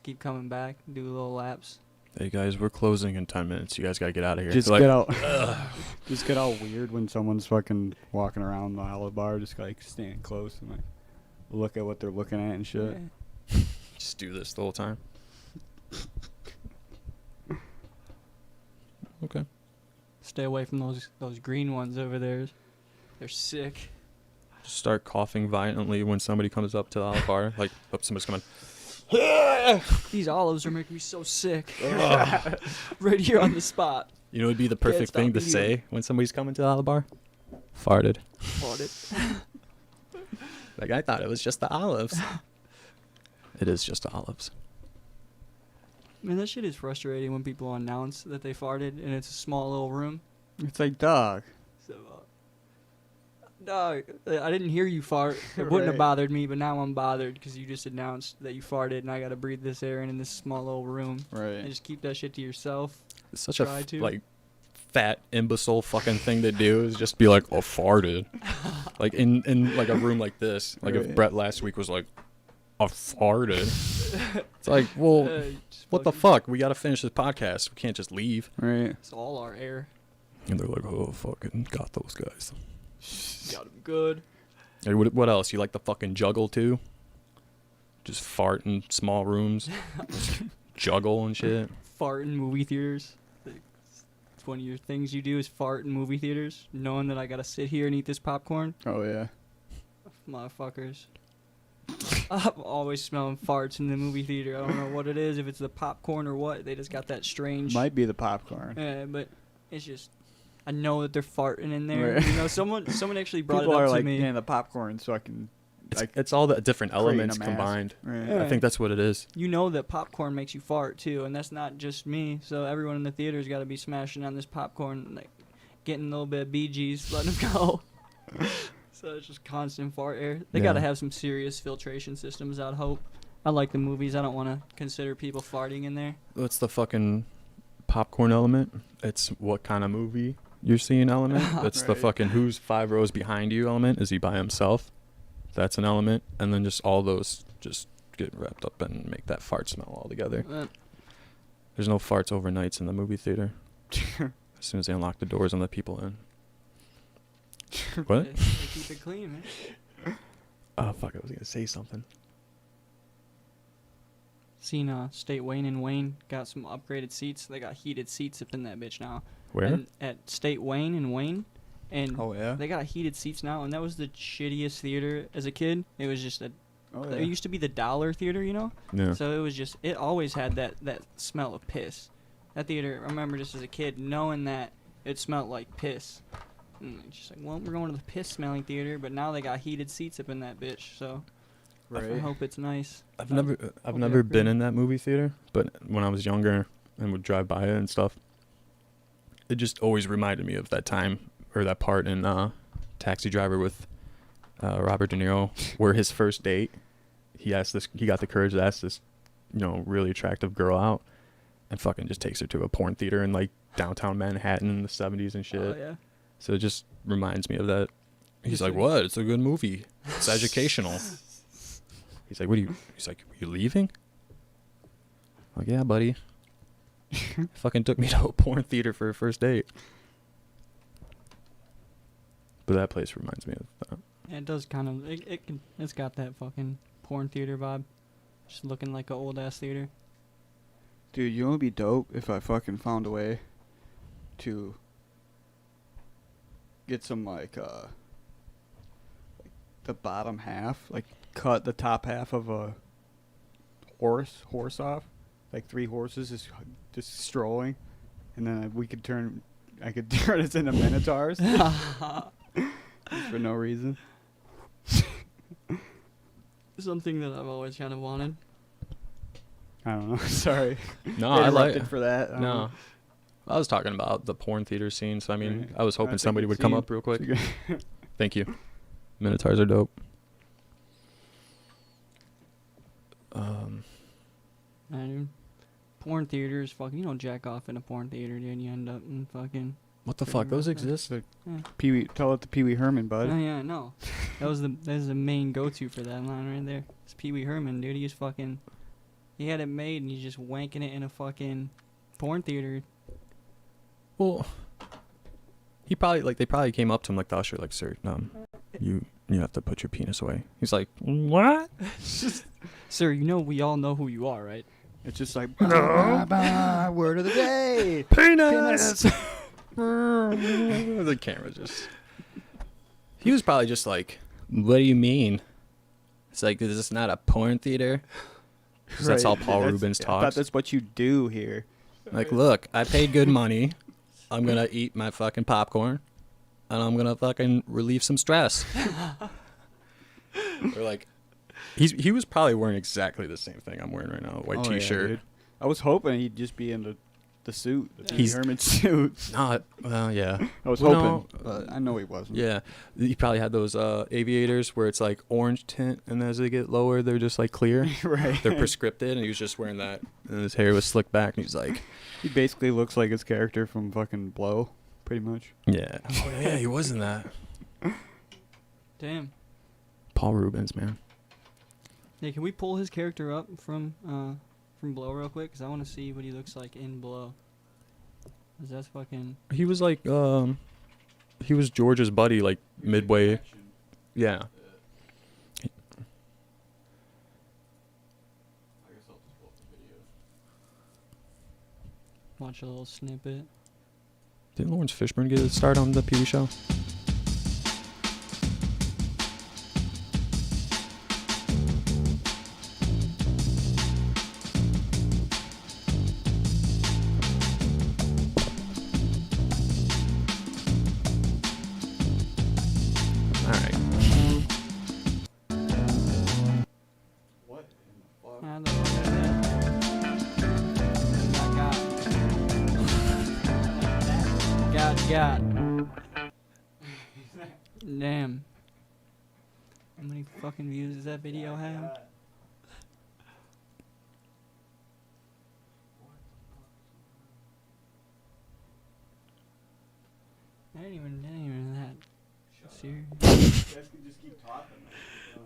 Keep coming back, do little laps. Hey guys, we're closing in 10 minutes. You guys gotta get out of here. Just They're get like, out. Just get all weird when someone's fucking walking around the olive bar, just like stand close and like look at what they're looking at and shit. Yeah. Just do this the whole time. Okay. Stay away from those green ones over there. They're sick. Just start coughing violently when somebody comes up to the olive bar. Like, oh, somebody's coming. These olives are making me so sick. Right here on the spot. You know, it'd be the Can't perfect stop thing to eating. say when somebody's coming to the olive bar. Farted. Farted. Like, I thought it was just the olives. It is just the olives. Man, that shit is frustrating when people announce that they farted and it's a small little room. It's like, dog. So, dog, I didn't hear you fart. It wouldn't have Right. bothered me, but now I'm bothered because you just announced that you farted and I gotta breathe this air in this small little room. And Right. just keep that shit to yourself. It's such Try a, to. like, fat, imbecile fucking thing to do is just be like, oh, farted. Like, in like, a room like this. Like, if Right. Brett last week was like, I farted. It's like, well, Just what the fucking- fuck? We gotta finish this podcast. We can't just leave. Right. It's all our air. And they're like, oh, fucking got those guys. Got 'em good. Hey, what else? You like the fucking juggle too? Just fart in small rooms, juggle and shit. Fart in movie theaters. Like, it's one of your things you do is fart in movie theaters, knowing that I gotta sit here and eat this popcorn. Oh yeah. Motherfuckers. I'm always smelling farts in the movie theater. I don't know what it is, if it's the popcorn or what. They just got that strange. Might be the popcorn. Yeah, but it's just, I know that they're farting in there. Right. You know, someone actually brought People it are up to like, me. yeah, the popcorn, so I can. It's all the different creating a elements mask. combined. Right. Yeah. I think that's what it is. You know that popcorn makes you fart too, and that's not just me. So everyone in the theater's got to be smashing on this popcorn, like getting a little bit of BGs, letting them go. So it's just constant fart air. They got to Yeah. have some serious filtration systems, I'd hope. I like the movies. I don't want to consider people farting in there. What's the fucking popcorn element? It's what kind of movie you're seeing element. It's the Right. fucking who's 5 rows behind you element. Is he by himself? That's an element. And then just all those just get wrapped up and make that fart smell all together. Uh, There's no farts overnights in the movie theater. as soon as they unlock the doors and let people in. What? They keep it clean, man. Oh, fuck, I was going to say something. Seen State Wayne and Wayne got some upgraded seats. They got heated seats up in that bitch now. Where? And at State Wayne and Wayne. And Oh, yeah? they got heated seats now, and that was the shittiest theater as a kid. It was just it used to be the Dollar Theater, you know? Yeah. So it was just, it always had that smell of piss. That theater, I remember just as a kid knowing that it smelled like piss. And it's just like, well, we're going to the piss-smelling theater, but now they got heated seats up in that bitch, so I Right. hope it's nice. I've never been in that movie theater, but when I was younger and would drive by it and stuff, it just always reminded me of that time or that part in Taxi Driver with Robert De Niro, where his first date, he got the courage to ask this, really attractive girl out, and fucking just takes her to a porn theater in like downtown Manhattan in the 70s and shit. Oh, yeah. So it just reminds me of that. He's like, "What? It's a good movie. It's educational." He's like, He's like, "You leaving?" I'm like, "Yeah, buddy." Fucking took me to a porn theater for a first date. But that place reminds me of that. Yeah, it does kind of, it's got that fucking porn theater vibe. Just looking like an old-ass theater. Dude, you know what'd be dope if I fucking found a way to get some, like the bottom half, like, cut the top half of a horse off, like 3 horses just strolling, and then I could turn it into minotaurs for no reason. Something that I've always kind of wanted. I don't know. Sorry. No, I like Interrupted for that. No, I was talking about the porn theater scene. So I mean, Right. I was hoping That's a somebody good would come scene. up real quick. It's a good- Thank you. Minotaurs are dope. Dude. Porn theaters, fucking, you don't jack off in a porn theater, dude. You end up in fucking. What the Pretty fuck? Those much, yeah. exist? Pee-wee, tell it to Pee-wee Herman, bud. Oh yeah, no. That's the main go-to for that line right there. It's Pee Wee Herman, dude. He had it made and he's just wanking it in a fucking porn theater. Well, they probably came up to him like the usher, like, "Sir, you have to put your penis away." He's like, "What?" Sir, we all know who you are, right? It's just like, word of the day. Penis. The camera just. He was probably just like, "What do you mean?" It's like, is this not a porn theater? 'Cause that's how Paul Rubens I thought talks. that's what you do here. Like, look, I paid good money. I'm gonna eat my fucking popcorn, and I'm gonna fucking relieve some stress. Or like, he was probably wearing exactly the same thing I'm wearing right now, a white Oh, yeah, T-shirt. dude. I was hoping he'd just be in the suit, the Pee-wee He's- Herman suit. Not well, yeah. I was Well, hoping, but I know he wasn't. Yeah, he probably had those aviators where it's like orange tint, and as they get lower, they're just like clear. Right. They're prescripted, and he was just wearing that, and his hair was slicked back, and he's like, He basically looks like his character from fucking Blow, pretty much. yeah, oh yeah, he was in that. Damn. Paul Rubens, man. Yeah, can we pull his character up from Blow real quick? Because I want to see what he looks like in Blow. 'Cause that's fucking. He was like, he was George's buddy, like midway. Yeah. Watch a little snippet. Didn't Lawrence Fishburne get a start on the Pee-wee show? Alright. What in the fuck? Ah, the fuck is that? Got. Damn. How many fucking views does that video have? I didn't even that serious. You guys can just keep talking.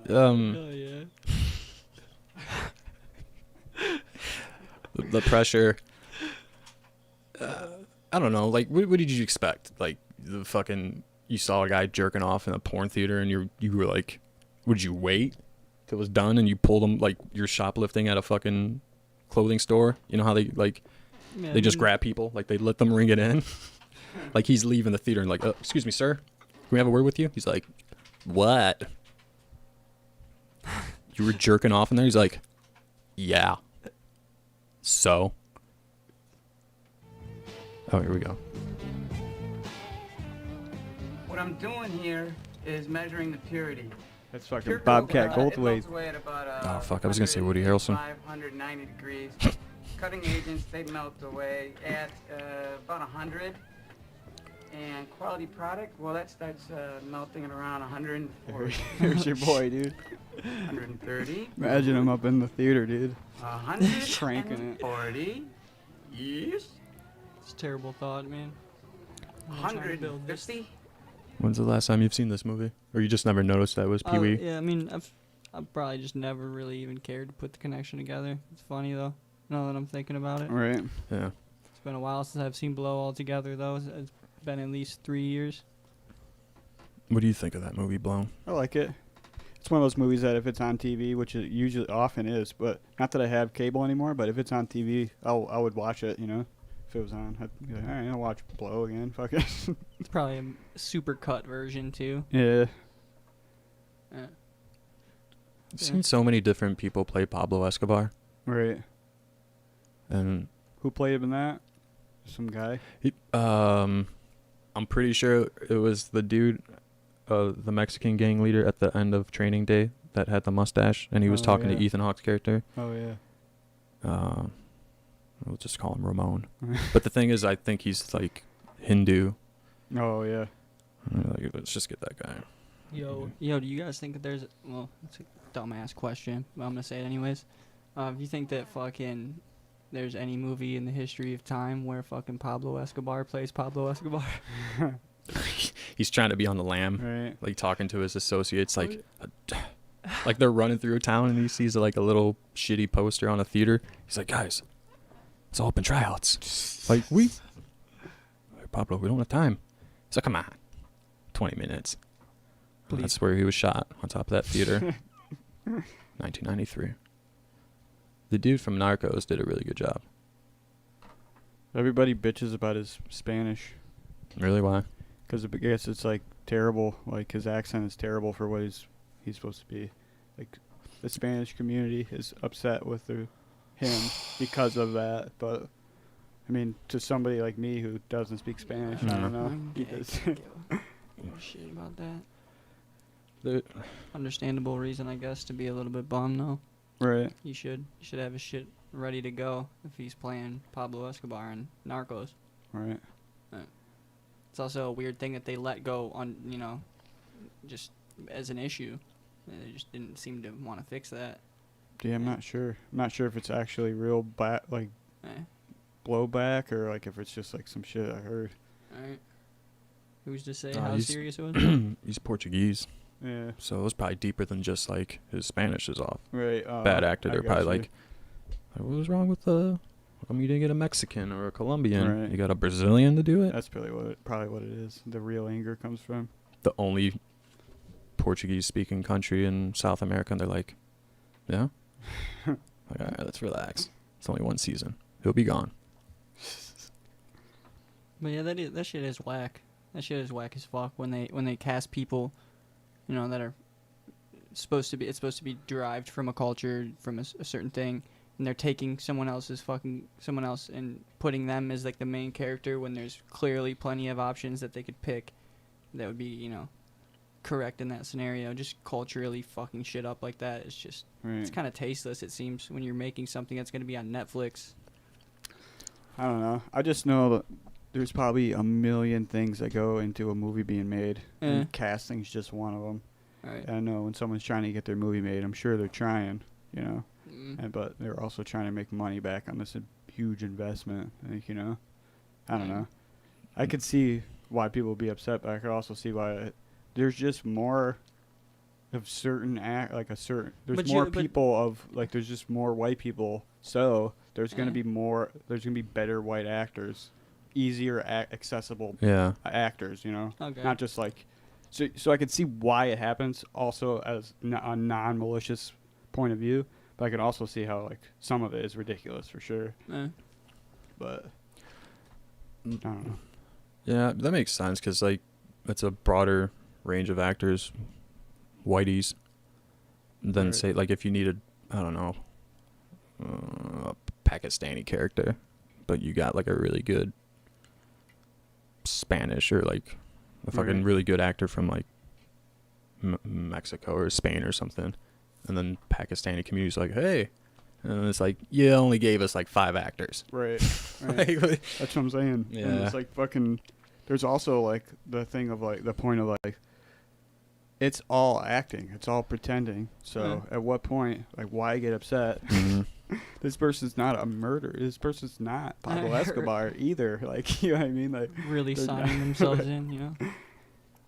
Oh yeah. The pressure. I don't know. Like, what did you expect? Like, you saw a guy jerking off in a porn theater, and you were like, would you wait till it was done and you pulled him like you're shoplifting at a fucking clothing store? You know how they like, they just grab people, like they let them ring it in. Like he's leaving the theater and like, excuse me, sir, can we have a word with you? He's like, what? You were jerking off in there? He's like, yeah. So? Oh, here we go. What I'm doing here is measuring the purity. That's fucking Bobcat Goldthwait. Oh, fuck, I was gonna say Woody Harrelson. 590 degrees. Cutting agents, they melt away at about 100. And quality product, well, that starts melting at around 140. Here's your boy, dude. 130. Imagine him up in the theater, dude. 140. Cranking it. Yes. It's a terrible thought, man. I'm trying to build this. 150. When's the last time you've seen this movie? Or you just never noticed that it was Pee Wee? Yeah, I mean, I've probably just never really even cared to put the connection together. It's funny, though, now that I'm thinking about it. Right. Yeah. It's been a while since I've seen Blow altogether, though. It's been at least 3 years. What do you think of that movie, Blown? I like it. It's one of those movies that if it's on TV, which it usually often is, but not that I have cable anymore, but if it's on TV, I would watch it, you know? If it was on, I'd be like, all right, I'll watch Blow again. Fuck it. It's probably a super cut version, too. Yeah. I've seen so many different people play Pablo Escobar. Right. And who played him in that? Some guy? I'm pretty sure it was the dude, the Mexican gang leader at the end of Training Day that had the mustache, and he was talking to Ethan Hawke's character. Oh, yeah. We'll just call him Ramon. But the thing is, I think he's like Hindu. Oh, yeah. Like, let's just get that guy. Yo, do you guys think that there's... Well, it's a dumbass question, but I'm going to say it anyways. Do you think that fucking... There's any movie in the history of time where fucking Pablo Escobar plays Pablo Escobar? He's trying to be on the lam, right? Like talking to his associates, like they're running through a town and he sees like a little shitty poster on a theater. He's like, guys, it's open tryouts. Like hey, Pablo, we don't have time. He's like, come on, 20 minutes. That's where he was shot, on top of that theater. 1993. The dude from Narcos did a really good job. Everybody bitches about his Spanish. Really? Why? Because I guess it's like terrible. Like his accent is terrible for what he's supposed to be. Like the Spanish community is upset with him because of that. But I mean, to somebody like me who doesn't speak Spanish, I don't know. Shit about that. Understandable reason, I guess, to be a little bit bummed, though. Right. He should have his shit ready to go if he's playing Pablo Escobar in Narcos. Right. It's also a weird thing that they let go on, just as an issue. They just didn't seem to want to fix that. Yeah, I'm not sure. I'm not sure if it's actually real blowback or like if it's just like some shit I heard. Alright. Who's to say how serious it was? He's Portuguese. Yeah. So it was probably deeper than just like his Spanish is off. Right. Bad actor. They're probably like, what was wrong with how come you didn't get a Mexican or a Colombian? Right. You got a Brazilian to do it? That's probably what it is. The real anger comes from. The only Portuguese speaking country in South America, and they're like, yeah? Like, all right, let's relax. It's only one season. He'll be gone. But yeah, that shit is whack. That shit is whack as fuck when they cast people, that are supposed to be derived from a culture, from a certain thing, and they're taking someone else and putting them as like the main character when there's clearly plenty of options that they could pick that would be, correct in that scenario. Just culturally fucking shit up like that. It's just, It's kind of tasteless, it seems, when you're making something that's going to be on Netflix. I don't know. I just know that there's probably a million things that go into a movie being made, and casting's just one of them. Right. And I know when someone's trying to get their movie made, I'm sure they're trying, but they're also trying to make money back on this huge investment. I think, I don't know. I could see why people would be upset, but I could also see why there's just more of certain there's just more white people, so there's going to be better white actors, easier accessible Yeah. actors, you know, Okay. not just like. So I could see why it happens, also as a non-malicious point of view, but I could also see how like some of it is ridiculous for sure. But I don't know. Yeah, that makes sense because like it's a broader range of actors, whiteys, than Right. say like if you needed, I don't know, a Pakistani character, but you got like a really good Spanish or like a fucking Right. really good actor from like Mexico or Spain or something, and then Pakistani community's like, hey, and it's like you only gave us like 5 actors. Right. Like, That's what I'm saying. And Yeah. it's like fucking. There's also like the thing of like the point of like. It's all acting. It's all pretending. So at what point, like, why get upset? Mhm. This person's not a murderer. This person's not Pablo Escobar either. Like, you know what I mean? Like, Really they're signing not- themselves in, you know?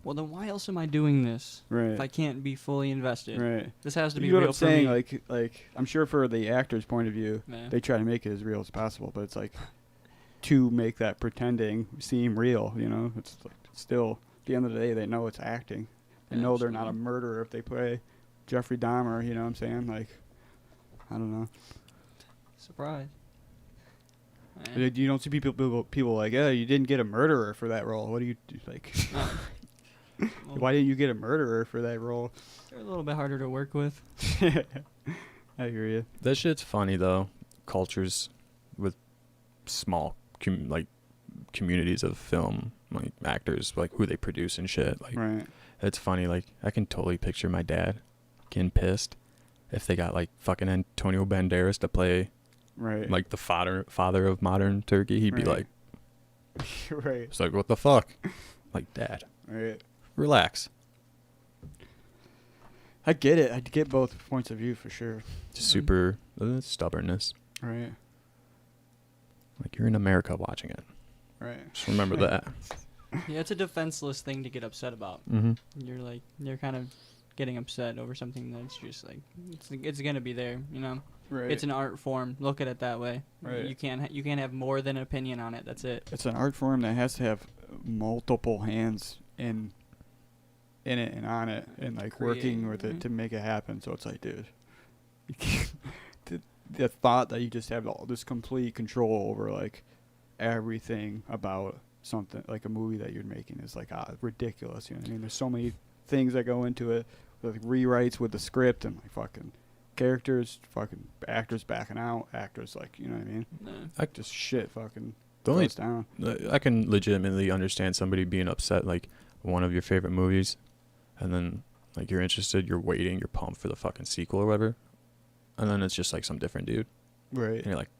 Well, then why else am I doing this Right. if I can't be fully invested? Right. This has to be You know real what I'm saying? for me. Like I'm sure for the actor's point of view, Yeah. they try to make it as real as possible, but it's like to make that pretending seem real. You know, it's like still at the end of the day, they know it's acting. They know they're not a murderer if they play Jeffrey Dahmer. You know what I'm saying? Like, I don't know. Surprise. You don't see people like, yeah, you didn't get a murderer for that role. What do you do? Like? Why didn't you get a murderer for that role? They're a little bit harder to work with. I hear you. That shit's funny though. Cultures with small communities of film, like actors, like who they produce and shit. Like, Right. it's funny. Like, I can totally picture my dad getting pissed if they got like fucking Antonio Banderas to play, Right. like the father of modern Turkey. He'd be Right. like, Right. it's like, what the fuck? Like, Dad, Right. relax. I get it. I get both points of view for sure. Just super stubbornness. Right. Like, you're in America watching it. Right. Just remember that. Yeah, it's a defenseless thing to get upset about. Mhm. You're kind of getting upset over something that's just like it's gonna be there, you know. Right. It's an art form. Look at it that way. Right. You can't have more than an opinion on it. That's it. It's an art form that has to have multiple hands in it and on it and like working with it to make it happen. So it's like, dude, you can't- the thought that you just have all this complete control over like everything about something like a movie that you're making is like ridiculous. You know what I mean? There's so many things that go into it, like rewrites with the script and like fucking characters, fucking actors backing out, actors like, you know what I mean? Like just shit fucking The only goes down. I can legitimately understand somebody being upset, like one of your favorite movies, and then like you're interested, you're waiting, you're pumped for the fucking sequel or whatever, and then it's just like some different dude, Right? And you're like,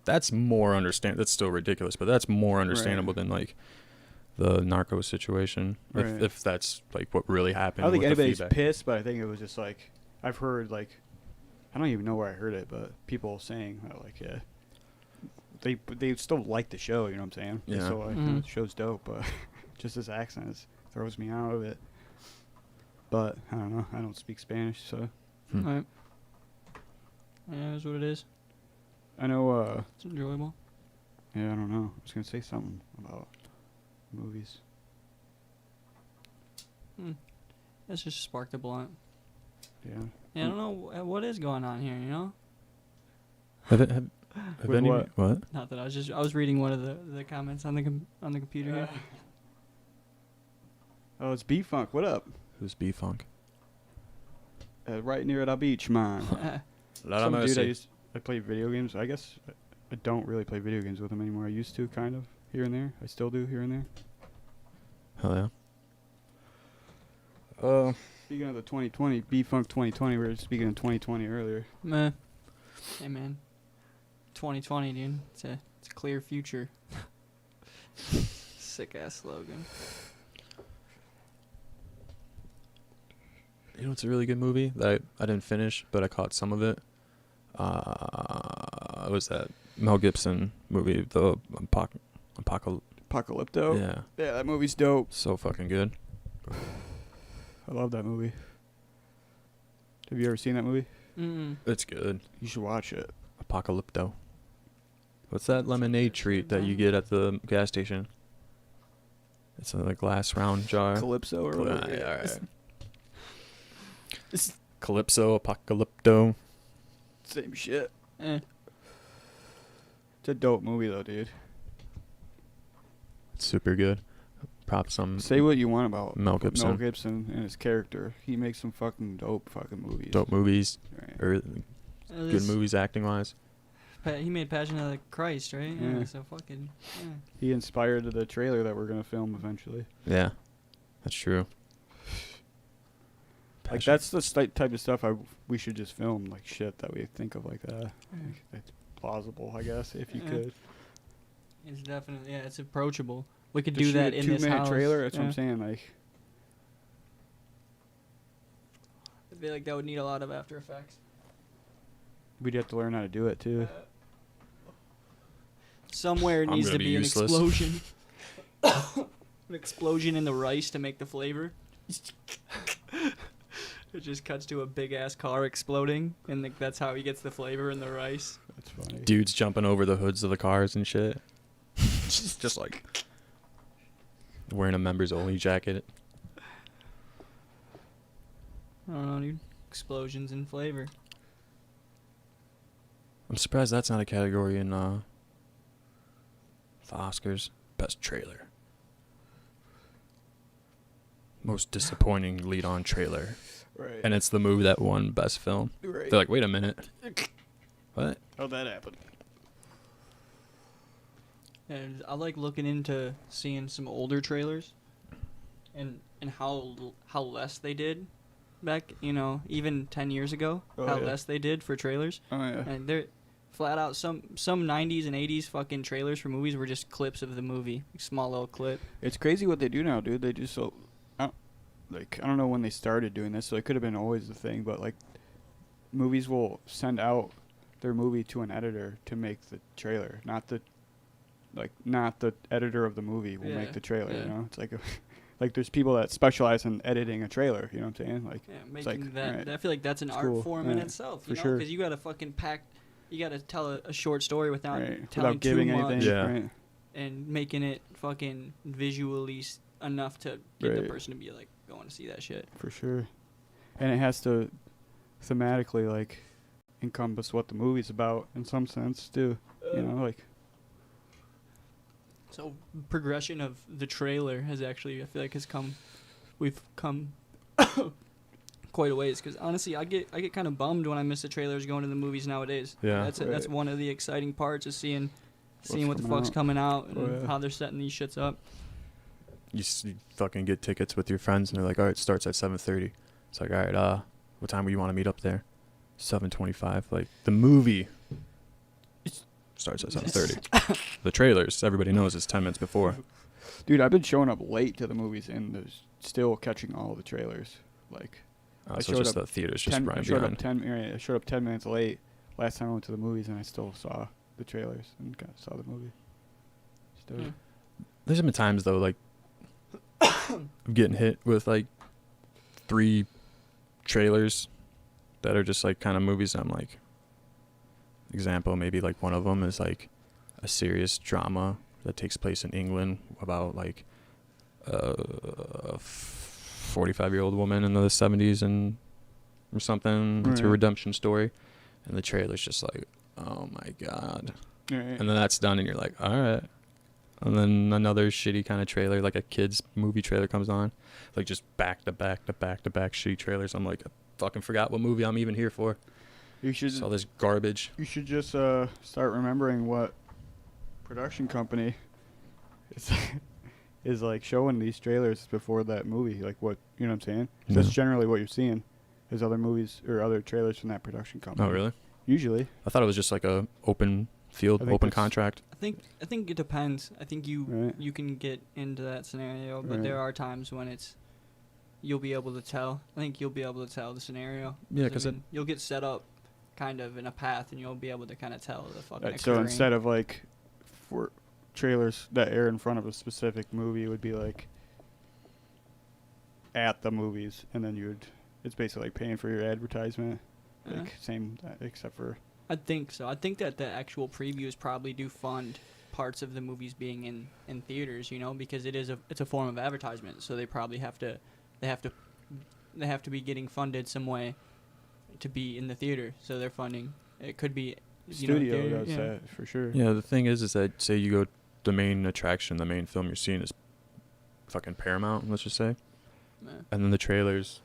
that's more That's still ridiculous, but that's more understandable than like the Narcos situation, Right. if that's like what really happened. I don't think with the anybody's feedback. pissed, but I think it was just like I've heard like I don't even know where I heard it, but people saying that, like, yeah, they still like the show. You know what I'm saying? They Yeah. still like, the show's dope, but just his accent throws me out of it. But I don't know. I don't speak Spanish, so Right. Yeah, that's what it is. I know. It's enjoyable. Yeah, I don't know. I was gonna say something about movies. That's just sparked the blunt. Yeah. Yeah, I don't know what is going on here. You know. Have With any what? what? Not that I was reading one of the comments on the computer here. Oh, it's B-Funk. What up? Who's B-Funk? Right near the beach, man. Some dude I play video games. I guess I don't really play video games with him anymore. I used to, kind of, here and there. I still do, here and there. Hell yeah. Speaking of the 2020, B-Funk 2020, we were speaking of 2020 earlier. Meh. Hey, man. 2020, dude. It's a clear future. Sick-ass slogan. You know, it's a really good movie that I didn't finish, but I caught some of it. It was that Mel Gibson movie, the Apocalypto? Yeah. Yeah, that movie's dope. So fucking good. I love that movie. Have you ever seen that movie? Mm. It's good. You should watch it. Apocalypto. What's that lemonade treat that you get at the gas station? It's a glass round jar. Calypso or whatever. Yeah, all right. Calypso, Apocalypto. Same shit. Eh. It's a dope movie though, dude. It's super good. Props on Say what you want about Mel Gibson. Mel Gibson and his character. He makes some fucking dope fucking movies. Dope movies. Right. Or good movies acting wise. He made Passion of the Christ, right? Yeah. So fucking. Yeah. He inspired the trailer that we're gonna film eventually. Yeah, that's true. Like that's the type of stuff we should just film, like shit that we think of like that. Like, it's plausible, I guess, if you could. It's definitely it's approachable. We could To do shoot that a in this 2-minute house. trailer. That's what I'm saying. Like, I feel like that would need a lot of After Effects. we'd have to learn how to do it too. Somewhere needs to be be useless. an explosion. An explosion in the rice to make the flavor. It just cuts to a big ass car exploding, and that's how he gets the flavor in the rice. That's funny. Dudes jumping over the hoods of the cars and shit. just like wearing a members only jacket. I don't know, dude. Explosions in flavor. I'm surprised that's not a category in the Oscars. Best trailer. Most disappointing lead-on trailer. Right. And it's the movie that won best film. Right. They're like, wait a minute. What? How'd that happen? And I like looking into seeing some older trailers, and how less they did back, even 10 years ago. How less they did for trailers. Oh yeah. And they're flat out some 90s and 80s fucking trailers for movies were just clips of the movie, small little clip. It's crazy what they do now, dude. They just I don't know when they started doing this, so it could have been always the thing, but like movies will send out their movie to an editor to make the trailer, not the editor of the movie will make the trailer, you know? It's like like there's people that specialize in editing a trailer, you know what I'm saying? Like Making that right. I feel like that's an It's art cool. form in itself, for sure. because you got to fucking you got to tell a short story without Right. telling Without giving too anything, much, right. and making it fucking visually enough to get the Right. person to be like going to see that shit. For sure. And it has to thematically like encompass what the movie's about in some sense too. Like so progression of the trailer has actually, I feel like, we've come quite a ways, because honestly I get kind of bummed when I miss the trailers going to the movies nowadays. Yeah. That's one of the exciting parts, is seeing what the coming fuck's out. coming out and Oh, yeah. how they're setting these shits up. You fucking get tickets with your friends and they're like, all right, it starts at 7:30. It's like, all right, what time would you want to meet up there? 7:25. Like, the movie starts at 7:30. The trailers, everybody knows it's 10 minutes before. dude, I've been showing up late to the movies and there's still catching all the trailers. Like I So showed just up the theater's just 10 running I showed behind. I showed up 10 minutes late last time I went to the movies and I still saw the trailers and saw the movie. Still. There's been times, though, like, of getting hit with, like, 3 trailers that are just, like, kind of movies. I'm like, example, maybe, like, one of them is, like, a serious drama that takes place in England about, like, a 45-year-old woman in the 70s or something. It's a Right. redemption story. And the trailer's just like, oh, my God. Right. And then that's done, and you're like, all right. And then another shitty kind of trailer, like a kid's movie trailer, comes on. Like, just back to back to back to back shitty trailers. I'm like, I fucking forgot what movie I'm even here for. You should It's all this garbage. You should just start remembering what production company is like showing these trailers before that movie. Like what, you know what I'm saying? Yeah. That's generally what you're seeing is other movies or other trailers from that production company. Oh, really? Usually. I thought it was just like a open field, I think open that's- contract. I think it depends. I think you Right. can get into that scenario, but Right. there are times when you'll be able to tell. I think you'll be able to tell the scenario. Yeah, 'cause you'll get set up kind of in a path, and you'll be able to kind of tell the fucking. So occurring. instead of like for trailers that air in front of a specific movie, it would be like at the movies, and then it's basically like paying for your advertisement. Uh-huh. Like same, except for I think so. I think that the actual previews probably do fund parts of the movies being in theaters, you know, because it's a form of advertisement. So they probably have to be getting funded some way to be in the theater. So they're funding. It could be Studio does that for sure. Yeah, the thing is that say you go, the main attraction, the main film you're seeing is fucking Paramount, let's just say, and then the trailers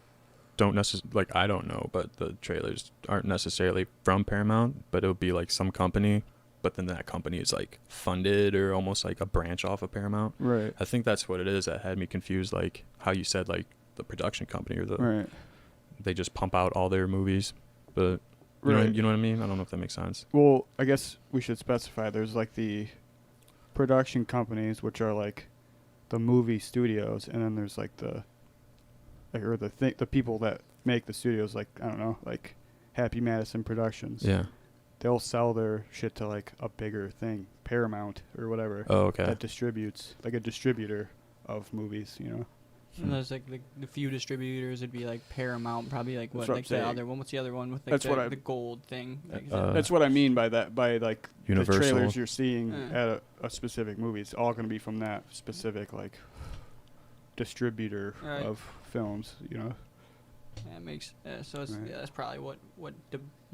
don't necessarily, like, I don't know, but the trailers aren't necessarily from Paramount, but it'll be like some company, but then that company is like funded or almost like a branch off of Paramount. Right. I think that's what it is that had me confused, like how you said like the production company or the they just pump out all their movies, but you know what I mean? I don't know if that makes sense. Well, I guess we should specify there's like the production companies, which are like the movie studios, and then there's like the people that make the studios, like, I don't know, like Happy Madison Productions. Yeah. They'll sell their shit to like a bigger thing, Paramount or whatever. Oh, okay. That distributes, like a distributor of movies, you know. And there's like the few distributors. It'd be like Paramount, probably like That's what what like I'm the saying. other one. What's the other one with like the gold thing? Like, that's what I mean by that. By like Universal. the trailers you're seeing at a specific movie. It's all going to be from that specific like distributor of films. You know. Yeah, it makes so it's that's probably what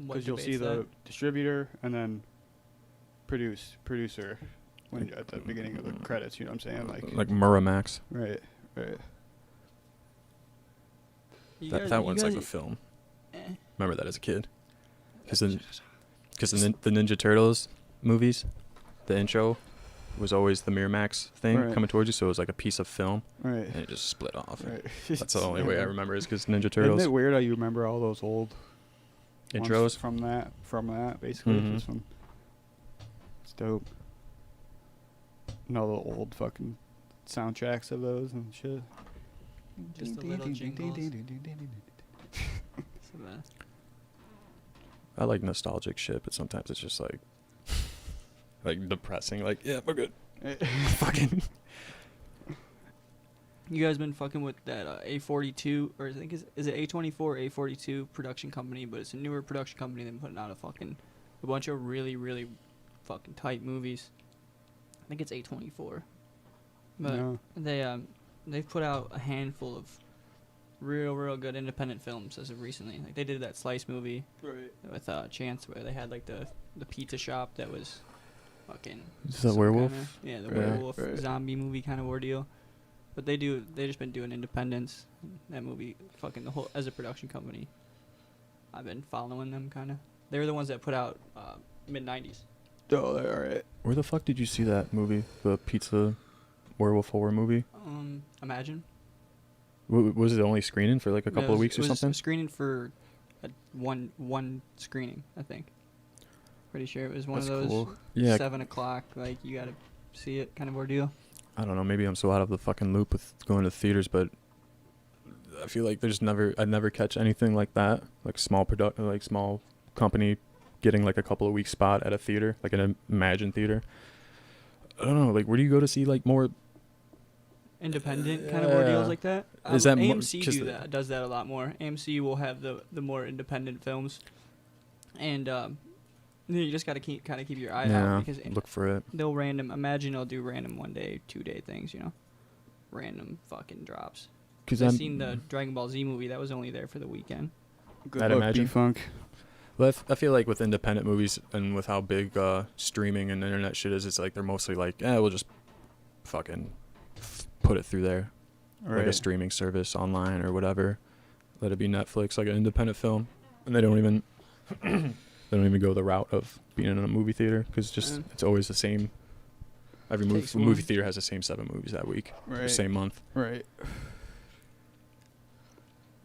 Because you'll see the distributor and then producer when at the beginning of the credits. You know what I'm saying? Like Miramax. Right. That one's like a film. Remember that as a kid, because the Ninja Turtles movies, the intro was always the Miramax thing coming towards you, so it was like a piece of film, and it just split off. That's the only way I remember is because Ninja Turtles. Isn't it weird how you remember all those old intros from that basically? Mm-hmm. It's dope. And all the old fucking soundtracks of those and shit. Just the little jingles. I like nostalgic shit, but sometimes it's just like depressing. Like, yeah, we're good. Fucking. You guys been fucking with that A42, or I think is it A24 A42 production company, but it's a newer production company. They've been putting out a bunch of really, really fucking tight movies. I think it's A24. But they've put out a handful of real good independent films as of recently. Like they did that Slice movie with Chance, where they had like the pizza shop that was fucking. Is that werewolf? The werewolf zombie movie kind of ordeal. But they just been doing independents. That movie, fucking the whole as a production company. I've been following them kind of. They were the ones that put out mid-90s. Oh, all right. Where the fuck did you see that movie? The pizza werewolf horror movie? Imagine. Was it only screening for like a couple of weeks or something? Screening for one screening, I think. Pretty sure it was one of those cool. 7 o'clock, like you gotta see it kind of ordeal. I don't know. Maybe I'm so out of the fucking loop with going to theaters, but I feel like I'd never catch anything like that. Like small company getting like a couple of weeks spot at a theater, like an Imagine theater. I don't know. Like, where do you go to see like more independent kind of ordeals like that? Is that AMC does that a lot more. AMC will have the more independent films, and you just gotta keep your eye out because look for it. They'll Imagine they'll do random 1 day, 2 day things, you know, random fucking drops. Because I've seen the Dragon Ball Z movie that was only there for the weekend. Good luck, B-Funk. Well, I feel like with independent movies and with how big streaming and internet shit is, it's like they're mostly like, we'll just fucking put it through there, like a streaming service online or whatever. Let it be Netflix, like an independent film, and they don't even go the route of being in a movie theater because it's always the same. Every movie theater has the same 7 movies that week, the same month. Right.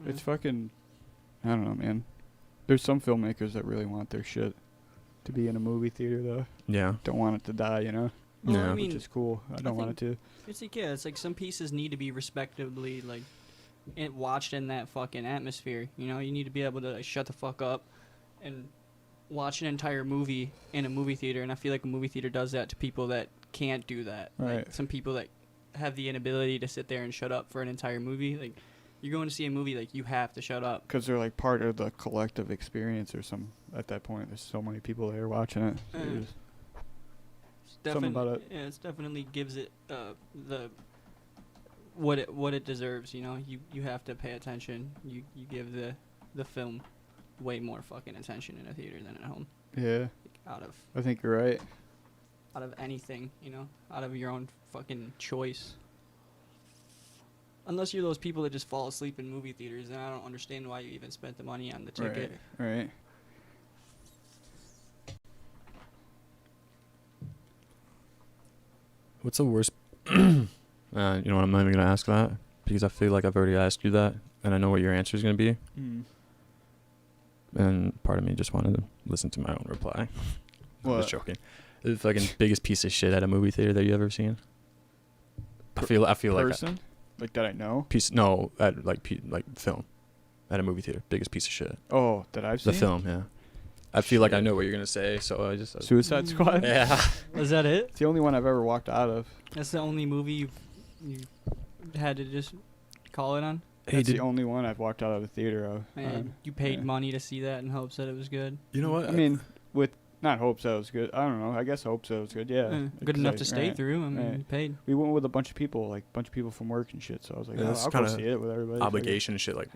It's fucking, I don't know, man. There's some filmmakers that really want their shit to be in a movie theater, though. Yeah. Don't want it to die, you know? Well, I mean, which is cool. I don't want it to. It's like some pieces need to be respectably, like, watched in that fucking atmosphere. You know, you need to be able to shut the fuck up and watch an entire movie in a movie theater. And I feel like a movie theater does that to people that can't do that. Right. Like, some people that have the inability to sit there and shut up for an entire movie. Like, You're going to see a movie, like, you have to shut up. Because they're like part of the collective experience or some. At that point, there's so many people there watching it. Something about it. Yeah, it definitely gives it the what it deserves. You know, you have to pay attention. You give the film way more fucking attention in a theater than at home. Yeah. I think you're right. Out of anything, you know, out of your own fucking choice. Unless you're those people that just fall asleep in movie theaters, then I don't understand why you even spent the money on the ticket. Right. What's the worst? You know what? I'm not even gonna ask that because I feel like I've already asked you that, and I know what your answer is gonna be. And part of me just wanted to listen to my own reply. I was joking. The fucking biggest piece of shit at a movie theater that you ever seen. I feel person? Like that I know? At like film. At a movie theater. Biggest piece of shit. Oh, that I've seen? The film, yeah. I feel like I know what you're going to say, so I just... Suicide Squad? Yeah. Is that it? It's the only one I've ever walked out of. That's the only movie you had to just call it on? That's the only one I've walked out of the theater of. And you paid money to see that in hopes that it was good? You know what? I mean, with... Not hopes that it was good. I don't know. I guess hopes that it was good. Yeah. Good enough to stay through. I mean, you paid. We went with a bunch of people, from work and shit. So I was like, I'll go see it with everybody. Obligation and shit. Like,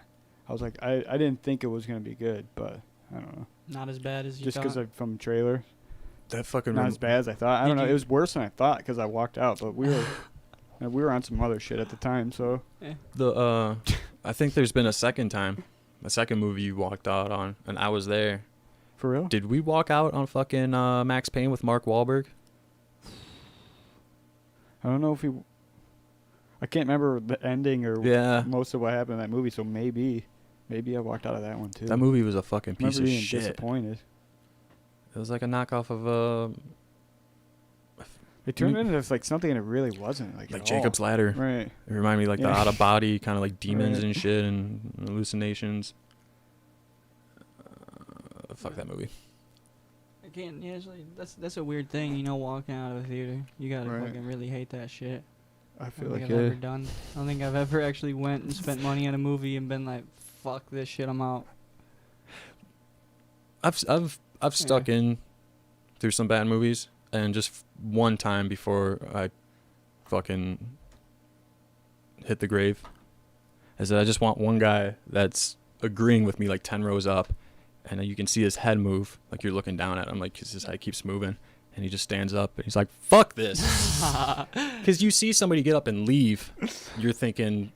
I was like, I didn't think it was gonna be good, but I don't know. Not as bad as you just thought. because I'm from the trailer. That fucking not as bad as I thought. I don't know. It was worse than I thought because I walked out, but we were on some other shit at the time. So I think there's been a second movie you walked out on, and I was there. For real? Did we walk out on fucking Max Payne with Mark Wahlberg? I don't know if I can't remember the ending or most of what happened in that movie. So maybe I walked out of that one too. That movie was a fucking piece of shit. Disappointed. It was like a knockoff of It turned into like something and it really wasn't like Jacob's Ladder. Right. It reminded me like the out of body kind of like demons and shit and hallucinations. Fuck that movie. I can't. Yeah, it's like, that's a weird thing, you know, walking out of a theater. You gotta fucking really hate that shit. I feel like I've ever done. I don't think I've ever actually went and spent money on a movie and been like, fuck this shit, I'm out. I've stuck in through some bad movies, and just one time before I fucking hit the grave, is that I just want one guy that's agreeing with me like 10 rows up. And you can see his head move, like you're looking down at him, like 'cause his head keeps moving, and he just stands up and he's like, "Fuck this," because you see somebody get up and leave, you're thinking,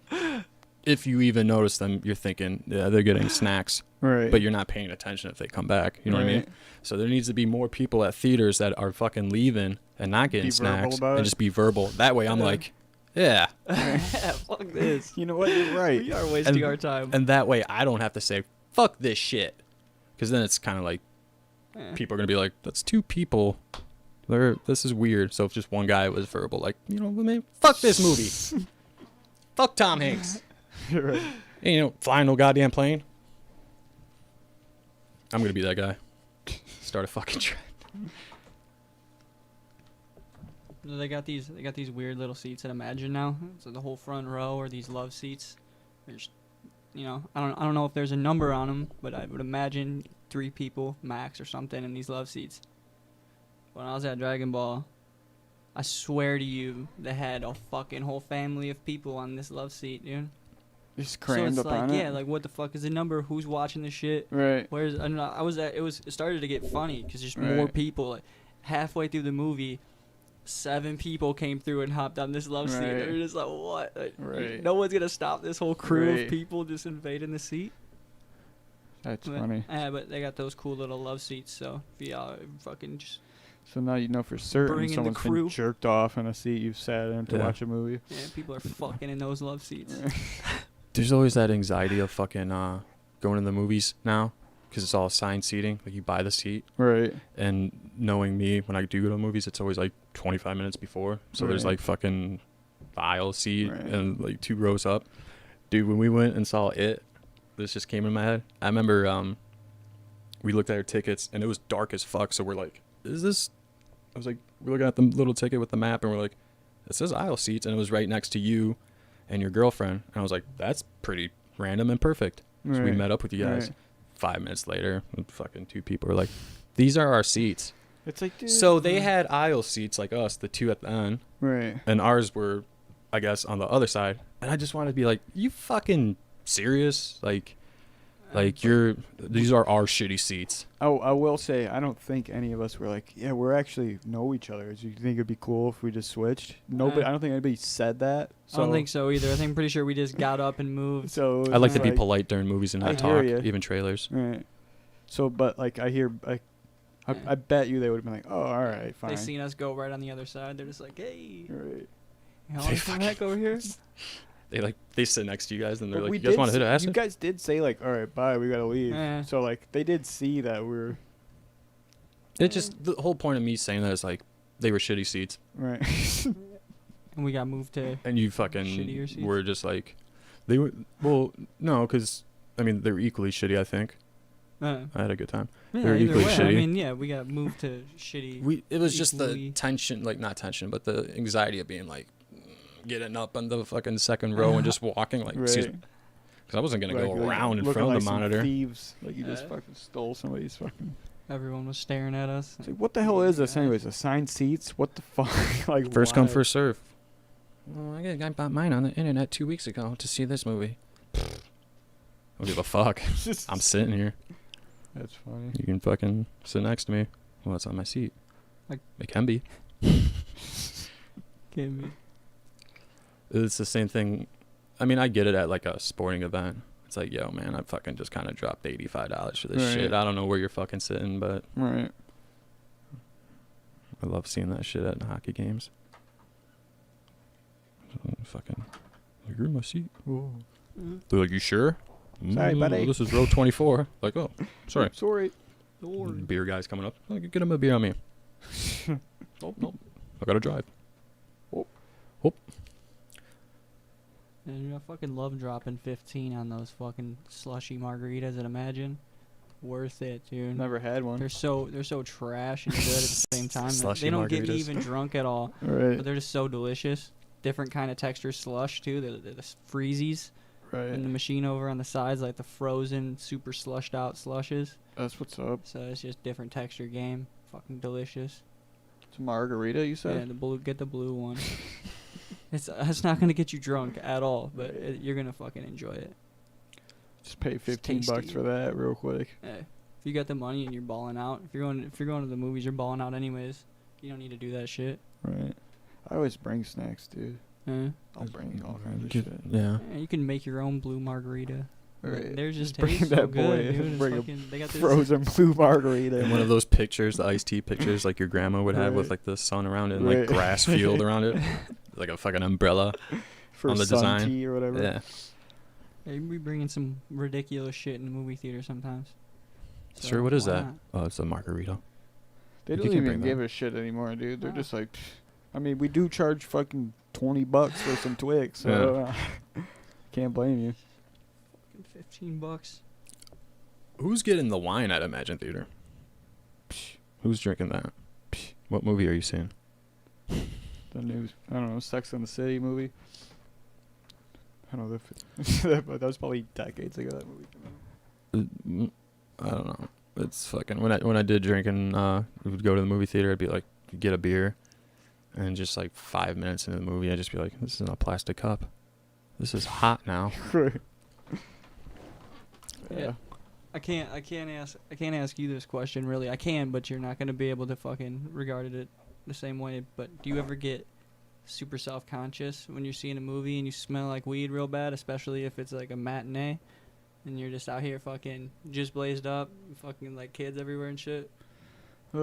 if you even notice them, you're thinking, yeah, they're getting snacks, right? But you're not paying attention if they come back. You know what I mean? So there needs to be more people at theaters that are fucking leaving and not getting snacks, and just be verbal. That way, I'm like, yeah, fuck this. You know what? You're right. We are wasting our time. And that way, I don't have to say, "Fuck this shit." Because then it's kind of like people are going to be like, that's two people. This is weird. So if just one guy was verbal, like, you know, man, fuck this movie. Fuck Tom Hanks. Right. And, you know, flying no goddamn plane. I'm going to be that guy. Start a fucking trend. They got these weird little seats at Imagine now. So the whole front row are these love seats. There's, you know, I don't know if there's a number on them, but I would imagine 3 people max or something in these love seats. When I was at Dragon Ball, I swear to you, they had a fucking whole family of people on this love seat, dude. Just crammed up on it. Yeah, like what the fuck is the number? Who's watching this shit? Right. Where's I don't know. It started to get funny because just more people. Like, halfway through the movie, 7 people came through and hopped on this love seat. They're just like, what? Like, no one's gonna stop this whole crew of people just invading the seat. That's funny. Yeah, but they got those cool little love seats. So if y'all fucking just. So now you know for certain someone's been jerked off in a seat you've sat in to watch a movie. Yeah, people are fucking in those love seats. There's always that anxiety of fucking going to the movies now because it's all assigned seating. Like you buy the seat. Right. And knowing me, when I do go to movies, it's always like 25 minutes before. So there's like fucking the aisle seat and like 2 rows up. Dude, when we went and saw it, this just came in my head. I remember we looked at our tickets and it was dark as fuck. So we're like, is this... I was like, we're looking at the little ticket with the map and we're like, it says aisle seats, and it was right next to you and your girlfriend. And I was like, that's pretty random and perfect. So we Right. met up with you guys. Right. 5 minutes later, fucking 2 people were like, "These are our seats." It's like, dude. So they had aisle seats like us, the 2 at the end, Right. and ours were, I guess, on the other side. And I just wanted to be like, "You fucking serious? Like these are our shitty seats." Oh, I will say, I don't think any of us were like, yeah, we're actually know each other. Do you think it'd be cool if we just switched? Nobody. I don't think anybody said that. So, I don't think so either. I think I'm pretty sure we just got up and moved. So I like to be polite during movies and I not hear talk, ya. even trailers. Right. So, but like I hear, I bet you they would have been like, oh, all right, fine. They seen us go right on the other side. They're just like, hey, Right. you want to come back over here? They sit next to you guys and they're But like, we "You guys did want to hit s- acid?" You guys did say like, all right, bye, we gotta leave. Yeah. So like they did see that we're It just the whole point of me saying that is like they were shitty seats, right. And we got moved to. and you Shittier fucking seats? were just like, they were. Well, no, because I mean they were equally shitty. I think I had a good time. Yeah, They were either equally way. shitty. I mean, yeah, we got moved to shitty. It was just the equally- tension, like not tension, but the anxiety of being like getting up on the fucking second row and just walking like, excuse me, Right. because I wasn't gonna Like, go like, around in looking front like of the some monitor. Thieves, like you just Yeah. fucking stole somebody's fucking. Everyone was staring at us. It's like, what the hell is this anyways? Assigned seats? What the fuck? Like First come, why? first serve. Well, I bought mine on the internet 2 weeks ago to see this movie. I don't give a fuck. I'm sitting here. That's funny. You can fucking sit next to me. Well, it's on my seat. Like- It can be. Can be. It's the same thing. I mean, I get it at like a sporting event. It's like, yo, man, I fucking just kind of dropped $85 for this Right. shit. I don't know where you're fucking sitting, but Right. I love seeing that shit at hockey games. Fucking, you're in my seat. They're like, you sure? Sorry, buddy. This is row 24. Like, oh, sorry. Sorry. Beer guy's coming up. Like, get him a beer on me. Nope. I gotta drive. And I fucking love dropping 15 on those fucking slushy margaritas at Imagine. Worth it, dude. Never had one. They're so trash and good at the same time. Slushy They don't get me margaritas. even drunk at all. Right. But they're just so delicious. Different kind of texture slush too. They're the freezies. Right. And the machine over on the sides, like the frozen, super slushed out slushes. That's what's up. So it's just different texture game. Fucking delicious. It's a margarita, you Yeah, said? the blue. Get the blue one. It's not gonna get you drunk at all, but you're gonna fucking enjoy it. Just pay $15 tasty. for that real quick. Hey, if you got the money and you're balling out, if you're going to the movies, you're balling out anyways. You don't need to do that shit. Right. I always bring snacks, dude. Eh. I'll bring all kinds of Get- shit. Yeah. Yeah, you can make your own blue margarita. Right. Theirs just bring tastes that so boy. good, dude. It's Bring a fucking, they got this frozen blue margarita. And one of those pictures, the iced tea pictures, like your grandma would have with Right. like the sun around it and like Right. grass field around it, like a fucking umbrella for on the sun design. tea or whatever. Yeah. Yeah, you be bringing some ridiculous shit in the movie theater sometimes. So Sure. What is why that? not? Oh, it's a margarita. They You don't can even bring give that. a shit anymore, dude. They're No. just like, I mean, we do charge fucking $20 for some Twix, so can't blame you. Fucking $15. Who's getting the wine at Imagine Theater? Who's drinking that? What movie are you seeing? The new, I don't know, Sex and the City movie. I don't know if but that was probably decades ago. That movie came out. I don't know. It's fucking when I did drink and we would go to the movie theater, I'd be like get a beer, and just like 5 minutes into the movie, I'd just be like, this is in a plastic cup. This is hot now. Yeah. I can't ask you this question really. I can, but you're not gonna be able to fucking regard it the same way. But do you ever get super self-conscious when you're seeing a movie and you smell like weed real bad, especially if it's like a matinee and you're just out here fucking just blazed up, fucking like kids everywhere and shit? I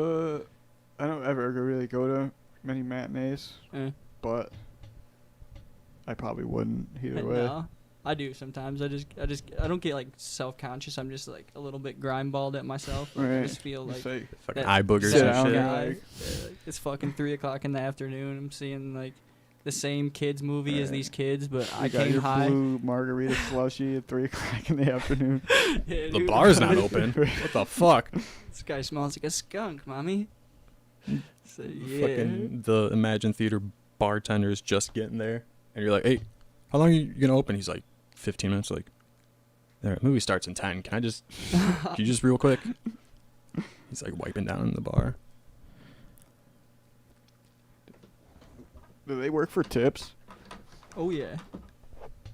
don't ever really go to many matinees, but I probably wouldn't either way. No, I do sometimes. I don't get like self-conscious. I'm just like a little bit grime-balled at myself. Like, I Right. just feel like Say, Fucking that eye boogers sit and down shit. there. guy. like- It's fucking 3:00 in the afternoon. I'm seeing like the same kids movie as Right. these kids, but I You got came your high. blue margarita slushy at 3:00 in the afternoon. Yeah, The dude. bar's not open. What the fuck? This guy smells like a skunk, mommy. So, yeah. Fucking the Imagine Theater bartender is just getting there, and you're like, hey, how long are you gonna open? He's like, 15 minutes. Like, The movie starts in 10. Can you just real quick? He's like wiping down in the bar. Do they work for tips? Oh yeah.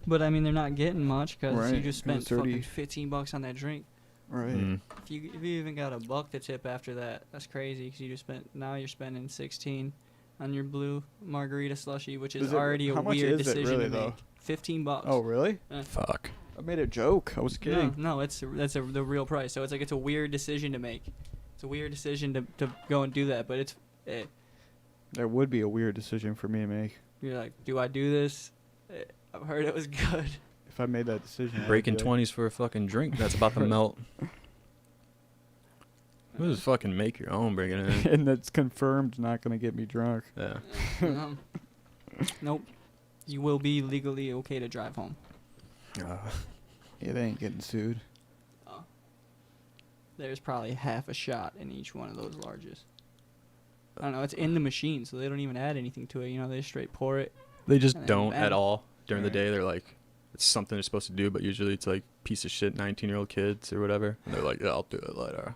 But I mean, they're not getting much because Right, you just spent 30. fucking $15 on that drink. Right. Mm. If you even got $1 to tip after that, that's crazy. Because you just now you're spending 16 on your blue margarita slushy, which is already a how much weird is it decision really, to though? make. $15. Oh, really? Fuck. I made a joke. I was kidding. No, that's the real price. So it's a weird decision to make. It's a weird decision to go and do that, but That would be a weird decision for me to make. you're like, do I do this? I've heard it was good. If I made that decision. I would Breaking be like- 20s for a fucking drink that's about to melt. We'll just fucking make your own, bring it in. And that's confirmed not going to get me drunk. Yeah. Nope. You will be legally okay to drive home. Yeah, they ain't getting sued. There's probably half a shot in each one of those larges. I don't know. It's in the machine, so they don't even add anything to it. You know, they just straight pour it. They just and then don't bam. at all. During the Right. day, they're like, it's something they're supposed to do, but usually it's like piece of shit 19-year-old kids or whatever. And they're like, yeah, I'll do it later.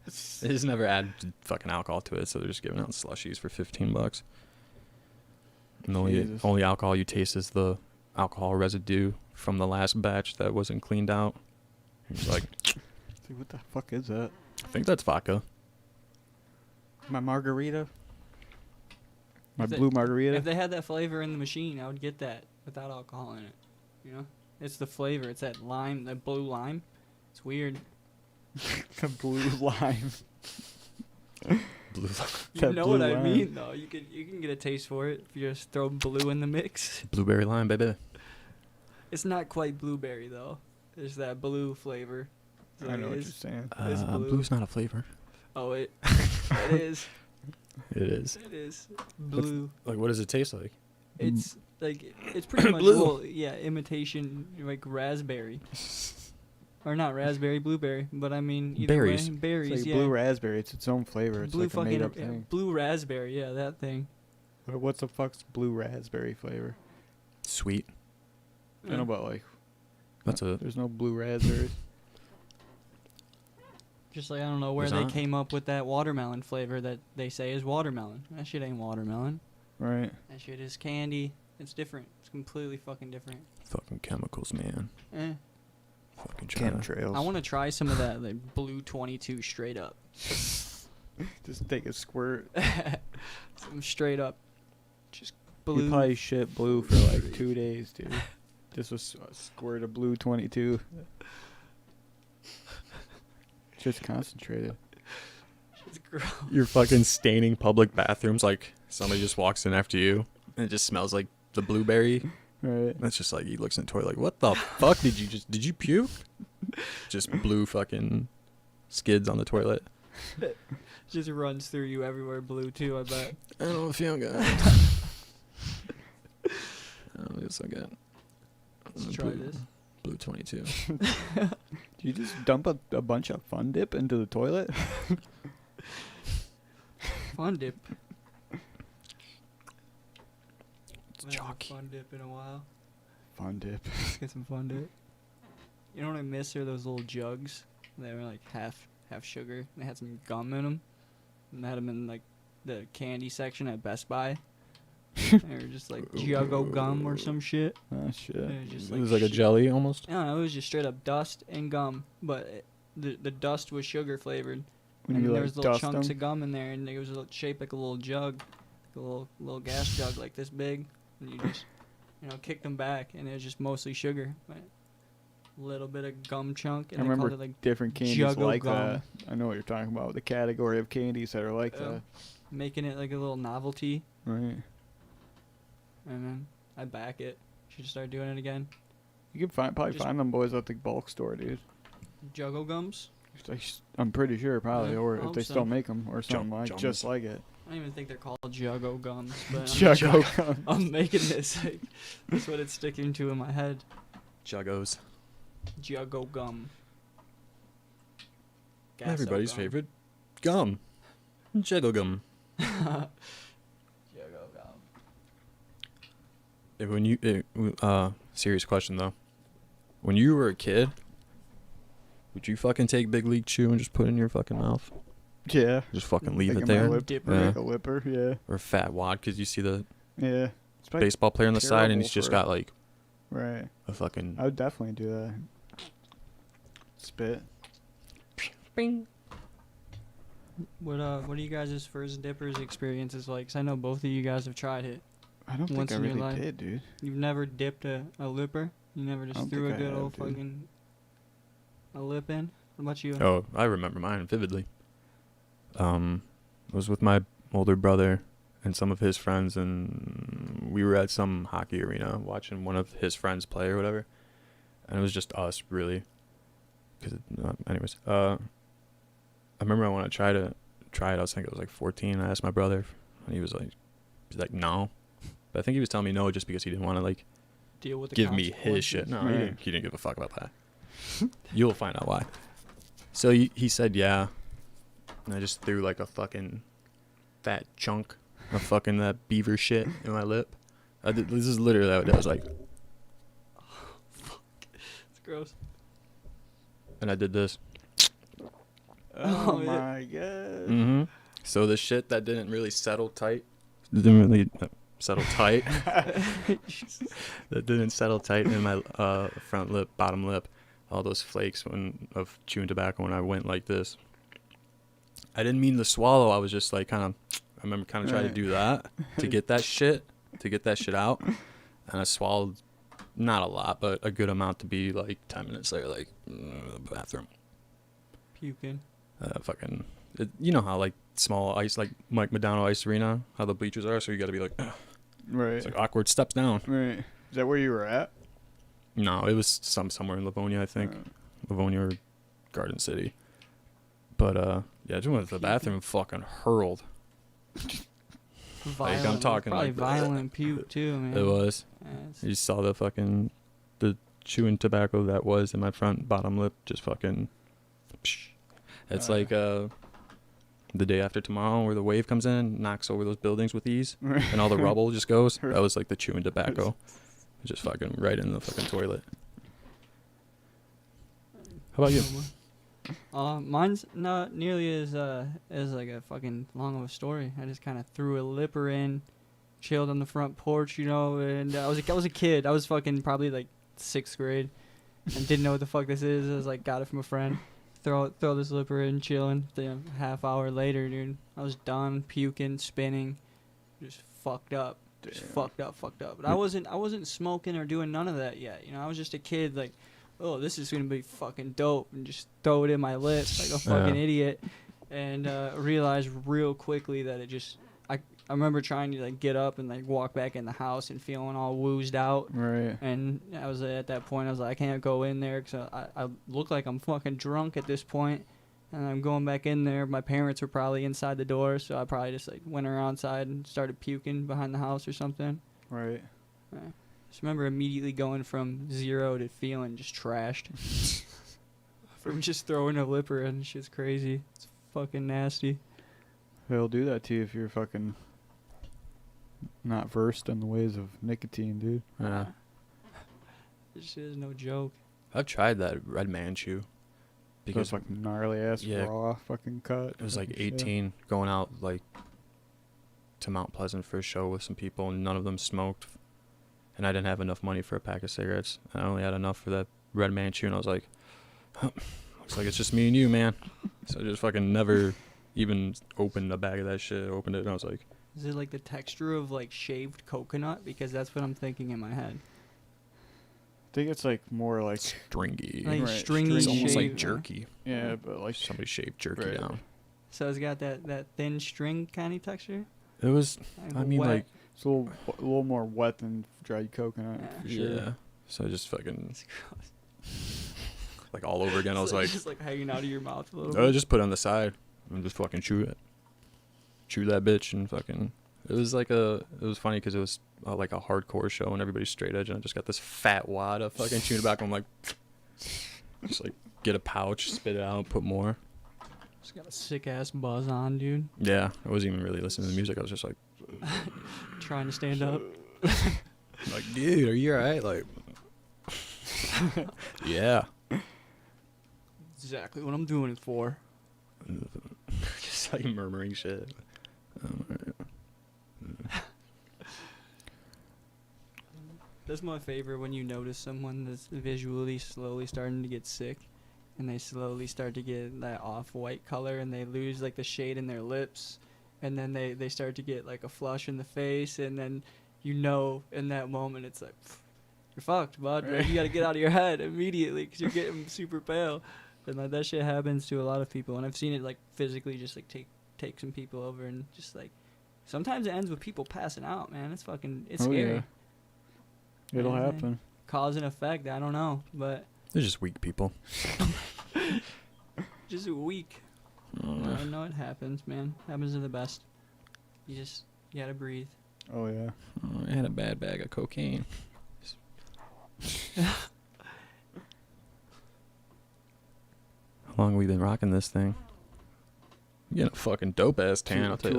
They just never add fucking alcohol to it, so they're just giving out slushies for $15. And the Jesus. only alcohol you taste is the alcohol residue from the last batch that wasn't cleaned out. You're just like, Dude, what the fuck is that? I think that's vodka. My margarita? My If they- blue margarita? If they had that flavor in the machine, I would get that without alcohol in it. You know, it's the flavor. It's that lime, that blue lime. It's weird. The blue lime. Blue. You That know what blue I lime. mean, though. You can get a taste for it if you just throw blue in the mix. Blueberry lime, baby. It's not quite blueberry though. There's that blue flavor. So I know it what is- you're saying. It's blue. Blue's not a flavor. Oh, it is. It is. It is blue. Like, what does it taste like? It's like it's pretty much Blue. well, yeah, imitation like raspberry. Or not raspberry, blueberry, but I mean either Berries. way, berries, It's like yeah. blue raspberry. It's its own flavor. It's blue like a made fucking up thing. blue raspberry, yeah, that thing. What's the fuck's blue raspberry flavor? Sweet. I don't know about like. That's a. There's no blue raspberries. Just like I don't know where There's they not? came up with that watermelon flavor that they say is watermelon. That shit ain't watermelon. Right. That shit is candy. It's different. It's completely fucking different. Fucking chemicals, man. Eh. Fucking China. Chemtrails. I want to try some of that like blue 22 straight up. Just take a squirt. Some straight up. Just You blue. probably shit blue for like 2 days, dude. Just a squirt of blue 22. Just concentrated. It's gross. You're fucking staining public bathrooms like somebody just walks in after you and it just smells like the blueberry. Right. That's just like he looks in the toilet like, what the fuck did you puke? Just blue fucking skids on the toilet. Just runs through you everywhere blue too, I bet. I don't feel good. I don't feel so good. Let's try this. Blue 22. Do you just dump a bunch of Fun Dip into the toilet? Fun dip. It's I haven't had chalky. Fun dip in a while. Fun Dip. Let's get some fun dip. You know what I miss are those little jugs. They were like half sugar. They had some gum in them. And they had them in like the candy section at Best Buy. They were just like Juggo gum or some shit. Oh, shit. It was just It was like a shit. jelly almost. I don't know, it was just straight up dust and gum, but the dust was sugar flavored, When and you there like was little dust chunks them? of gum in there, and it was shaped like a little jug, a little gas jug like this big, and you just kick them back, and it was just mostly sugar, but a little bit of gum chunk, and I they remember called it like different candies Juggo like gum. that. I know what you're talking about. The category of candies that are like that. making it like a little novelty, Right. and then I back it. Should start doing it again. You can probably Just- find them boys at the bulk store, dude. Juggo gums. I'm pretty sure probably, Yeah, or I if hope they so. still make them or something like Jums. just like it. I don't even think they're called Juggo gums, but Juggo gums. I'm making this. Like, that's what it's sticking to in my head. Juggos. Juggo gum. Gasso Everybody's gum. favorite gum. Juggo gum. Juggo gum. When you serious question though. When you were a kid, Would you fucking take Big League Chew and just put it in your fucking mouth? Yeah. Just fucking leave Like it in my there? lip, Dipper. like a lipper, yeah. Or fat wad, because you see the Yeah. It's probably baseball player on the side and terrible he's just for- got like Right. a fucking... I would definitely do that. Spit. Bing. What are you guys' first dippers experiences like? 'Cause I know both of you guys have tried it. I don't Once think I in your really life. did, dude. You've never dipped a lipper? You never I just don't threw a think I good have, old dude. fucking a lip in? What about you? Oh, I remember mine vividly. I was with my older brother and some of his friends, and we were at some hockey arena watching one of his friends play or whatever, and it was just us, really. I remember I wanted to try it. I was thinking I was like 14. I asked my brother, and he was like no, but I think he was telling me no just because he didn't want to like Deal with the give me his shit. No, Right. he didn't give a fuck about that. You'll find out why. So he said yeah, and I just threw like a fucking fat chunk of fucking that beaver shit in my lip. This is literally what I did. I was like, It's gross. and I did this. Oh yeah. my god. Mm-hmm. So the shit that didn't really settle tight, didn't really settle tight. That didn't settle tight in my front lip, bottom lip. All those flakes of chewing tobacco when I went like this. I didn't mean to swallow. I was just like I remember trying to do that to get that shit out, and I swallowed not a lot, but a good amount to be like 10 minutes later, like bathroom. Puking. You know how like small ice, like Mike Madonna Ice Arena, how the bleachers are, so you got to be like, Right. it's like awkward steps down. Right. Is that where you were at? No, it was somewhere in Livonia, I think. Livonia or Garden City. But yeah, I just went to the bathroom and fucking hurled. Violent. I'm talking probably like violent puke too, man. It was. Yeah, it's- You saw the chewing tobacco that was in my front bottom lip just fucking. Psh. It's like the day after tomorrow where the wave comes in, knocks over those buildings with ease, and all the rubble just goes. That was like the chewing tobacco. Just fucking right in the fucking toilet. How about you? Mine's not nearly as like a fucking long of a story. I just kind of threw a lipper in, chilled on the front porch, and I was a kid. I was fucking probably like 6th grade, and didn't know what the fuck this is. I was like, got it from a friend. Throw this lipper in, chilling. Then half hour later, dude, I was done puking, spinning, just fucked up. Just fucked up. But I wasn't smoking or doing none of that yet. I was just a kid, like, oh, this is gonna be fucking dope, and just throw it in my lips like a fucking idiot, and realized real quickly that it just. I remember trying to like get up and like walk back in the house and feeling all woozed out. Right. And I was at that point. I was like, I can't go in there because I look like I'm fucking drunk at this point. And I'm going back in there. My parents were probably inside the door, so I probably just like went around outside and started puking behind the house or something. Right. Just remember immediately going from 0 to feeling just trashed from just throwing a lipper, and shit's crazy. It's fucking nasty. They'll do that to you if you're fucking not versed in the ways of nicotine, dude. Yeah. This shit is no joke. I've tried that Red Man chew. Because fucking gnarly ass raw fucking cut. It was like fucking shit. 18 going out like to Mount Pleasant for a show with some people, and none of them smoked. And I didn't have enough money for a pack of cigarettes. I only had enough for that Red Man chew, and I was like, looks like it's just me and you, man. So I just fucking never even opened a bag of that shit. Opened it, and I was like, Is it like the texture of like shaved coconut? Because that's what I'm thinking in my head. I think it's like more like stringy. Like stringy It's almost like shaved, jerky. Yeah, but like somebody shaved jerky down. So it's got that thin string kind of texture. It was, Like I mean, wet. like it's a little more wet than dried coconut for sure. yeah. So I just fucking like all over again. I was like, just like hanging out of your mouth a little I bit. just put it on the side and just fucking chew that bitch, and fucking. It was funny because it was like a hardcore show and everybody's straight edge, and I just got this fat wad of fucking chewing tobacco. I'm like, just like get a pouch, spit it out, put more. Just got a sick ass buzz on, dude. Yeah, I wasn't even really listening to the music. I was just like trying to stand up. like, dude, are you alright? Like, yeah. exactly what I'm doing it for. Just like murmuring shit. That's my favorite, when you notice someone that's visually slowly starting to get sick, and they slowly start to get that off-white color, and they lose like the shade in their lips, and then they start to get like a flush in the face, and then in that moment it's like, you're fucked, bud. Right. You gotta get out of your head immediately because you're getting super pale. And like that shit happens to a lot of people, and I've seen it like physically just like take some people over, and just like sometimes it ends with people passing out, man. It's scary. Yeah. It'll happen. Cause and effect, I don't know, but They're just weak people. just weak. I know it happens, man. Happens to the best. You gotta breathe. Oh yeah. I had a bad bag of cocaine. How long have we been rocking this thing? I'm getting a fucking dope ass tan, I'll tell you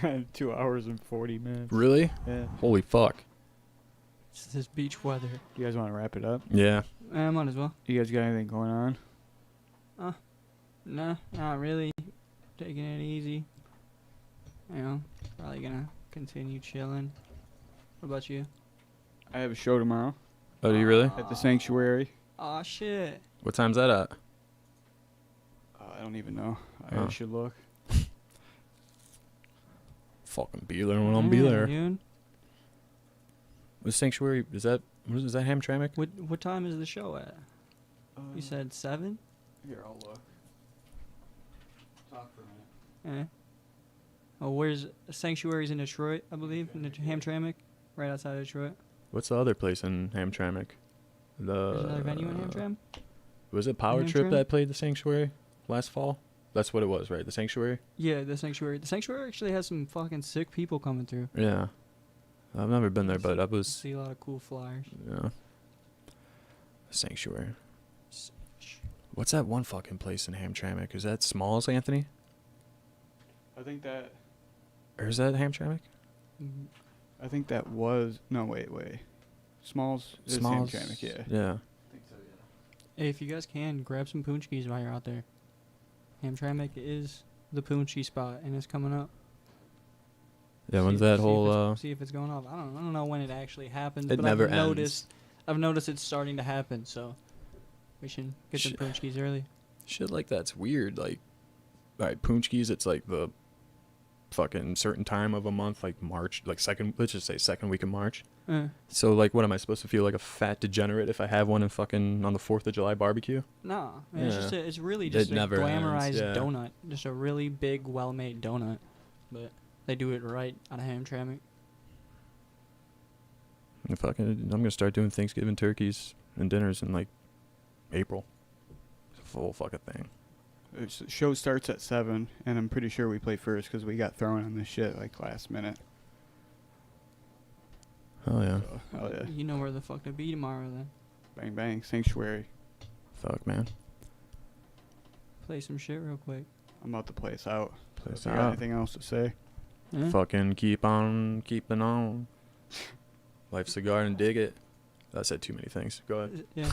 that. 2 hours and 40 minutes. Really? Yeah. Holy fuck. It's this beach weather. You guys want to wrap it up? Yeah. I might as well. You guys got anything going on? Nah, not really. Taking it easy. Probably gonna continue chilling. What about you? I have a show tomorrow. Oh, do you really? At the Sanctuary. Aw, shit. What time's that at? I don't even know. I should look. Fucking be there when I'll be there. Dude. The Sanctuary, is that Hamtramck? What time is the show at? You said 7? Here, I'll look. Talk for a minute. Oh, where's Sanctuary's in Detroit, I believe, in Hamtramck, right outside of Detroit. What's the other place in Hamtramck? There's another venue in Hamtramck? Was it Power Trip that played the Sanctuary last fall? That's what it was, right? The Sanctuary? Yeah, the Sanctuary. The Sanctuary actually has some fucking sick people coming through. Yeah. I've never been there, but I was... See a lot of cool flyers. Yeah. Sanctuary. What's that one fucking place in Hamtramck? Is that Smalls, Anthony? I think that... Or is that Hamtramck? I think that was... No, wait. Smalls is Hamtramck, yeah. Yeah. I think so, yeah. Hey, if you guys can, grab some Poonchkis while you're out there. Hamtramck is the Poonchki spot, and it's coming up. Yeah, when's that whole... See if it's going off. I don't know when it actually happens, It but never ends. I've noticed it's starting to happen, so we should get some Poonchkis early. Shit like that's weird. Like, alright, Poonchkis, it's like the fucking certain time of a month, like March, like let's just say second week of March. So, like, what am I supposed to feel like a fat degenerate if I have one in fucking on the 4th of July barbecue? No, it's really just a glamorized donut. Just a really big, well-made donut. But they do it right out of Hamtramck. I'm gonna start doing Thanksgiving turkeys and dinners in like April. It's a full fucking thing. The show starts at 7, and I'm pretty sure we play first because we got thrown on this shit like last minute. Oh yeah. Oh yeah. You know where the fuck to be tomorrow then. Bang bang, Sanctuary. Fuck, man. Play some shit real quick. I'm about to play us out. Play us You out. got anything else to say? Fucking keep on keeping on. Life's a garden, dig it. I said too many things. Go ahead. Yeah.